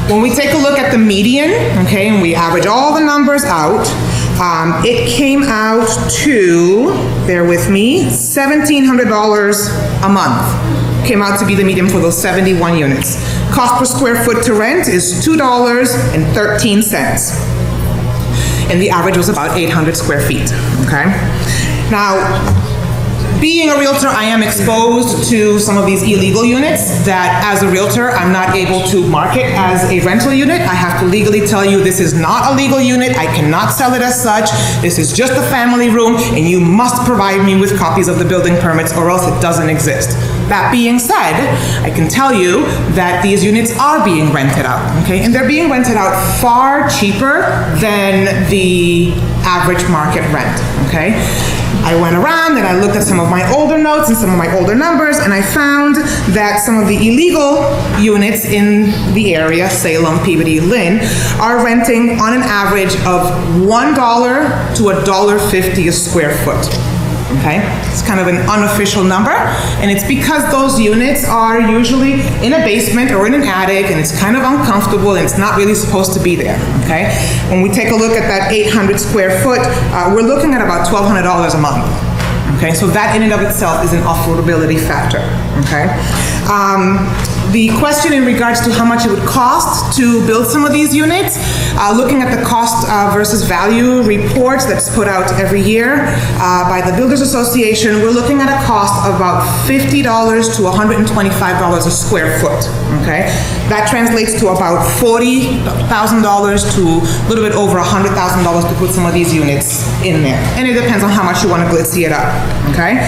When we take a look at the median, okay, and we average all the numbers out, it came out to, bear with me, $1,700 a month. Came out to be the median for those 71 units. Cost per square foot to rent is $2.13. and the average was about 800 square feet, okay? Now, being a realtor, I am exposed to some of these illegal units that as a realtor, I'm not able to market as a rental unit. I have to legally tell you this is not a legal unit. I cannot sell it as such. This is just a family room, and you must provide me with copies of the building permits or else it doesn't exist. That being said, I can tell you that these units are being rented out, okay? And they're being rented out far cheaper than the average market rent, okay? I went around and I looked at some of my older notes and some of my older numbers, and I found that some of the illegal units in the area, Salem, Peabody, Lynn, are renting on an average of $1 to $1.50 a square foot. Okay, it's kind of an unofficial number, and it's because those units are usually in a basement or in an attic, and it's kind of uncomfortable, and it's not really supposed to be there, okay? When we take a look at that 800 square foot, we're looking at about $1,200 a month, okay? So that in and of itself is an affordability factor, okay? The question in regards to how much it would cost to build some of these units, looking at the cost versus value reports that's put out every year by the Builders Association, we're looking at a cost of about $50 to $125 a square foot, okay? That translates to about $40,000 to a little bit over $100,000 to put some of these units in there. And it depends on how much you want to glitzy it up, okay?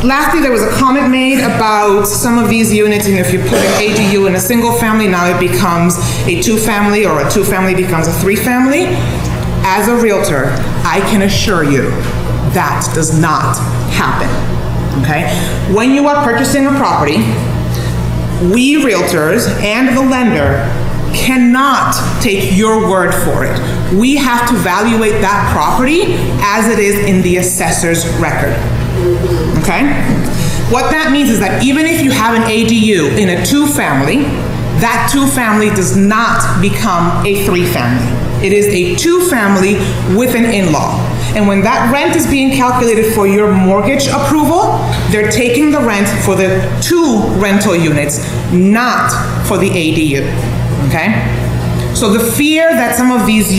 Lastly, there was a comment made about some of these units, and if you put an ADU in a single family, now it becomes a two-family, or a two-family becomes a three-family. As a realtor, I can assure you that does not happen, okay? When you are purchasing a property, we realtors and the lender cannot take your word for it. We have to evaluate that property as it is in the assessor's record. Okay? What that means is that even if you have an ADU in a two-family, that two-family does not become a three-family. It is a two-family with an in-law. And when that rent is being calculated for your mortgage approval, they're taking the rent for the two rental units, not for the ADU. Okay? So the fear that some of these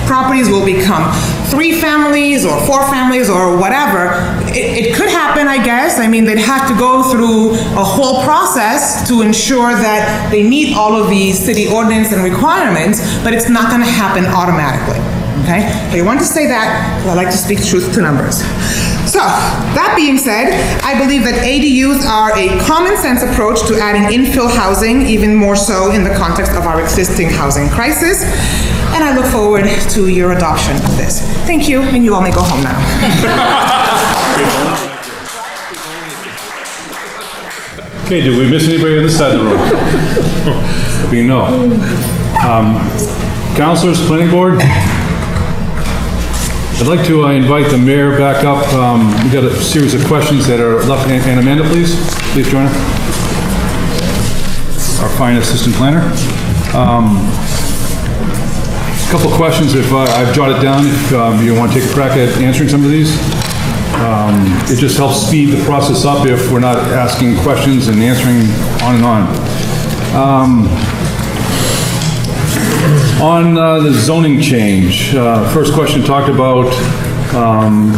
properties will become three families or four families or whatever, it could happen, I guess. I mean, they'd have to go through a whole process to ensure that they meet all of these city ordinance and requirements, but it's not going to happen automatically, okay? But I want to say that because I like to speak truth to numbers. So, that being said, I believe that ADUs are a common sense approach to adding infill housing, even more so in the context of our existing housing crisis. And I look forward to your adoption of this. Thank you, and you all may go home now. Okay, did we miss anybody on this side of the room? We know. Councilors, planning board? I'd like to invite the mayor back up. We've got a series of questions that are left. And Amanda, please join us. Our fine assistant planner. A couple of questions, if I've jotted down, if you want to take a crack at answering some of these. It just helps speed the process up if we're not asking questions and answering on and on. On the zoning change, first question talked about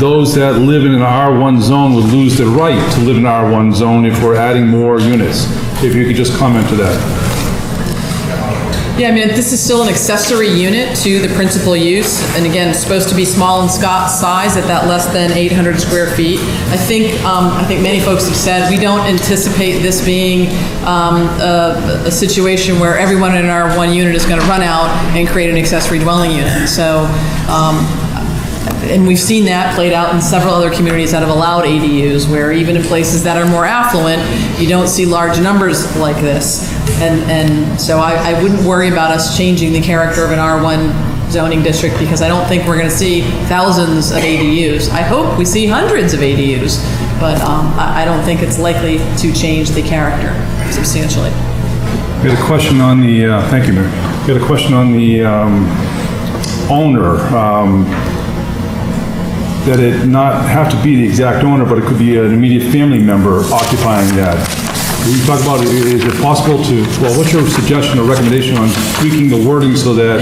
those that live in an R1 zone would lose the right to live in an R1 zone if we're adding more units. If you could just comment to that. Yeah, I mean, this is still an accessory unit to the principal use, and again, it's supposed to be small in size at that less than 800 square feet. I think many folks have said we don't anticipate this being a situation where everyone in our one unit is going to run out and create an accessory dwelling unit. So, and we've seen that played out in several other communities that have allowed ADUs, where even in places that are more affluent, you don't see large numbers like this. And so I wouldn't worry about us changing the character of an R1 zoning district, because I don't think we're going to see thousands of ADUs. I hope we see hundreds of ADUs, but I don't think it's likely to change the character substantially. We had a question on the, thank you, Mayor. We had a question on the owner, that it not have to be the exact owner, but it could be an immediate family member occupying that. You talk about, is it possible to, well, what's your suggestion or recommendation on tweaking the wording so that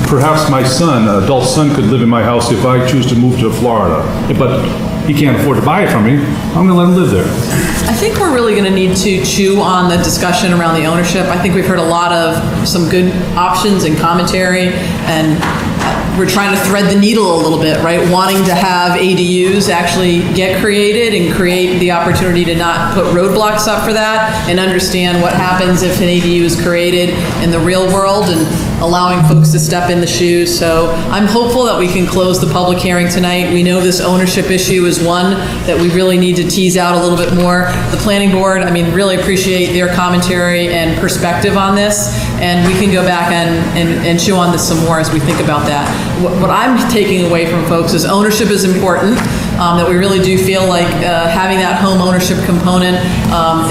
perhaps my son, an adult son, could live in my house if I choose to move to Florida. But he can't afford to buy it from me. I'm gonna let him live there. I think we're really going to need to chew on the discussion around the ownership. I think we've heard a lot of some good options and commentary, and we're trying to thread the needle a little bit, right? Wanting to have ADUs actually get created and create the opportunity to not put roadblocks up for that, and understand what happens if an ADU is created in the real world, and allowing folks to step in the shoes. So I'm hopeful that we can close the public hearing tonight. We know this ownership issue is one that we really need to tease out a little bit more. The planning board, I mean, really appreciate their commentary and perspective on this, and we can go back and chew on this some more as we think about that. What I'm taking away from folks is ownership is important, that we really do feel like having that home ownership component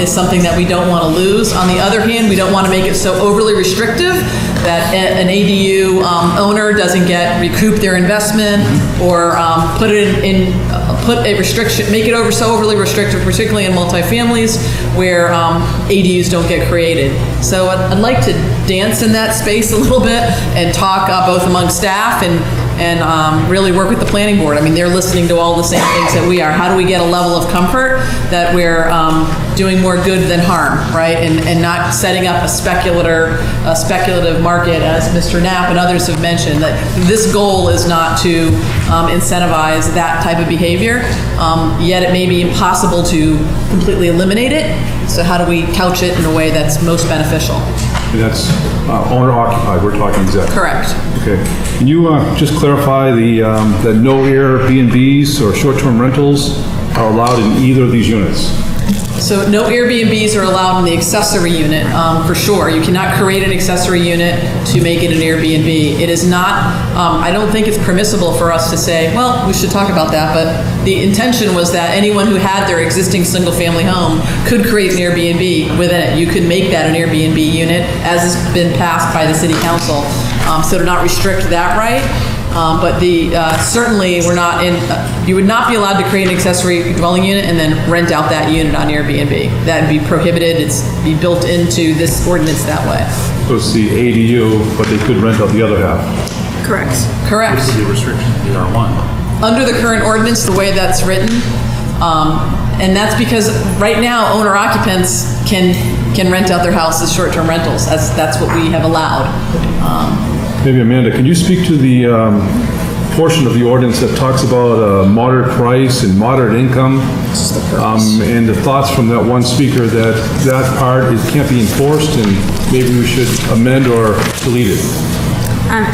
is something that we don't want to lose. On the other hand, we don't want to make it so overly restrictive that an ADU owner doesn't get recoup their investment, or put a restriction, make it so overly restrictive, particularly in multifamilies where ADUs don't get created. So I'd like to dance in that space a little bit and talk both among staff and really work with the planning board. I mean, they're listening to all the same things that we are. How do we get a level of comfort that we're doing more good than harm, right? And not setting up a speculative market, as Mr. Knapp and others have mentioned, that this goal is not to incentivize that type of behavior, yet it may be impossible to completely eliminate it. So how do we couch it in a way that's most beneficial? And that's owner occupied, we're talking exactly. Correct. Okay. Can you just clarify that no Airbnbs or short-term rentals are allowed in either of these units? So no Airbnbs are allowed in the accessory unit, for sure. You cannot create an accessory unit to make it an Airbnb. It is not, I don't think it's permissible for us to say, well, we should talk about that, but the intention was that anyone who had their existing single-family home could create an Airbnb within it. You could make that an Airbnb unit, as has been passed by the city council. So to not restrict that right. But certainly we're not you would not be allowed to create an accessory dwelling unit and then rent out that unit on Airbnb. That would be prohibited. It's be built into this ordinance that way. So it's the ADU, but they could rent out the other half. Correct. Correct. What's the restriction in R1? Under the current ordinance, the way that's written, and that's because right now owner occupants can rent out their house as short-term rentals. That's what we have allowed. Maybe Amanda, can you speak to the portion of the ordinance that talks about moderate price and moderate income? And the thoughts from that one speaker that part can't be enforced and maybe we should amend or delete it?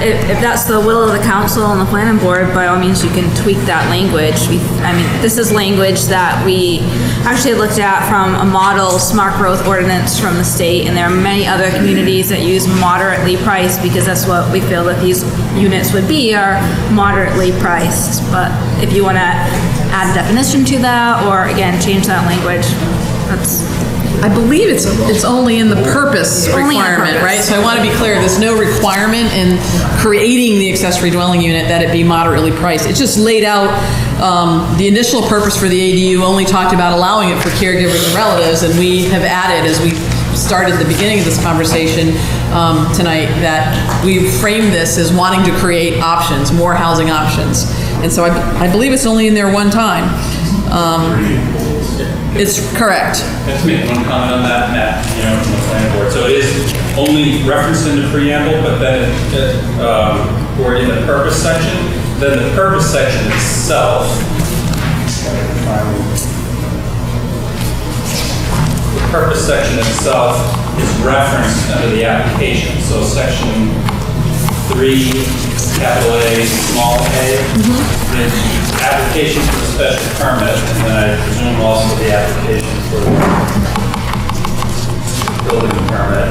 If that's the will of the council and the planning board, by all means, you can tweak that language. This is language that we actually looked at from a model smart growth ordinance from the state, and there are many other communities that use moderately priced because that's what we feel that these units would be, are moderately priced. But if you want to add a definition to that, or again, change that language, I believe it's only in the purpose Only in the requirement, purpose. right? So I want to be clear, there's no requirement in creating the accessory dwelling unit that it be moderately priced. It's just laid out, the initial purpose for the ADU only talked about allowing it for caregivers and relatives, and we have added, as we started the beginning of this conversation tonight, that we framed this as wanting to create options, more housing options. And so I believe it's only in there one time. It's correct. Let's make one comment on that, Matt, from the planning board. So it is only referenced in the preamble, but then, or in the purpose section, then the purpose section itself, the purpose section itself is referenced under the application. So section 3, capital A, small a, is application for a special permit, and then I presume also the application for the building permit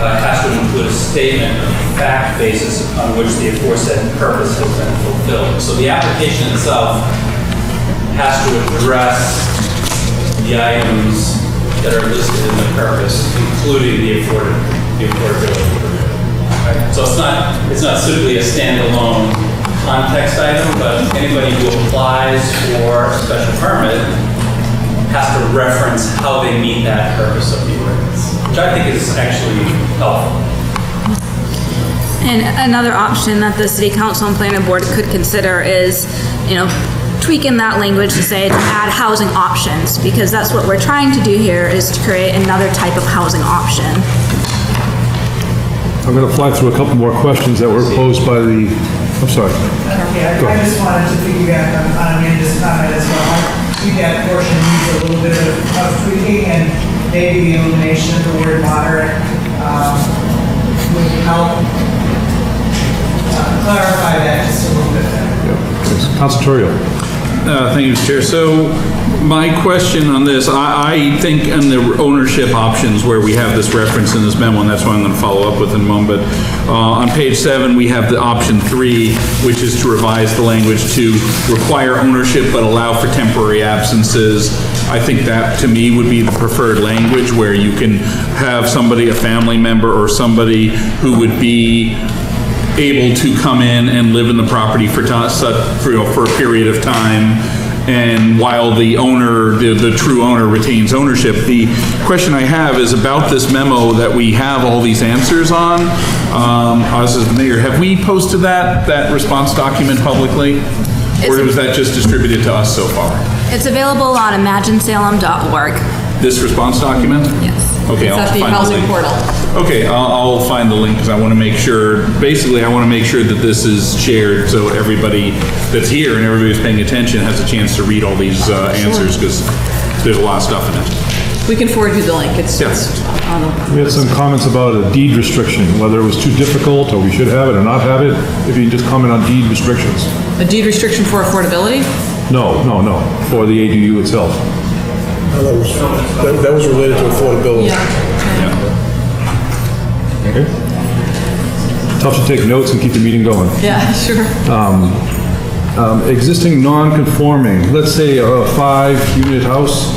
has to include a statement of fact basis upon which the aforesaid purpose has been fulfilled. So the application itself has to address the items that are listed in the purpose, including the affordability provision. Right? So it's not simply a standalone context item, but anybody who applies for a special permit has to reference how they meet that purpose of the ordinance, which I think is actually helpful. And another option that the city council and planning board could consider is, tweaking that language to say to add housing options, because that's what we're trying to do here, is to create another type of housing option. I'm going to fly through a couple more questions that were posed by the, I'm sorry. Okay, Go I ahead. just wanted to piggyback on Amanda's comment as well. I think that portion needs a little bit of tweaking, and maybe the elimination of the word moderate would help clarify that just a little bit better. Council Torrio. Thank you, Mr. Chair. So my question on this, I think in the ownership options where we have this reference in this memo, and that's what I'm going to follow up with in a moment, but on page 7, we have the option 3, which is to revise the language to require ownership but allow for temporary absences. I think that, to me, would be the preferred language, where you can have somebody, a family member or somebody who would be able to come in and live in the property for a period of time, and while the owner, the true owner, retains ownership. The question I have is about this memo that we have all these answers on. Us as the mayor, have we posted that response document publicly? Or was that just distributed to us so far? It's available on imaginesalem.org. This response document? Yes. Okay, It's I'll at the find the housing link. portal. Okay, I'll find the link because I want to make sure, basically I want to make sure that this is shared so everybody that's here and everybody who's paying attention has a chance to read all these answers, because there's a lot of stuff in it. We can forward you the link. It's on the. We had some comments about a deed restriction, whether it was too difficult or we should have it or not have it. If you can just comment on deed restrictions. A deed restriction for affordability? No, for the ADU itself. That was related to affordability. Okay. Tough to take notes and keep the meeting going. Yeah, sure. Existing non-conforming, let's say a 5-unit house,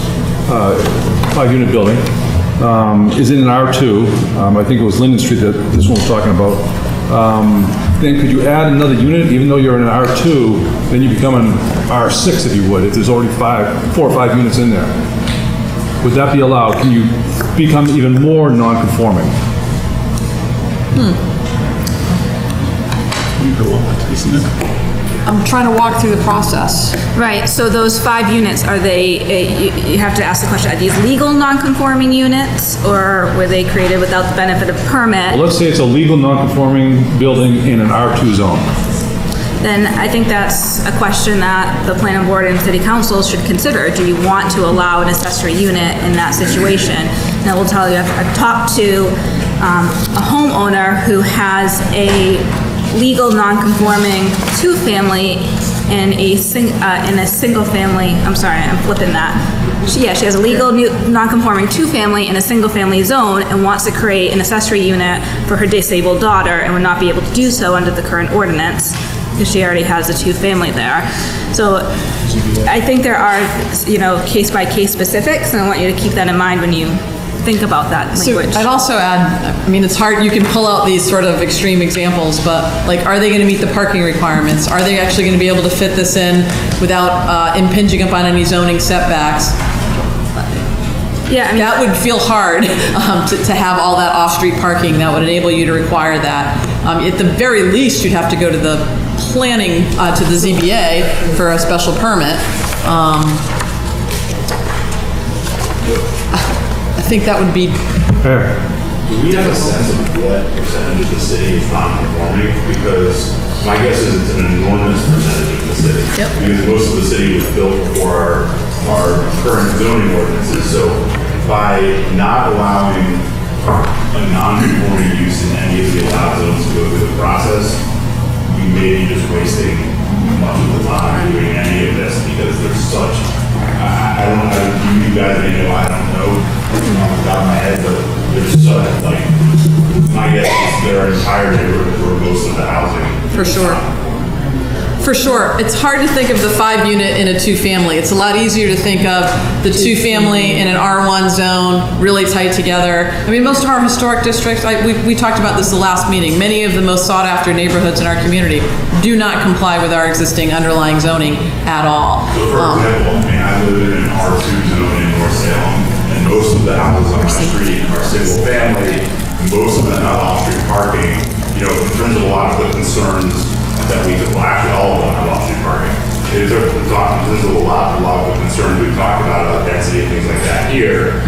5-unit building, is in an R2. I think it was Linden Street that this one was talking about. Then could you add another unit, even though you're in an R2, then you become an R6 if you would, if there's already 4 or 5 units in there. Would that be allowed? Can you become even more non-conforming? I'm trying to walk through the process. Right, so those 5 units, are they, you have to ask the question, are these legal non-conforming units, or were they created without the benefit of permit? Well, let's say it's a legal non-conforming building in an R2 zone. Then I think that's a question that the planning board and city council should consider. Do you want to allow an accessory unit in that situation? And I will tell you, I've talked to a homeowner who has a legal non-conforming 2-family in a single family, I'm sorry, I'm flipping that. She has a legal non-conforming 2-family in a single family zone and wants to create an accessory unit for her disabled daughter and would not be able to do so under the current ordinance because she already has a 2-family there. So I think there are, case-by-case specifics, and I want you to keep that in mind when you think about that language. So I'd also add, it's hard, you can pull out these sort of extreme examples, but are they going to meet the parking requirements? Are they actually going to be able to fit this in without impinging upon any zoning setbacks? Yeah, that would feel hard to have all that off-street parking that would enable you to require that. At the very least, you'd have to go to the planning, to the ZBA for a special permit. I think that would be. Do we have a sense of what percentage of the city is non-conforming? Because my guess is it's an enormous percentage of the city. Yep. Because most of the city was built before our current zoning ordinances. So by not allowing a non-conforming use in any of the allowed zones to go through the process, we may be just wasting much of the time doing any of this because there's such, I don't know, you guys may know, I don't know off the top of my head, but there's such, my guess is there are entire neighborhoods where most of the housing. For sure. For sure. It's hard to think of the 5-unit in a 2-family. It's a lot easier to think of the 2-family in an R1 zone, really tight together. Most of our historic districts, we talked about this the last meeting, many of the most sought-after neighborhoods in our community do not comply with our existing underlying zoning at all. So for example, I live in an R2 zone in North Salem, and most of the houses on my street are single family, most of them have off-street parking, in terms of a lot of the concerns that well, actually all of them have off-street parking. In terms of a lot of the concerns we've talked about density and things like that here,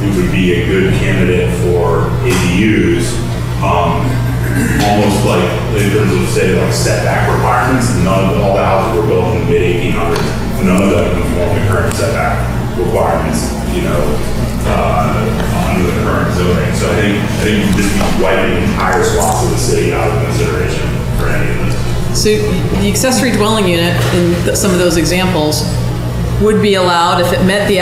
it would be a good candidate for ADUs, almost like in terms of say like setback requirements. All the houses were built in the mid-1800s. None of them conform to current setback requirements, under the current zoning. So I think you just be wiping entire swaths of the city out of consideration for any of this. So the accessory dwelling unit in some of those examples would be allowed if it met the,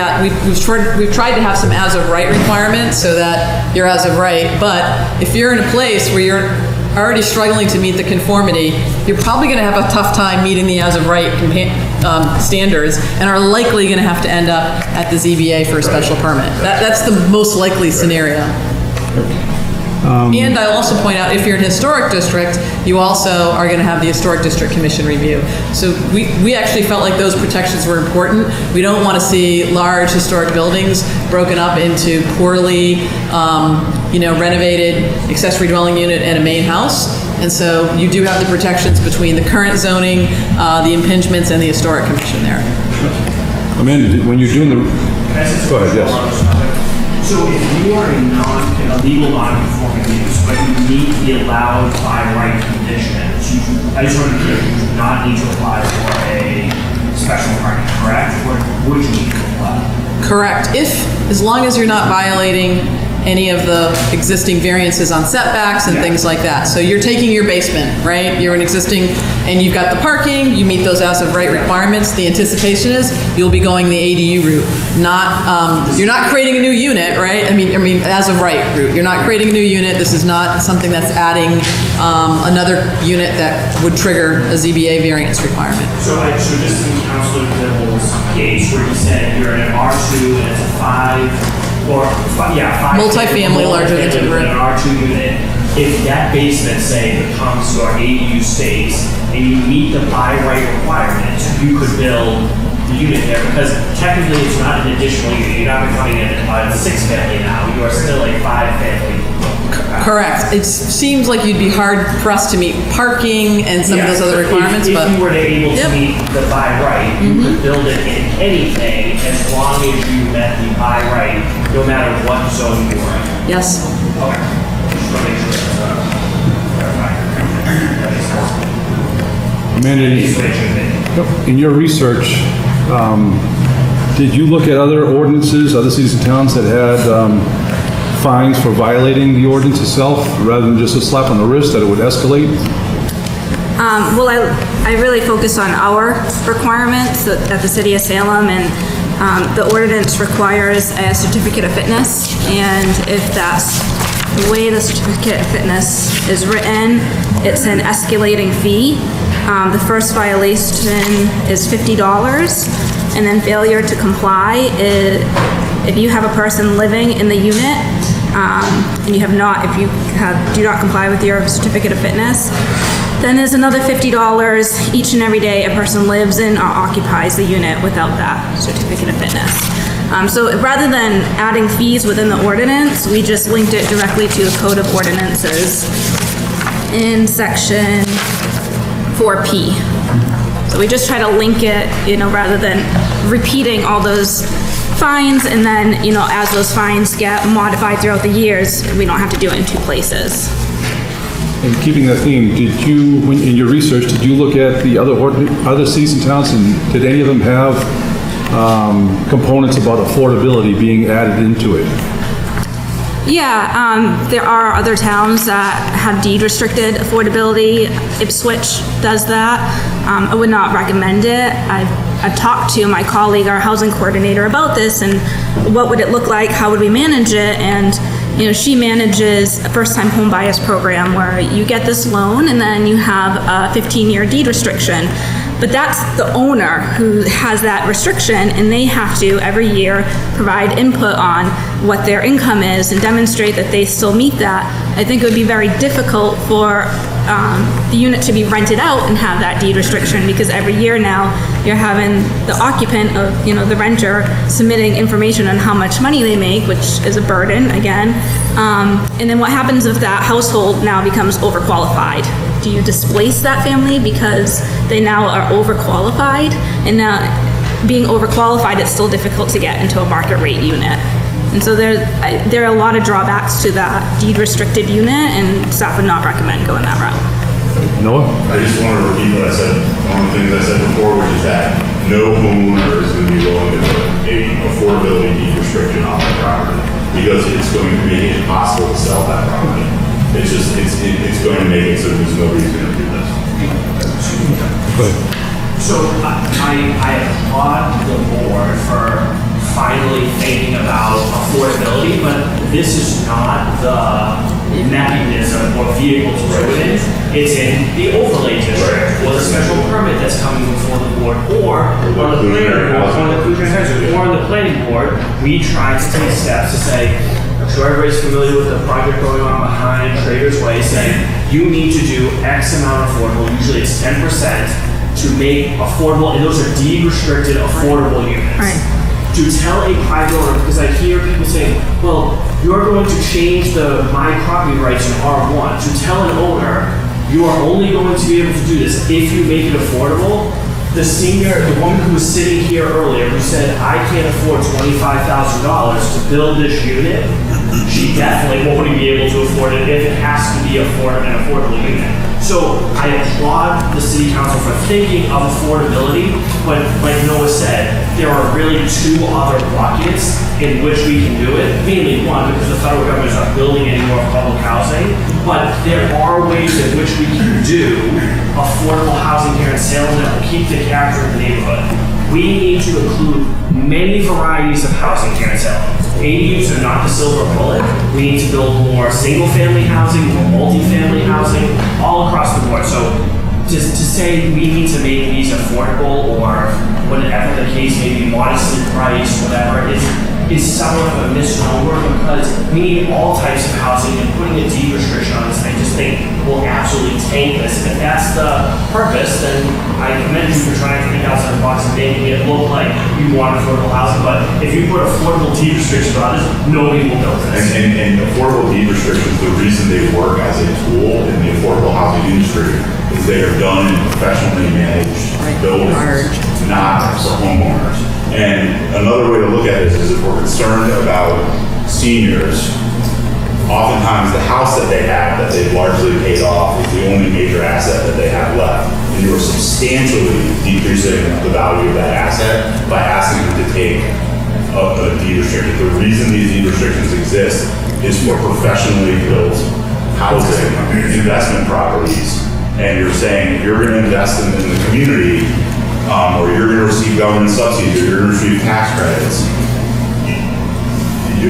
we've tried to have some as of right requirements so that you're as of right, but if you're in a place where you're already struggling to meet the conformity, you're probably going to have a tough time meeting the as of right standards and are likely going to have to end up at the ZBA for a special permit. That's the most likely scenario. And I'll also point out, if you're in a historic district, you also are going to have the Historic District Commission review. So we actually felt like those protections were important. We don't want to see large historic buildings broken up into poorly, renovated accessory dwelling unit and a main house. And so you do have the protections between the current zoning, the impingements, and the Historic Commission there. Amanda, when you're doing the... Go ahead, yes. So if you are a legal non-conforming use, but you meet the allowed by right conditions, I just want to be clear, you do not need to apply for a special permit, correct? Or would you need to apply? Correct. As long as you're not violating any of the existing variances on setbacks and things like that. So you're taking your basement, right? You're an existing, and you've got the parking, you meet those as of right requirements. The anticipation is you'll be going the ADU route, you're not creating a new unit, right? I mean, as of right route. You're not creating a new unit. This is not something that's adding another unit that would trigger a ZBA variance requirement. So just in Councilor Dibble's case where he said you're in an R2 and it's a 5 multifamily larger than 2 an R2 unit. If that basement, say, becomes your ADU space and you meet the by right requirements, you could build the unit there because technically it's not an additional unit. You're not becoming a 6-family now. You are still a 5-family. Correct. It seems like you'd be hard pressed to meet parking and some of those other requirements, if but you were able to meet the by right, you could build it in anything as long as you met the by right, no matter what zone you were in. Yes. Okay. Just want to make sure Amanda, in your research, did you look at other ordinances, other cities and towns that had fines for violating the ordinance itself, rather than just a slap on the wrist that it would escalate? Well, I really focus on our requirements at the City of Salem, and the ordinance requires a certificate of fitness, and if that's the way the certificate of fitness is written, it's an escalating fee. The first violation is $50, and then failure to comply is if you have a person living in the unit and you have not, if you do not comply with your certificate of fitness, then there's another $50 each and every day a person lives in or occupies the unit without that certificate of fitness. So rather than adding fees within the ordinance, we just linked it directly to the Code of Ordinances in section 4P. So we just try to link it, rather than repeating all those fines, and then, as those fines get modified throughout the years, we don't have to do it in 2 places. And keeping that theme, in your research, did you look at the other cities and towns, and did any of them have components about affordability being added into it? Yeah, there are other towns that have deed restricted affordability. Ipswich does that. I would not recommend it. I've talked to my colleague, our housing coordinator, about this and what would it look like, how would we manage it, and she manages a first-time home buyers program where you get this loan and then you have a 15-year deed restriction. But that's the owner who has that restriction, and they have to every year provide input on what their income is and demonstrate that they still meet that, I think it would be very difficult for the unit to be rented out and have that deed restriction, because every year now you're having the occupant of, the renter submitting information on how much money they make, which is a burden again. And then what happens if that household now becomes overqualified? Do you displace that family because they now are overqualified? And now being overqualified, it's still difficult to get into a market rate unit. And so there are a lot of drawbacks to that deed restricted unit, and staff would not recommend going that route. Noah? I just want to repeat what I said, one of the things I said before, which is that no homeowner is going to be willing to put a affordability deed restriction on their property, because it's going to make it impossible to sell that property. It's just, it's going to make it so there's nobody's going to do this. So I applaud the board for finally thinking about affordability, but this is not the mechanism or vehicle to do it in. It's in the overlay district, or the special permit that's coming before the board, or on the planning board, we try to take steps to say, I'm sure everybody's familiar with the project going on behind Trader's Way, saying you need to do X amount affordable, usually it's 10%, to make affordable, and those are deed restricted affordable units. Right. To tell a private owner, because I hear people saying, well, you're going to change my property rights in R1. To tell an owner, you are only going to be able to do this if you make it affordable. The woman who was sitting here earlier who said, I can't afford $25,000 to build this unit, she definitely won't be able to afford it if it has to be an affordable unit. So I applaud the city council for thinking of affordability, but like Noah said, there are really two other buckets in which we can do it. Mainly one, because the federal government is not building any more public housing, but there are ways in which we can do affordable housing here in Salem that will keep the character of the neighborhood. We need to include many varieties of housing here in Salem. ADUs are not the silver bullet. We need to build more single-family housing, more multi-family housing, all across the board. So to say we need to make these affordable, or whatever the case may be, modestly priced, whatever, is somewhat of a misnomer, because we need all types of housing, and putting a deed restriction on this, I just think will absolutely tank this. And if that's the purpose, then I commend you for trying to think outside the box and making it look like you want affordable housing. But if you put affordable deed restrictions on this, nobody will build this. And affordable deed restrictions, the reason they work as a tool in the affordable housing industry is they are done in professionally managed buildings, not for homeowners. And another way to look at this is, if we're concerned about seniors, oftentimes the house that they have that they've largely paid off is the only major asset that they have left. And you are substantially decreasing the value of that asset by asking them to take a deed restriction. The reason these deed restrictions exist is for professionally built housing, investment properties. And you're saying, if you're going to invest in the community, or you're going to receive government subsidies, or you're going to receive tax credits,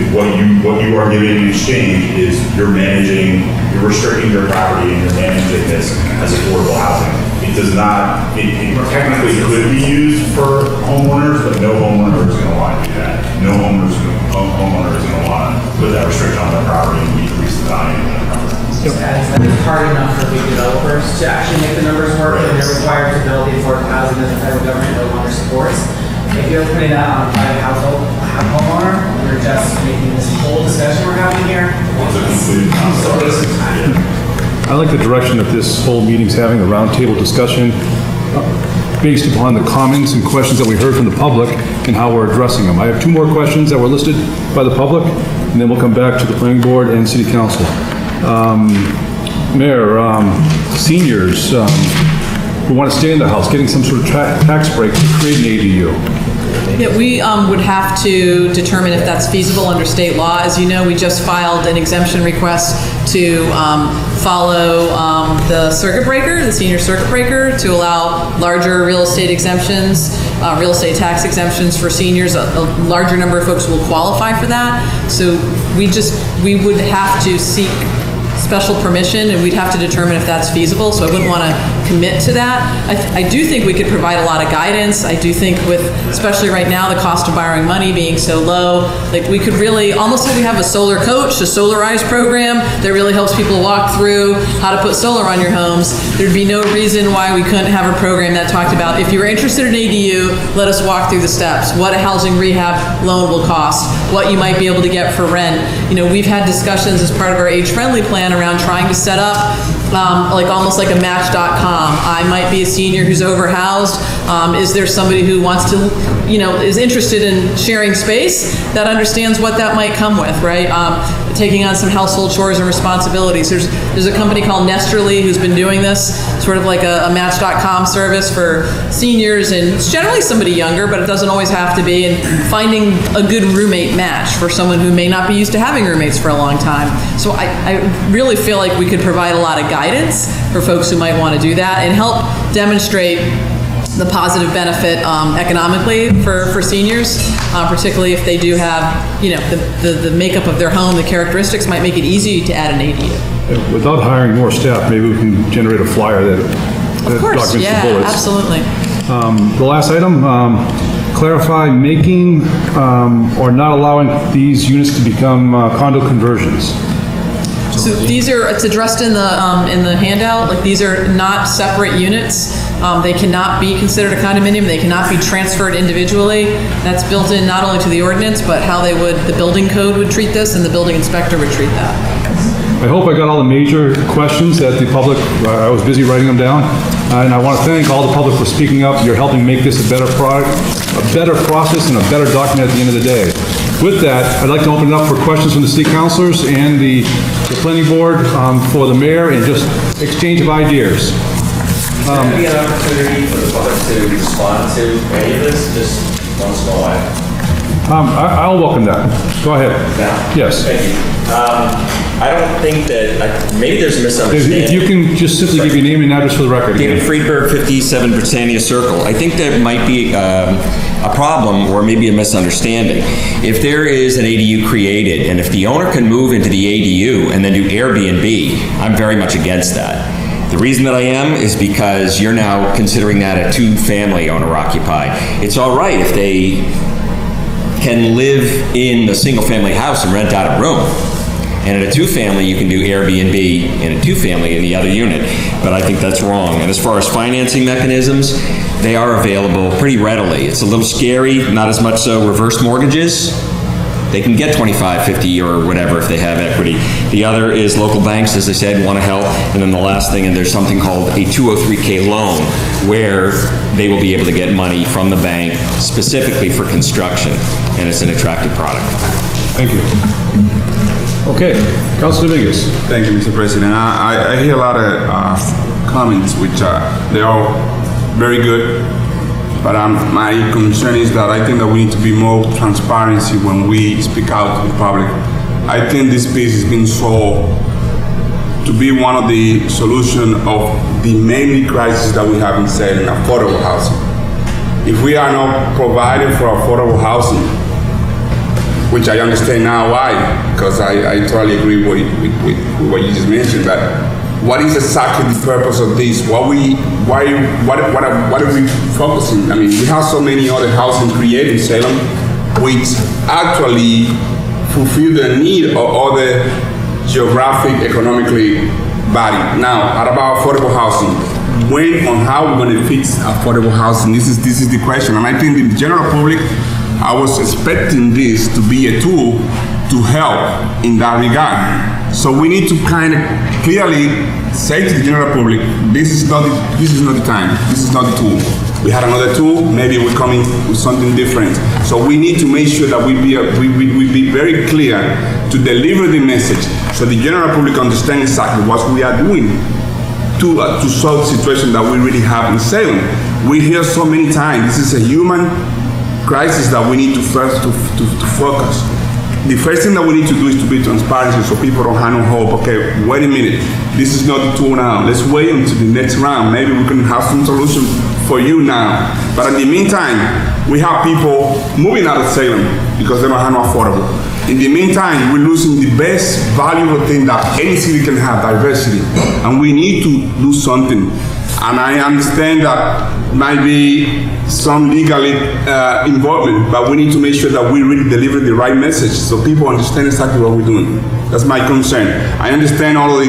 what you are giving in exchange is you're restricting your property, and you're managing this as affordable housing. It does not, it technically could be used for homeowners, but no homeowner is going to want to do that. No homeowner is going to want to put that restriction on their property and decrease the value of that property. That is hard enough for big developers to actually make the numbers work, and they're required to build the affordable housing that the federal government no longer supports. If you're putting that on a private household, homeowner, you're just making this whole discussion we're having here. It's a waste of time. I like the direction that this whole meeting's having, a roundtable discussion based upon the comments and questions that we heard from the public and how we're addressing them. I have two more questions that were listed by the public, and then we'll come back to the planning board and city council. Mayor, seniors who want to stay in the house, getting some sort of tax break to create an ADU. Yeah, we would have to determine if that's feasible under state law. As you know, we just filed an exemption request to follow the circuit breaker, the senior circuit breaker, to allow larger real estate exemptions, real estate tax exemptions for seniors. A larger number of folks will qualify for that. So we would have to seek special permission, and we'd have to determine if that's feasible. So I wouldn't want to commit to that. I do think we could provide a lot of guidance. I do think with, especially right now, the cost of borrowing money being so low, like we could really, almost like we have a solar coach, a solarized program that really helps people walk through how to put solar on your homes. There'd be no reason why we couldn't have a program that talked about, if you're interested in ADU, let us walk through the steps, what a housing rehab loan will cost, what you might be able to get for rent. You know, we've had discussions as part of our age-friendly plan around trying to set up like almost like a Match.com. I might be a senior who's overhoused. Is there somebody who wants to, you know, is interested in sharing space that understands what that might come with, right? Taking on some household chores and responsibilities. There's a company called Nesterly who's been doing this, sort of like a Match.com service for seniors, and it's generally somebody younger, but it doesn't always have to be, and finding a good roommate match for someone who may not be used to having roommates for a long time. So I really feel like we could provide a lot of guidance for folks who might want to do that and help demonstrate the positive benefit economically for seniors, particularly if they do have, you know, the makeup of their home, the characteristics might make it easy to add an ADU. Without hiring more staff, maybe we can generate a flyer that Of course, documents the yeah, bullets. absolutely. The last item, clarify making or not allowing these units to become condo conversions. So these are, it's addressed in the handout, like these are not separate units. They cannot be considered a condominium, they cannot be transferred individually. That's built in not only to the ordinance, but how they would, the building code would treat this and the building inspector would treat that. I hope I got all the major questions that the public, I was busy writing them down. And I want to thank all the public for speaking up. You're helping make this a better product, a better process, and a better document at the end of the day. With that, I'd like to open it up for questions from the city councilors and the planning board for the mayor, and just exchange of ideas. Is there going to be an opportunity for the public to respond to any of this, just once in a while? I'll welcome that. Go ahead. Now? Yes. Thank you. I don't think that, maybe there's a misunderstanding. If you can just simply give your name and address for the record. David Friedberg, 57 Britannia Circle. I think there might be a problem or maybe a misunderstanding. If there is an ADU created, and if the owner can move into the ADU and then do Airbnb, I'm very much against that. The reason that I am is because you're now considering that a two-family owner-occupied. It's all right if they can live in a single-family house and rent out a room. And in a two-family, you can do Airbnb in a two-family in the other unit. But I think that's wrong. And as far as financing mechanisms, they are available pretty readily. It's a little scary, not as much so reverse mortgages. They can get 25, 50 or whatever if they have equity. The other is local banks, as I said, want to help. And then the last thing, and there's something called a 203K loan, where they will be able to get money from the bank specifically for construction. And it's an attractive product. Thank you. Okay, Councilor Dominguez. Thank you, Mr. President. I hear a lot of comments, which they are very good, but my concern is that I think that we need to be more transparency when we speak out to the public. I think this piece has been solved to be one of the solution of the main crisis that we have in Salem, affordable housing. If we are not providing for affordable housing, which I understand now why, because I totally agree with what you just mentioned, that what is exactly the purpose of this? What are we focusing? I mean, we have so many other housing created in Salem, which actually fulfill the need of other geographic, economically body. Now, how about affordable housing? When and how we're going to fix affordable housing? This is the question. And I think the general public, I was expecting this to be a tool to help in that regard. So we need to kind of clearly say to the general public, this is not the time, this is not the tool. We had another tool, maybe we're coming with something different. So we need to make sure that we be very clear to deliver the message so the general public understands exactly what we are doing to solve the situation that we really have in Salem. We hear so many times, this is a human crisis that we need to first to focus. The first thing that we need to do is to be transparent so people don't have no hope. Okay, wait a minute, this is not the tool now. Let's wait until the next round. Maybe we can have some solution for you now. But in the meantime, we have people moving out of Salem because they don't have no affordable. In the meantime, we're losing the best valuable thing that any city can have, diversity. And we need to do something. And I understand that might be some legal involvement, but we need to make sure that we really deliver the right message so people understand exactly what we're doing. That's my concern. I understand all of the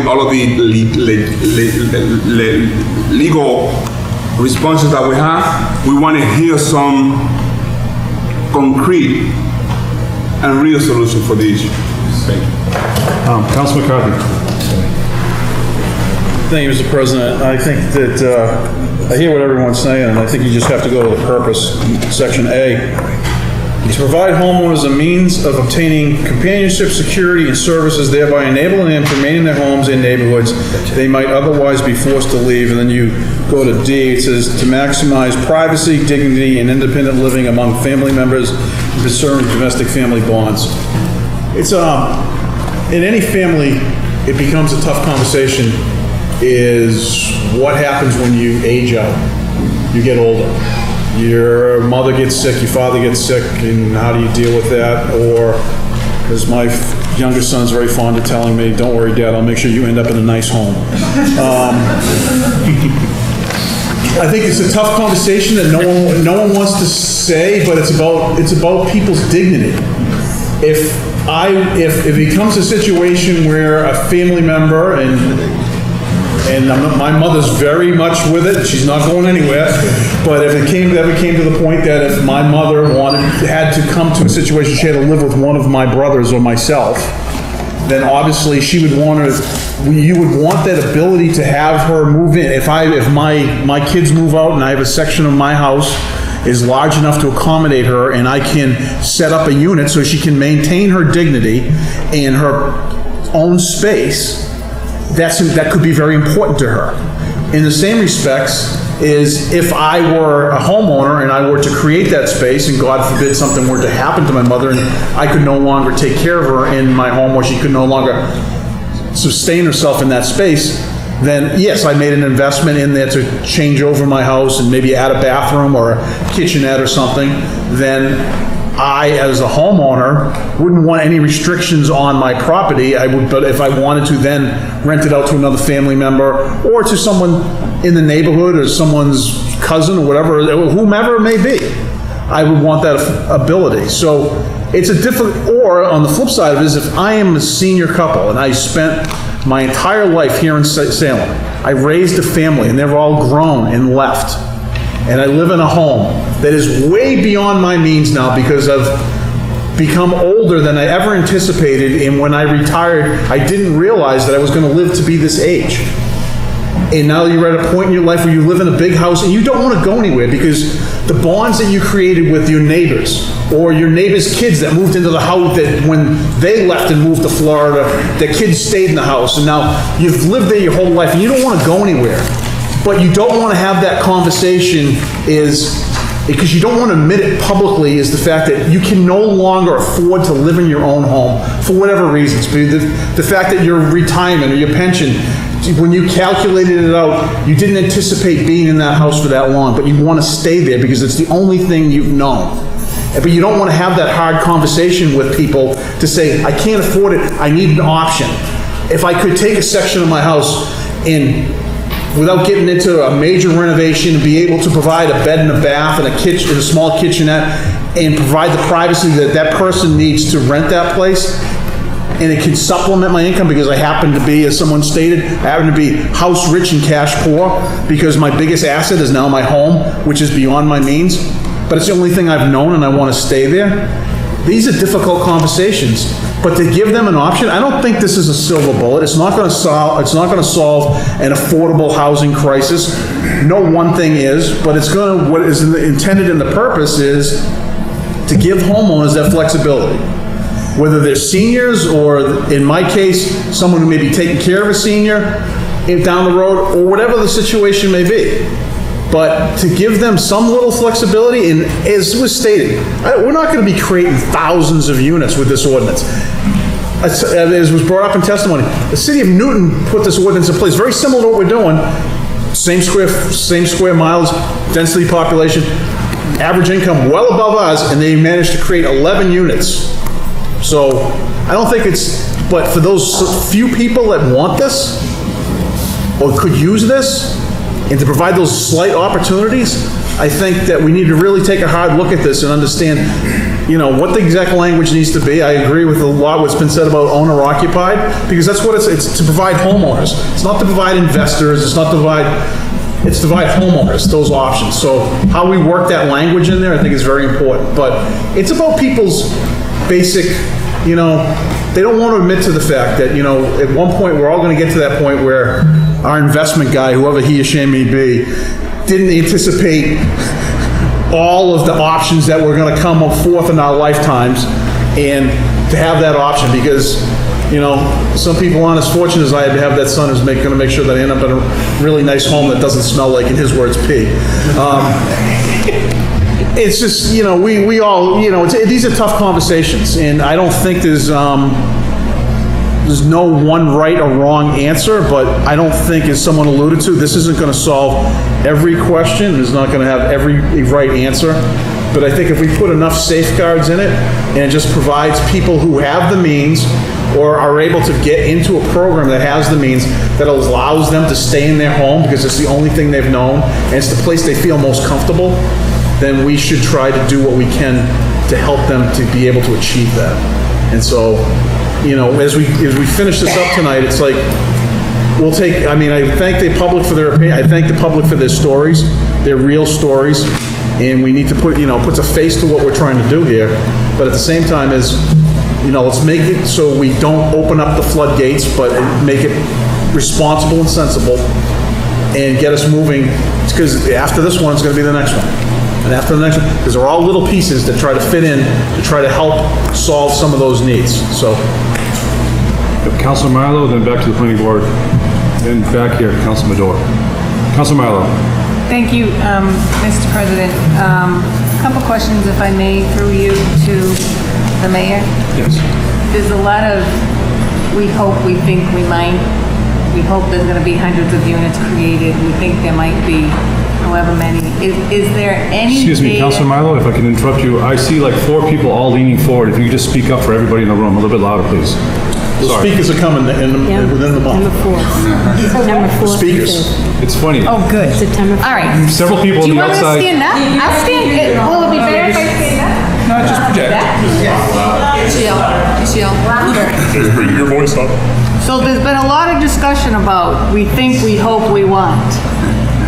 legal responses that we have. We want to hear some concrete and real solution for the issue. Thank you. Councilman McCarthy. Thank you, Mr. President. I think that, I hear what everyone's saying, and I think you just have to go to the purpose, section A. To provide homeowners a means of obtaining companionship, security, and services, thereby enabling them to remain in their homes and neighborhoods they might otherwise be forced to leave. And then you go to D, it says to maximize privacy, dignity, and independent living among family members and preserve domestic family bonds. It's, in any family, it becomes a tough conversation is what happens when you age out, you get older. Your mother gets sick, your father gets sick, and how do you deal with that? Or, as my youngest son's very fond of telling me, don't worry, Dad, I'll make sure you end up in a nice home. I think it's a tough conversation that no one wants to say, but it's about people's dignity. If it becomes a situation where a family member, and my mother's very much with it, she's not going anywhere, but if it ever came to the point that if my mother had to come to a situation she had to live with one of my brothers or myself, then obviously you would want that ability to have her move in. If my kids move out and I have a section of my house is large enough to accommodate her, and I can set up a unit so she can maintain her dignity and her own space, that could be very important to her. In the same respects is if I were a homeowner and I were to create that space, and God forbid something were to happen to my mother and I could no longer take care of her in my home, or she could no longer sustain herself in that space, then yes, I made an investment in there to change over my house and maybe add a bathroom or a kitchenette or something, then I, as a homeowner, wouldn't want any restrictions on my property. But if I wanted to then rent it out to another family member or to someone in the neighborhood or someone's cousin or whatever, whomever it may be, I would want that ability. So it's or on the flip side of it is if I am a senior couple and I spent my entire life here in Salem, I raised a family and they're all grown and left, and I live in a home that is way beyond my means now because I've become older than I ever anticipated, and when I retired, I didn't realize that I was going to live to be this age. And now you're at a point in your life where you live in a big house and you don't want to go anywhere because the bonds that you created with your neighbors or your neighbors' kids that moved into the house, that when they left and moved to Florida, the kids stayed in the house, and now you've lived there your whole life and you don't want to go anywhere. But you don't want to have that conversation because you don't want to admit it publicly, is the fact that you can no longer afford to live in your own home for whatever reasons. The fact that your retirement or your pension, when you calculated it out, you didn't anticipate being in that house for that long, but you want to stay there because it's the only thing you've known. But you don't want to have that hard conversation with people to say, I can't afford it, I need an option. If I could take a section of my house and without getting into a major renovation, be able to provide a bed and a bath and a kitchen, a small kitchenette, and provide the privacy that that person needs to rent that place, and it can supplement my income because I happen to be, as someone stated, I happen to be house rich and cash poor because my biggest asset is now my home, which is beyond my means, but it's the only thing I've known and I want to stay there. These are difficult conversations, but to give them an option, I don't think this is a silver bullet. It's not going to solve an affordable housing crisis. No one thing is, but what is intended in the purpose is to give homeowners that flexibility. Whether they're seniors or, in my case, someone who may be taking care of a senior down the road, or whatever the situation may be. But to give them some little flexibility, and as was stated, we're not going to be creating thousands of units with this ordinance. As was brought up in testimony, the city of Newton put this ordinance in place, very similar to what we're doing. Same square miles, density population, average income well above ours, and they managed to create 11 units. So I don't think but for those few people that want this or could use this, And to provide those slight opportunities, I think that we need to really take a hard look at this and understand, what the exact language needs to be. I agree with a lot what's been said about owner occupied, because that's what it's to provide homeowners. It's not to provide investors, it's to provide homeowners those options. So how we work that language in there, I think is very important. But it's about people's basic, they don't want to admit to the fact that, at one point, we're all going to get to that point where our investment guy, whoever he or she may be, didn't anticipate all of the options that were going to come forth in our lifetimes, and to have that option, because, some people aren't as fortunate as I am to have that son who's going to make sure that I end up in a really nice home that doesn't smell like, in his words, pee. It's just, we all, these are tough conversations, and I don't think there's no one right or wrong answer, but I don't think, as someone alluded to, this isn't going to solve every question. It's not going to have every right answer. But I think if we put enough safeguards in it, and it just provides people who have the means or are able to get into a program that has the means, that allows them to stay in their home because it's the only thing they've known, and it's the place they feel most comfortable, then we should try to do what we can to help them to be able to achieve that. And so, as we finish this up tonight, it's like, I thank the public for their opinion. I thank the public for their stories, their real stories, and we need to puts a face to what we're trying to do here. But at the same time, let's make it so we don't open up the floodgates, but make it responsible and sensible, and get us moving, because after this one, it's going to be the next one. And after the next one, because they're all little pieces that try to fit in to try to help solve some of those needs. So, Councilor Milo, then back to the planning board, then back here, Councilor Madore. Councilor Milo. Thank you, Mr. President. Couple questions, if I may, through you to the mayor. Yes. There's a lot of we hope, we think, we might. We hope there's going to be hundreds of units created. We think there might be however many. Is there any Excuse me, data- Councilor Milo, if I can interrupt you. I see like 4 people all leaning forward. If you could just speak up for everybody in the room, a little bit louder, please. the speakers are coming within the month. September 4th. Speakers. It's funny. Oh, good. September. All right. Several people Do on you the want me to outside. stand up? I'll stand. Will it be better if I stand up? No, just project. Just bring your voice up. So there's been a lot of discussion about we think, we hope, we want.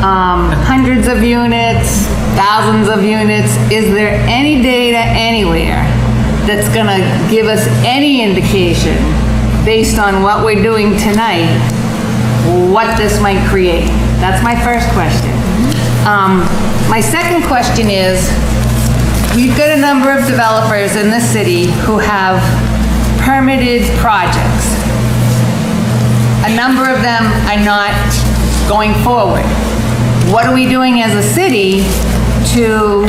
Hundreds of units, thousands of units. Is there any data anywhere that's gonna give us any indication, based on what we're doing tonight, what this might create? That's my first question. My second question is, we've got a number of developers in this city who have permitted projects. A number of them are not going forward. What are we doing as a city to,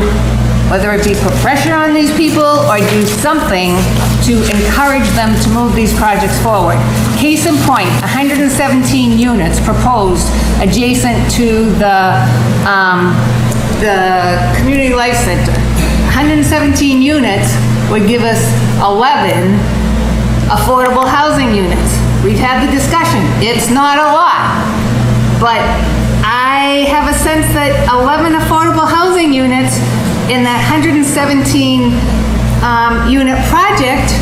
whether it be put pressure on these people or do something to encourage them to move these projects forward? Case in point, 117 units proposed adjacent to the Community Life Center. 117 units would give us 11 affordable housing units. We've had the discussion. It's not a lot, but I have a sense that 11 affordable housing units in that 117 unit project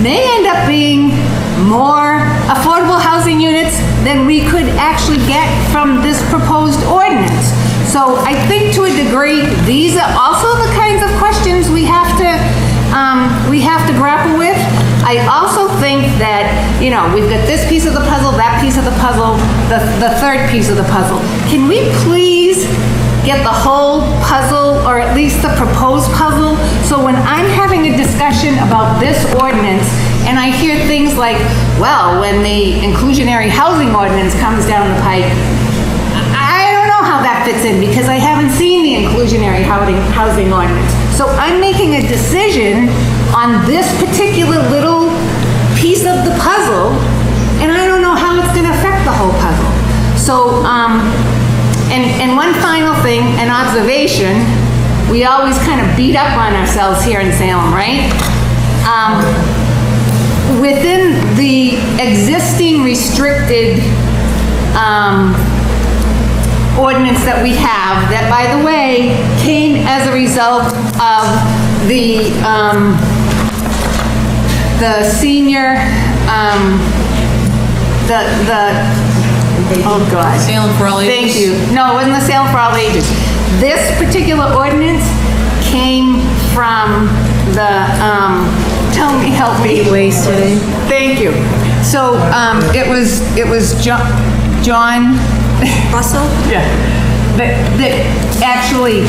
may end up being more affordable housing units than we could actually get from this proposed ordinance. So I think to a degree, these are also the kinds of questions we have to grapple with. I also think that, we've got this piece of the puzzle, that piece of the puzzle, the third piece of the puzzle. Can we please get the whole puzzle, or at least the proposed puzzle? So when I'm having a discussion about this ordinance, and I hear things like, well, when the inclusionary housing ordinance comes down the pike, I don't know how that fits in, because I haven't seen the inclusionary housing ordinance. So I'm making a decision on this particular little piece of the puzzle, and I don't know how it's going to affect the whole puzzle. So, and one final thing, an observation, we always kind of beat up on ourselves here in Salem, right? Within the existing restricted ordinance that we have, that, by the way, came as a result of the senior, oh God. Salem for all ages? Thank you. No, it wasn't the Salem for all ages. This particular ordinance came from the, help me. Wasted. Thank you. So, it was John. Russell? Yeah. That actually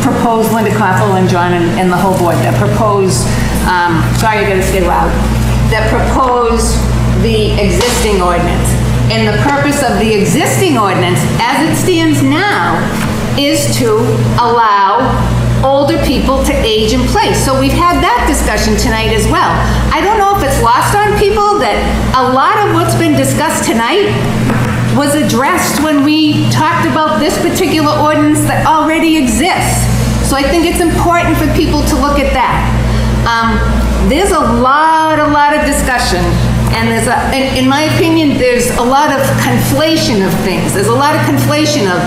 proposed, Linda Koffel and John and the whole board, that proposed, sorry, I gotta stay loud, that proposed the existing ordinance. And the purpose of the existing ordinance, as it stands now, is to allow older people to age in place. So we've had that discussion tonight as well. I don't know if it's lost on people that a lot of what's been discussed tonight was addressed when we talked about this particular ordinance that already exists. So I think it's important for people to look at that. There's a lot of discussion, and in my opinion, there's a lot of conflation of things. There's a lot of conflation of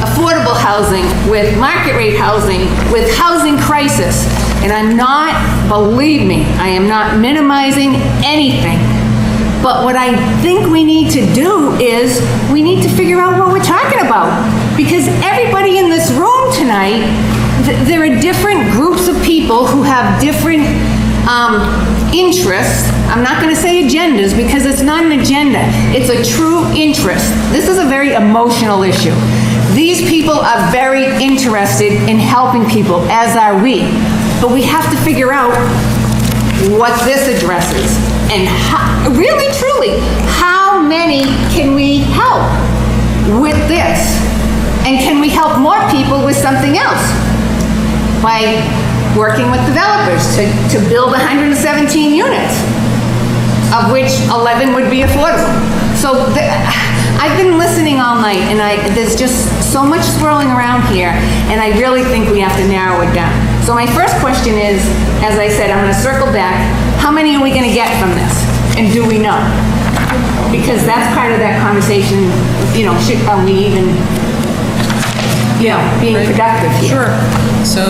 affordable housing with market rate housing, with housing crisis. And I'm not, believe me, I am not minimizing anything. But what I think we need to do is, we need to figure out what we're talking about. Because everybody in this room tonight, there are different groups of people who have different interests. I'm not going to say agendas, because it's not an agenda. It's a true interest. This is a very emotional issue. These people are very interested in helping people, as are we. But we have to figure out what this addresses. And how, really, truly, how many can we help with this? And can we help more people with something else? By working with developers to build 117 units, of which 11 would be affordable. So I've been listening all night, and there's just so much swirling around here, and I really think we have to narrow it down. So my first question is, as I said, I'm going to circle back. How many are we going to get from this? And do we know? Because that's part of that conversation, are we even, being productive here? Sure. So,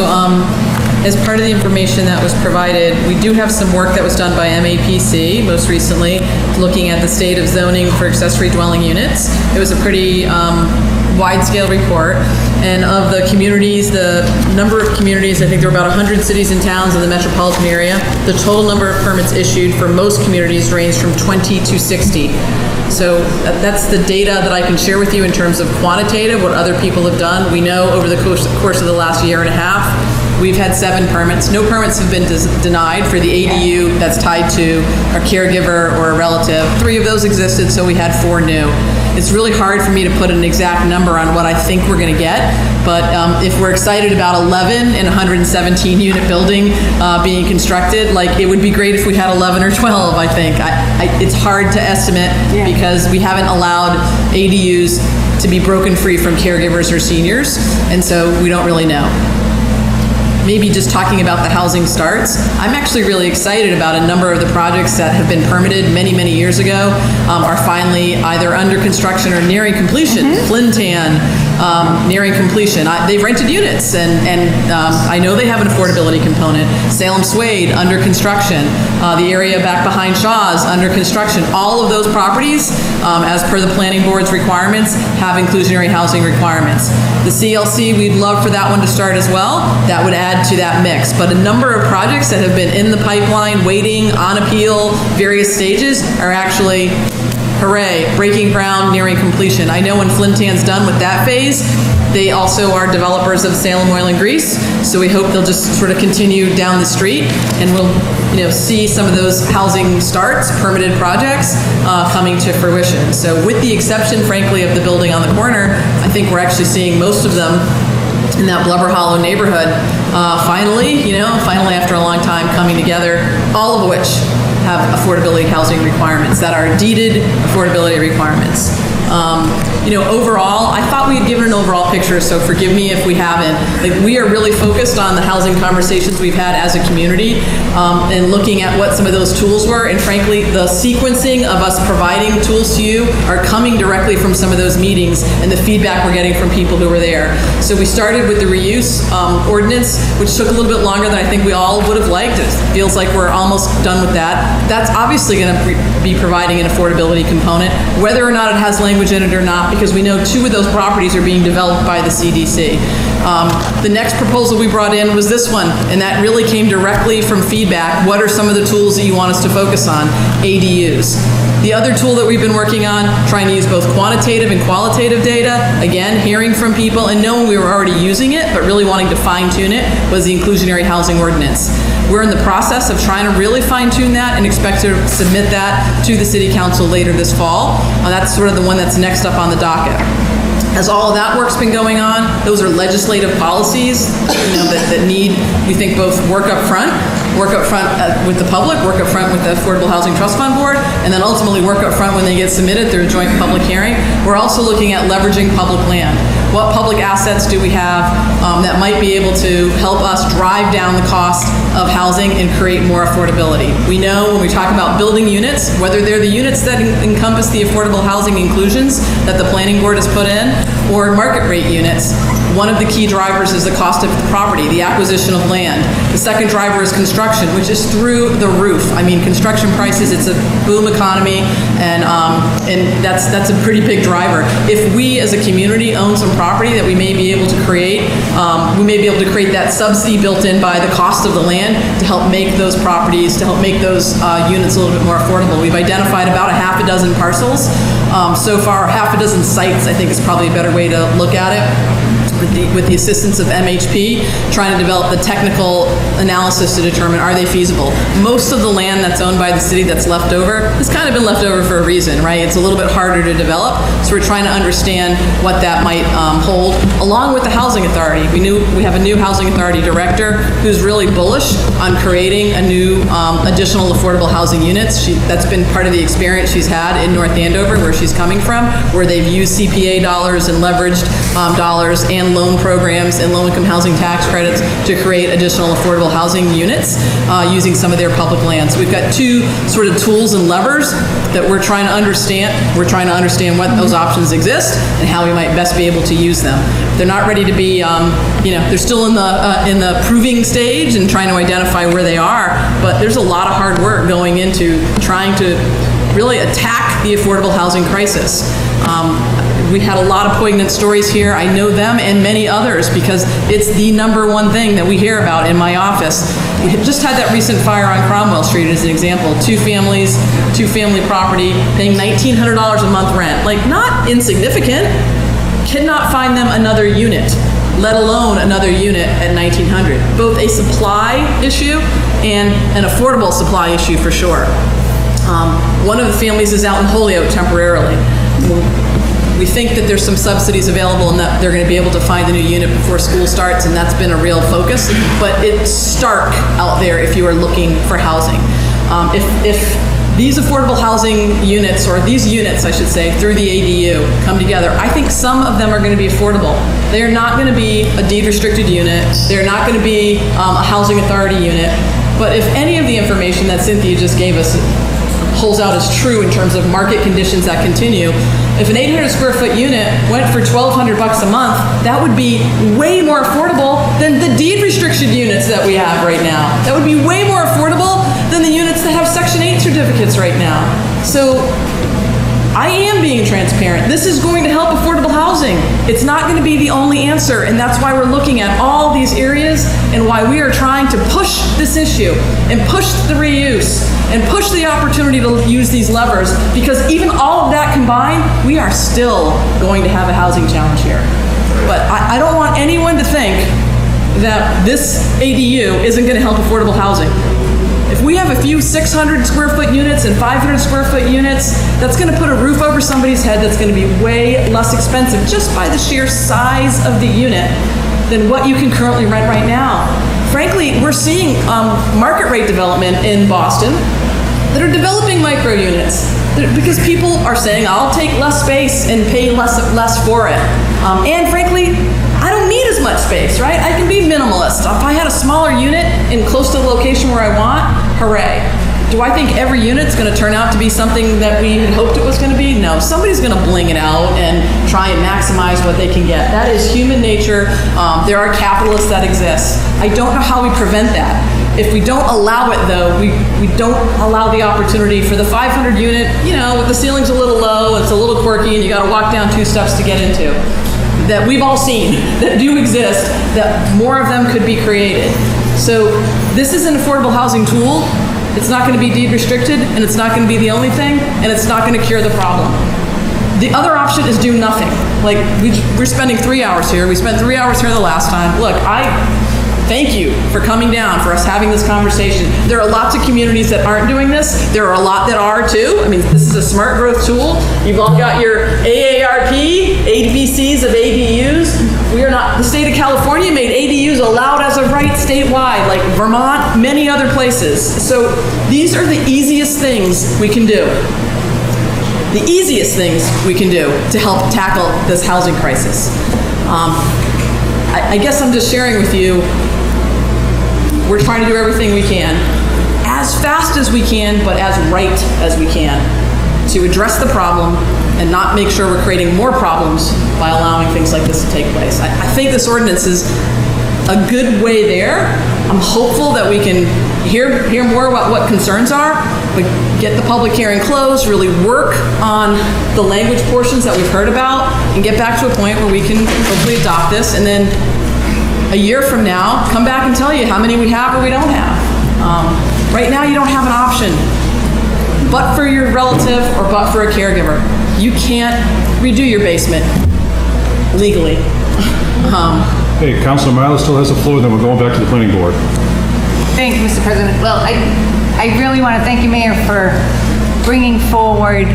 as part of the information that was provided, we do have some work that was done by MAPC, most recently, looking at the state of zoning for accessory dwelling units. It was a pretty wide-scale report, and of the communities, the number of communities, I think there were about 100 cities and towns in the metropolitan area. The total number of permits issued for most communities ranged from 20 to 60. So that's the data that I can share with you in terms of quantitative, what other people have done. We know over the course of the last year and a half, we've had 7 permits. No permits have been denied for the ADU that's tied to a caregiver or a relative. 3 of those existed, so we had 4 new. It's really hard for me to put an exact number on what I think we're going to get, but if we're excited about 11 and 117 unit building being constructed, like, it would be great if we had 11 or 12, I think. It's hard to estimate because we haven't allowed ADUs to be broken free from caregivers or seniors, and so we don't really know. Maybe just talking about the housing starts, I'm actually really excited about a number of the projects that have been permitted many, many years ago, are finally either under construction or nearing completion. Flintan, nearing completion. They've rented units, and I know they have an affordability component. Salem Suede, under construction. The area back behind Shaw's, under construction. All of those properties, as per the planning board's requirements, have inclusionary housing requirements. The CLC, we'd love for that one to start as well. That would add to that mix. But a number of projects that have been in the pipeline, waiting, on appeal, various stages, are actually, hooray, breaking ground, nearing completion. I know when Flintan's done with that phase, they also are developers of Salem Oil and Grease, so we hope they'll just sort of continue down the street, and we'll see some of those housing starts, permitted projects, coming to fruition. So with the exception, frankly, of the building on the corner, I think we're actually seeing most of them in that Blubber Hollow neighborhood, finally after a long time coming together, all of which have affordability housing requirements that are deeded affordability requirements. Overall, I thought we had given an overall picture, so forgive me if we haven't. Like, we are really focused on the housing conversations we've had as a community, and looking at what some of those tools were, and frankly, the sequencing of us providing tools to you are coming directly from some of those meetings and the feedback we're getting from people who were there. So we started with the reuse ordinance, which took a little bit longer than I think we all would have liked. It feels like we're almost done with that. That's obviously going to be providing an affordability component, whether or not it has language in it or not, because we know 2 of those properties are being developed by the CDC. The next proposal we brought in was this one, and that really came directly from feedback. What are some of the tools that you want us to focus on? ADUs. The other tool that we've been working on, trying to use both quantitative and qualitative data, again, hearing from people and knowing we were already using it, but really wanting to fine-tune it, was the inclusionary housing ordinance. We're in the process of trying to really fine-tune that and expect to submit that to the City Council later this fall. That's sort of the one that's next up on the docket. As all of that work's been going on, those are legislative policies, that need, we think, both work up front with the public, work up front with the Affordable Housing Trust Fund Board, and then ultimately work up front when they get submitted through a joint public hearing. We're also looking at leveraging public land. What public assets do we have that might be able to help us drive down the cost of housing and create more affordability? We know when we talk about building units, whether they're the units that encompass the affordable housing inclusions that the planning board has put in, or market rate units, one of the key drivers is the cost of the property, the acquisition of land. The second driver is construction, which is through the roof. I mean, construction prices, it's a boom economy, and that's a pretty big driver. If we as a community own some property that we may be able to create, we may be able to create that subsidy built in by the cost of the land to help make those properties, to help make those units a little bit more affordable. We've identified about a half a dozen parcels. So far, half a dozen sites, I think, is probably a better way to look at it. With the assistance of MHP, trying to develop the technical analysis to determine, are they feasible? Most of the land that's owned by the city that's left over has kind of been left over for a reason, right? It's a little bit harder to develop, so we're trying to understand what that might hold, along with the Housing Authority. We have a new Housing Authority director who's really bullish on creating a new additional affordable housing units. That's been part of the experience she's had in North Andover, where she's coming from, where they've used CPA dollars and leveraged dollars and loan programs and low-income housing tax credits to create additional affordable housing units using some of their public lands. We've got 2 sort of tools and levers that we're trying to understand. We're trying to understand what those options exist and how we might best be able to use them. They're not ready to be, they're still in the proving stage and trying to identify where they are, but there's a lot of hard work going into trying to really attack the affordable housing crisis. We had a lot of poignant stories here. I know them and many others because it's the #1 thing that we hear about in my office. We just had that recent fire on Cromwell Street as an example. 2 families, 2-family property, paying $1,900 a month rent. Like, not insignificant. Cannot find them another unit, let alone another unit at $1,900. Both a supply issue and an affordable supply issue for sure. One of the families is out in Holyoke temporarily. We think that there's some subsidies available and that they're going to be able to find a new unit before school starts, and that's been a real focus. But it's stark out there if you are looking for housing. If these affordable housing units, or these units, I should say, through the ADU come together, I think some of them are going to be affordable. They are not going to be a deed-restricted unit. They're not going to be a housing authority unit. But if any of the information that Cynthia just gave us holds out as true in terms of market conditions that continue, if an 800 square foot unit went for $1,200 a month, that would be way more affordable than the deed restriction units that we have right now. That would be way more affordable than the units that have Section 8 certificates right now. So I am being transparent. This is going to help affordable housing. It's not going to be the only answer, and that's why we're looking at all these areas and why we are trying to push this issue and push the reuse and push the opportunity to use these levers, because even all of that combined, we are still going to have a housing challenge here. But I don't want anyone to think that this ADU isn't going to help affordable housing. If we have a few 600 square foot units and 500 square foot units, that's going to put a roof over somebody's head that's going to be way less expensive just by the sheer size of the unit than what you can currently rent right now. Frankly, we're seeing market rate development in Boston that are developing micro units because people are saying, I'll take less space and pay less for it. And frankly, I don't need as much space, right? I can be minimalist. If I had a smaller unit and close to the location where I want, hooray. Do I think every unit's going to turn out to be something that we had hoped it was going to be? No, somebody's going to bling it out and try and maximize what they can get. That is human nature. There are capitalists that exist. I don't know how we prevent that. If we don't allow it, though, we don't allow the opportunity for the 500 unit, with the ceiling's a little low, it's a little quirky, and you got to walk down 2 steps to get into, that we've all seen, that do exist, that more of them could be created. So this is an affordable housing tool. It's not going to be deed restricted, and it's not going to be the only thing, and it's not going to cure the problem. The other option is do nothing. Like, we're spending 3 hours here. We spent 3 hours here the last time. Look, I thank you for coming down, for us having this conversation. There are lots of communities that aren't doing this. There are a lot that are too. I mean, this is a smart growth tool. You've all got your AARP, ABCs of ADUs. We are not, the state of California made ADUs allowed as a right statewide, like Vermont, many other places. So these are the easiest things we can do. The easiest things we can do to help tackle this housing crisis. I guess I'm just sharing with you, we're trying to do everything we can, as fast as we can, but as right as we can, to address the problem and not make sure we're creating more problems by allowing things like this to take place. I think this ordinance is a good way there. I'm hopeful that we can hear more about what concerns are, but get the public hearing closed, really work on the language portions that we've heard about, and get back to a point where we can hopefully adopt this, and then a year from now, come back and tell you how many we have or we don't have. Right now, you don't have an option, but for your relative or but for a caregiver. You can't redo your basement legally. Hey, Councilor Myla still has the floor, then we're going back to the planning board. Thank you, Mr. President. Well, I really want to thank you, Mayor, for bringing forward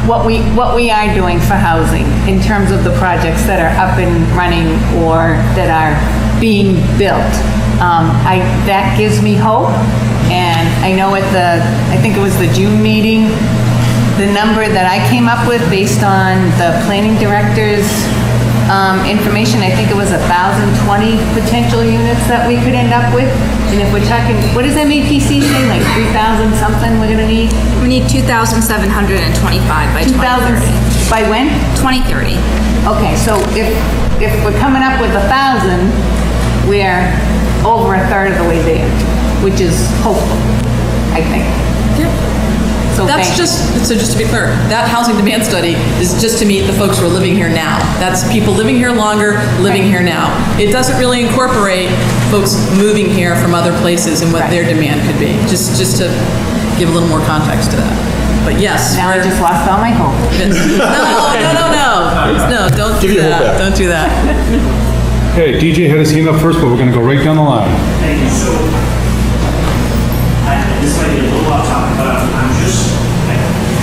what we are doing for housing in terms of the projects that are up and running or that are being built. That gives me hope, and I know at I think it was the June meeting, the number that I came up with based on the planning director's information, I think it was 1,020 potential units that we could end up with. And if we're talking, what does MAPC say, like 3,000 something we're gonna need? We need 2,725 by 2030. By when? 2030. Okay, so if we're coming up with 1,000, we're over a third of the way there, which is hopeful, I think. Yeah. So That's so just to be clear, that housing demand study is just to meet the folks who are living here now. That's people living here longer, living here now. It doesn't really incorporate folks moving here from other places and what their demand could be, just to give a little more context to that. But yes. Now I just lost all my hope. No, don't do that. Don't do that. Hey, DJ had his hand up first, but we're gonna go right down the line. Thank you. So, this might be a little off topic, but I'm just,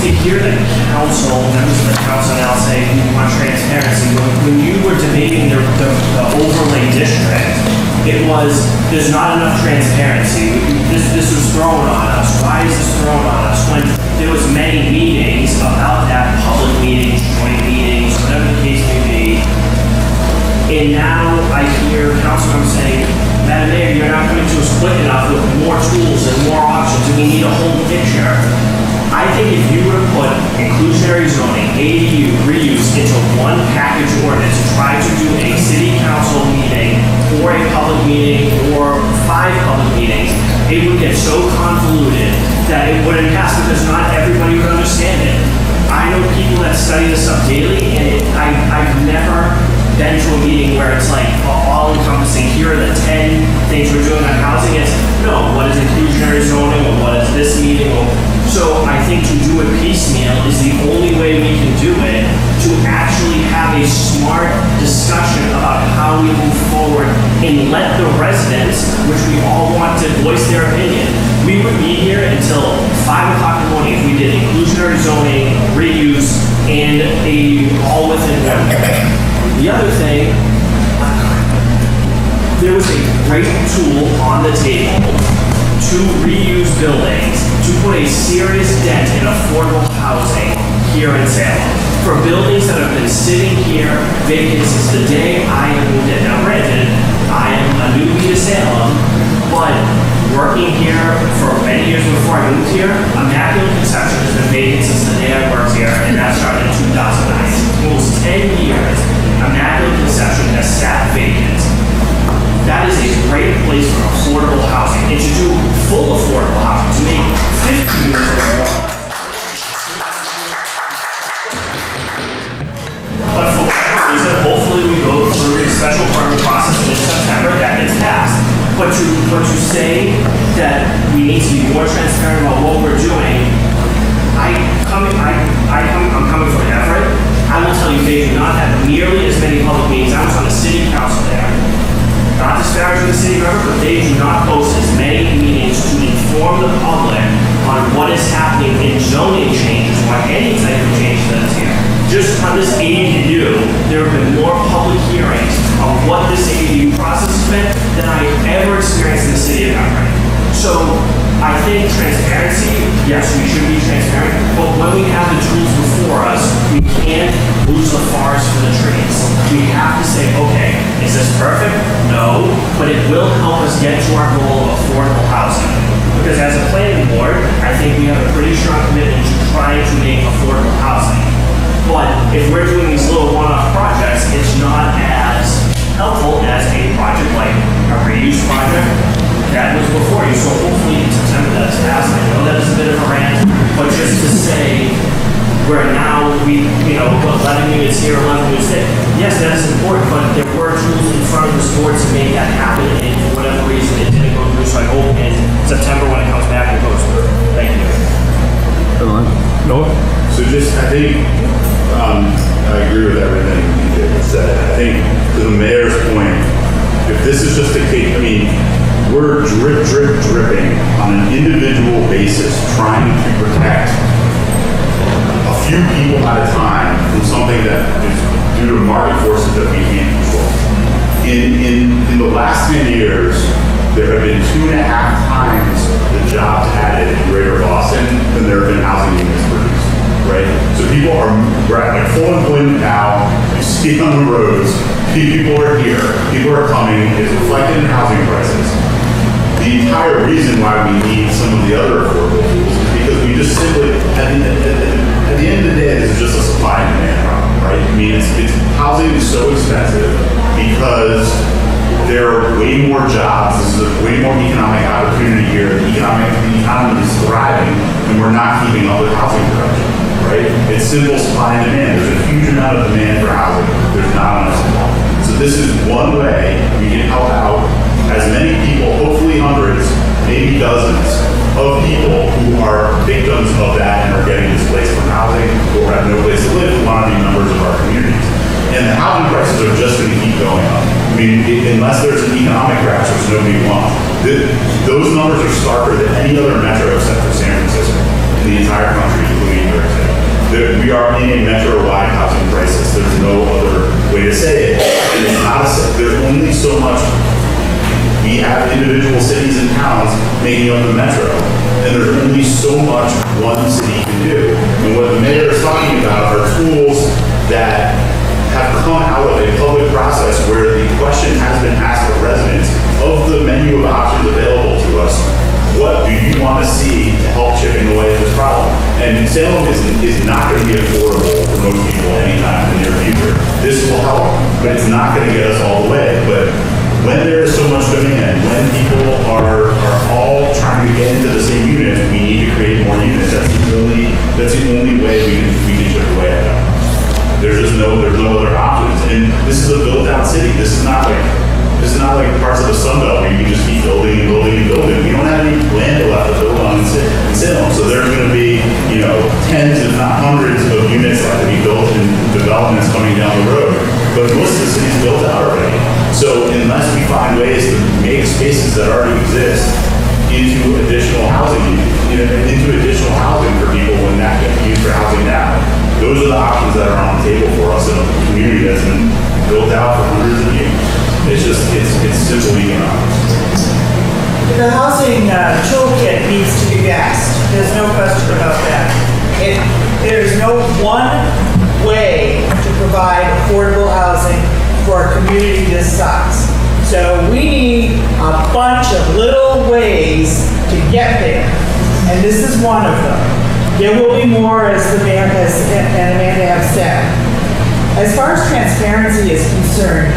to hear the council, members of the council now say we want transparency. When you were debating the overlay district, it was, there's not enough transparency. This was thrown on us. Why is this thrown on us? When there was many meetings about that, public meetings, joint meetings, whatever the case may be. And now I hear councilmembers saying, Madam Mayor, you're not coming to us quick enough with more tools and more options, and we need a whole picture. I think if you were to put inclusionary zoning, ADU, reuse into one package ordinance and try to do a city council meeting or a public meeting or 5 public meetings, it would get so convoluted that it wouldn't pass because not everybody would understand it. I know people that study this up daily, and I've never been to a meeting where it's like all encompassing, here are the 10 things we're doing on housing. It's, no, what is inclusionary zoning, or what is this meeting? So I think to do it piecemeal is the only way we can do it, to actually have a smart discussion about how we move forward and let the residents, which we all want to voice their opinion. We would be here until 5 o'clock in the morning if we did inclusionary zoning, reuse, and all within one. The other thing, there was a great tool on the table to reuse buildings to put a serious dent in affordable housing here in Salem. For buildings that have been sitting here vacant since the day I moved in. Now granted, I am a newbie to Salem, but working here for many years before I moved here, Immaculate Conception has been vacant since the day I worked here, and that started in 2009. Almost 10 years, Immaculate Conception has sat vacant. That is a great place for affordable housing, and to do full affordable housing, to make 50 units or more. But for whatever reason, hopefully we go through the special permit process in September, that gets passed. But to say that we need to be more transparent about what we're doing, I'm coming from Everett. I will tell you, they do not have nearly as many public meetings. I was on the city council there. Not disparaging the city of Everett, but they do not host as many meetings to inform the public on what is happening in zoning changes or any type of change that is here. Just on this ADU, there have been more public hearings on what this ADU process has been than I ever experienced in the city of Everett. So I think transparency, yes, we should be transparent, but when we have the tools before us, we can't lose the forest for the trees. We have to say, okay, is this perfect? No, but it will help us get to our goal of affordable housing. Because as a planning board, I think we have a pretty strong commitment to trying to make affordable housing. But if we're doing these little one-off projects, it's not as helpful as a project like a reuse project that was before you. So hopefully in September that's passed. I know that is a bit of a rant, but just to say where now we, 11 units here, 11 units there. Yes, that is important, but there were tools in front of this board to make that happen, and for whatever reason it didn't go through. So I hope in September when it comes back, it goes through. Thank you. Noah? So I think, I agree with everything you said. I think to the mayor's point, if this is just a case, we're dripping on an individual basis trying to protect a few people at a time from something that is due to market forces that we can't control. In the last 10 years, there have been 2.5 times the jobs added in Greater Boston than there have been housing units produced. Right? So people we're at full employment now, you see it on the roads, people are here, people are coming, it's reflected in housing prices. The entire reason why we need some of the other affordable tools is because we just simply, at the end of the day, this is just a supply and demand problem, right? Housing is so expensive because there are way more jobs, this is a way more economic opportunity here, the economy is thriving, and we're not keeping up with housing production. Right? It's simple supply and demand. There's a huge amount of demand for housing. There's not enough supply. So this is one way we can help out as many people, hopefully hundreds, maybe dozens of people who are victims of that and are getting displaced from housing or have no place to live who want to be members of our communities. And the housing prices are just going to keep going up. Unless there's an economic crash, which nobody wants. Those numbers are starker than any other metro except for San Francisco in the entire country, including New York City. We are in a metro-wide housing crisis. There's no other way to say it. And it's not there's only so much. We have individual cities and towns making up the metro, and there's only so much one city can do. And what the mayor is talking about are tools that have come out of a public process where the question has been asked of residents of the menu of options available to us. What do you want to see to help chipping away at this problem? And Salem is not going to be affordable for most people anytime in the near future. This will help, but it's not going to get us all the way. But when there is so much demand, when people are all trying to get into the same unit, we need to create more units. That's the only way we can chip away at that. There's no other options. And this is a built-out city. This is not like parts of the Sun Belt where you can just keep building and building and building. We don't have any land left to build on in Salem. So there's going to be, tens if not hundreds of units that have to be built in developments coming down the road. But most of the city's built out already. So unless we find ways to make spaces that already exist into additional housing for people when that gets used for housing now, those are the options that are on the table for us in a community that's been built out for hundreds of years. It's simple economics. The housing toolkit needs to be vast. There's no question about that. There's no one way to provide affordable housing for a community this size. So we need a bunch of little ways to get there, and this is one of them. There will be more, as the mayor and Amanda have said. As far as transparency is concerned,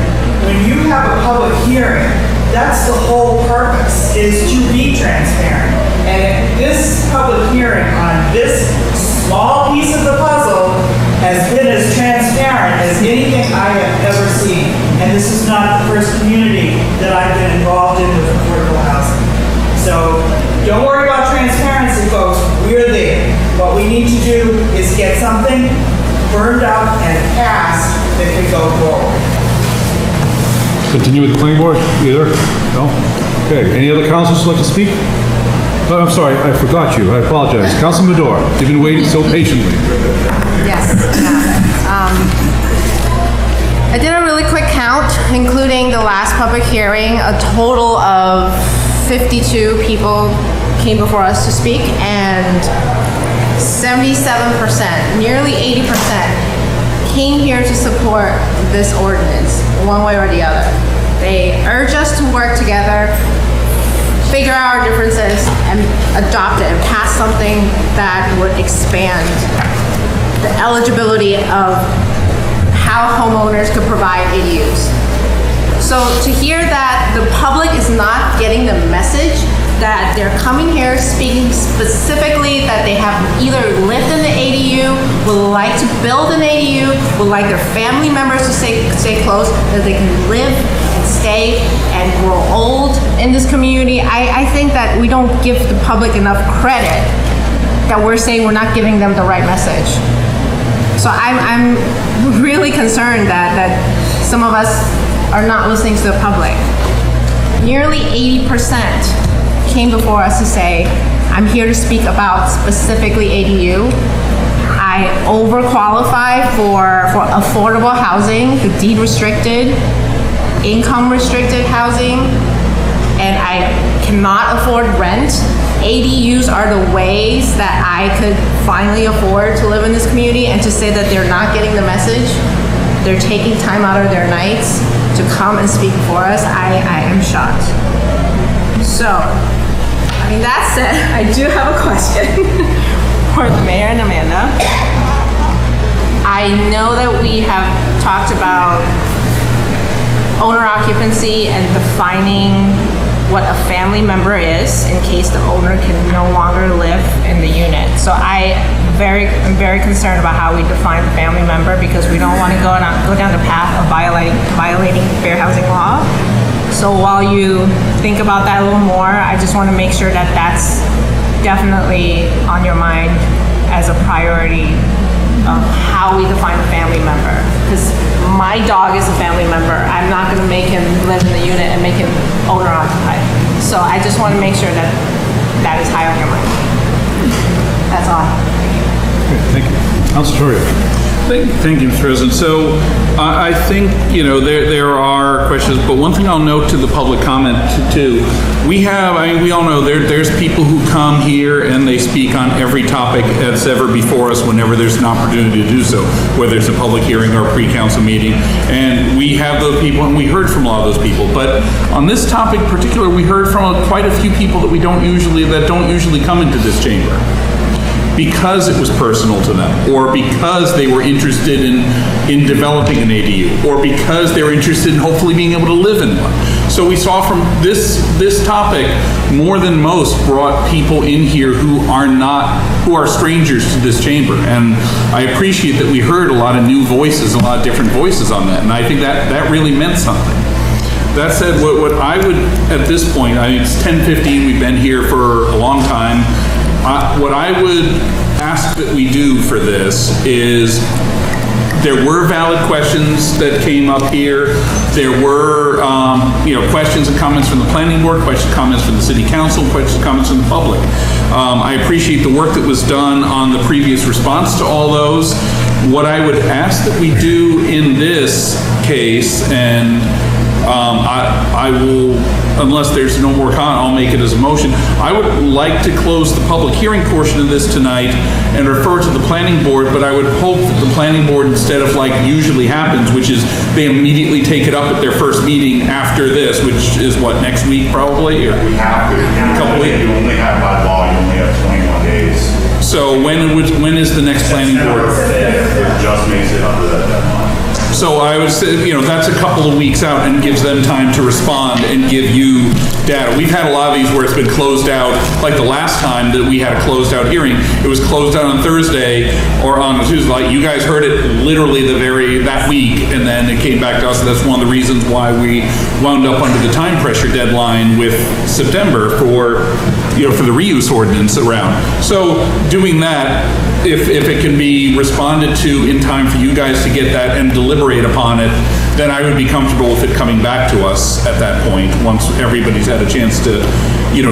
when you have a public hearing, that's the whole purpose, is to be transparent. And this public hearing on this small piece of the puzzle has been as transparent as anything I have ever seen. And this is not the first community that I've been involved in with affordable housing. So don't worry about transparency, folks. We're there. What we need to do is get something burned up and passed that can go forward. Continue with the planning board, either? No? Okay, any other councilors who'd like to speak? Oh, I'm sorry, I forgot you, I apologize. Councilman Medor, you've been waiting so patiently. Yes. I did a really quick count, including the last public hearing. A total of 52 people came before us to speak, and 77%, nearly 80%, came here to support this ordinance, one way or the other. They urge us to work together, figure out our differences, and adopt it and pass something that would expand the eligibility of how homeowners could provide ADUs. So to hear that the public is not getting the message, that they're coming here speaking specifically that they have either lived in the ADU, would like to build an ADU, would like their family members to stay close, that they can live and stay and grow old in this community. I think that we don't give the public enough credit, that we're saying we're not giving them the right message. So I'm really concerned that some of us are not listening to the public. Nearly 80% came before us to say, I'm here to speak about specifically ADU. I overqualify for affordable housing, the deed restricted, income restricted housing, and I cannot afford rent. ADUs are the ways that I could finally afford to live in this community, and to say that they're not getting the message, they're taking time out of their nights to come and speak for us, I am shocked. So, I mean, that said, I do have a question for the mayor and Amanda. I know that we have talked about owner occupancy and defining what a family member is in case the owner can no longer live in the unit. So I'm very concerned about how we define the family member, because we don't want to go down the path of violating fair housing law. So while you think about that a little more, I just want to make sure that that's definitely on your mind as a priority of how we define a family member. Because my dog is a family member. I'm not going to make him live in the unit and make him owner occupied. So I just want to make sure that that is high on your mind. That's all. Okay, thank you. Councilor Torrio. Thank you, Mr. President. So I think, there are questions, but one thing I'll note to the public comment too, we all know there's people who come here and they speak on every topic that's ever before us whenever there's an opportunity to do so, whether it's a public hearing or a pre-council meeting. And we have those people, and we heard from a lot of those people. But on this topic in particular, we heard from quite a few people that don't usually come into this chamber, because it was personal to them, or because they were interested in developing an ADU, or because they were interested in hopefully being able to live in one. So we saw from this topic, more than most brought people in here who are strangers to this chamber. And I appreciate that we heard a lot of new voices, a lot of different voices on that. And I think that really meant something. That said, what I would, at this point, it's 10:15, we've been here for a long time. What I would ask that we do for this is, there were valid questions that came up here. There were, questions and comments from the planning board, questions and comments from the city council, questions and comments from the public. I appreciate the work that was done on the previous response to all those. What I would ask that we do in this case, and I will, unless there's no more comment, I'll make it as a motion. I would like to close the public hearing portion of this tonight and refer to the planning board, but I would hope that the planning board, instead of like usually happens, which is they immediately take it up at their first meeting after this, which is what, next week probably? Or We have to. a couple weeks? You only have, by law, you only have 21 days. So when is the next planning board? It just makes it under that deadline. So I would say, that's a couple of weeks out and gives them time to respond and give you data. We've had a lot of these where it's been closed out, like the last time that we had a closed out hearing, it was closed out on Thursday or on Tuesday. Like, you guys heard it literally that week, and then it came back to us. And that's one of the reasons why we wound up under the time pressure deadline with September for the reuse ordinance around. So doing that, if it can be responded to in time for you guys to get that and deliberate upon it, then I would be comfortable with it coming back to us at that point, once everybody's had a chance to,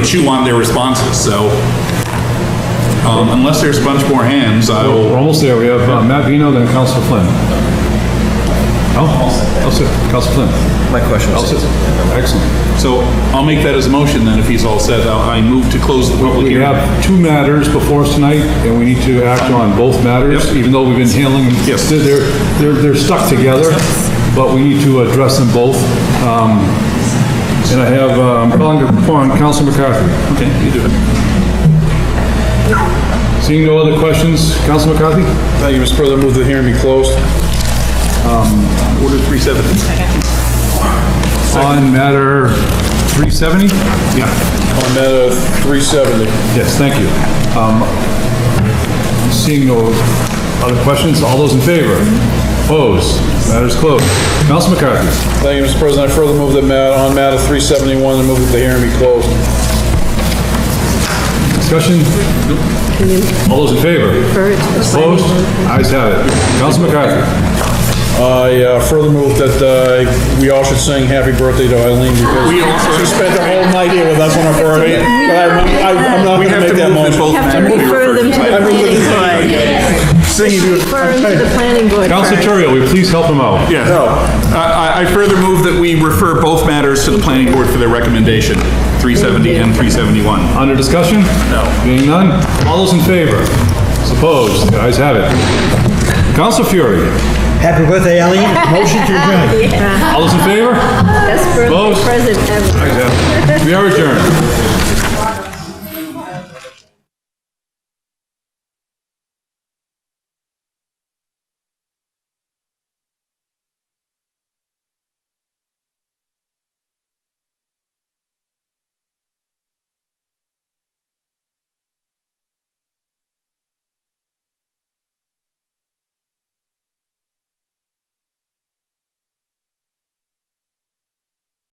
chew on their responses. So, unless there's a bunch more hands, I will. We're almost there. We have Matt Vino, then Councilor Flynn. I'll sit. Councilor Flynn. My question was Excellent. So I'll make that as a motion then, if he's all set. I move to close the public We hearing. have two matters before us tonight, and we need to act on both matters, Yep. even though we've been handling them. Yes. They're stuck together, but we need to address them both. And I have, I'm calling upon Councilor McCarthy. Okay, you do it. Seeing no other questions, Councilor McCarthy? Thank you, Mr. President. Move the hearing be closed. Order 370. On matter 370? Yeah. On matter 370. Yes, thank you. Seeing no other questions, all those in favor? Opposed? Matter's closed. Councilor McCarthy? Thank you, Mr. President. I further move that on matter 371, I move that the hearing be closed. Discussion? All those in favor? Opposed? Ayes have it. Councilor McCarthy? I further move that we all should sing happy birthday to Eileen because she spent the whole night here with us on her birthday. But I'm not going to make that motion. You have to refer them to the planning board. Singing to Refer them to the planning board. Councilor first. Terrio, will you please help him out? Yeah. I further move that we refer both matters to the planning board for their recommendation, 370 and 371. Under discussion? No. Being none, all those in favor? Opposed? The ayes have it. Councilor Fury? Happy birthday, Eileen. Motion to adjourn. All those in favor? Best birthday Opposed? present ever. Ayes have it. We are adjourned.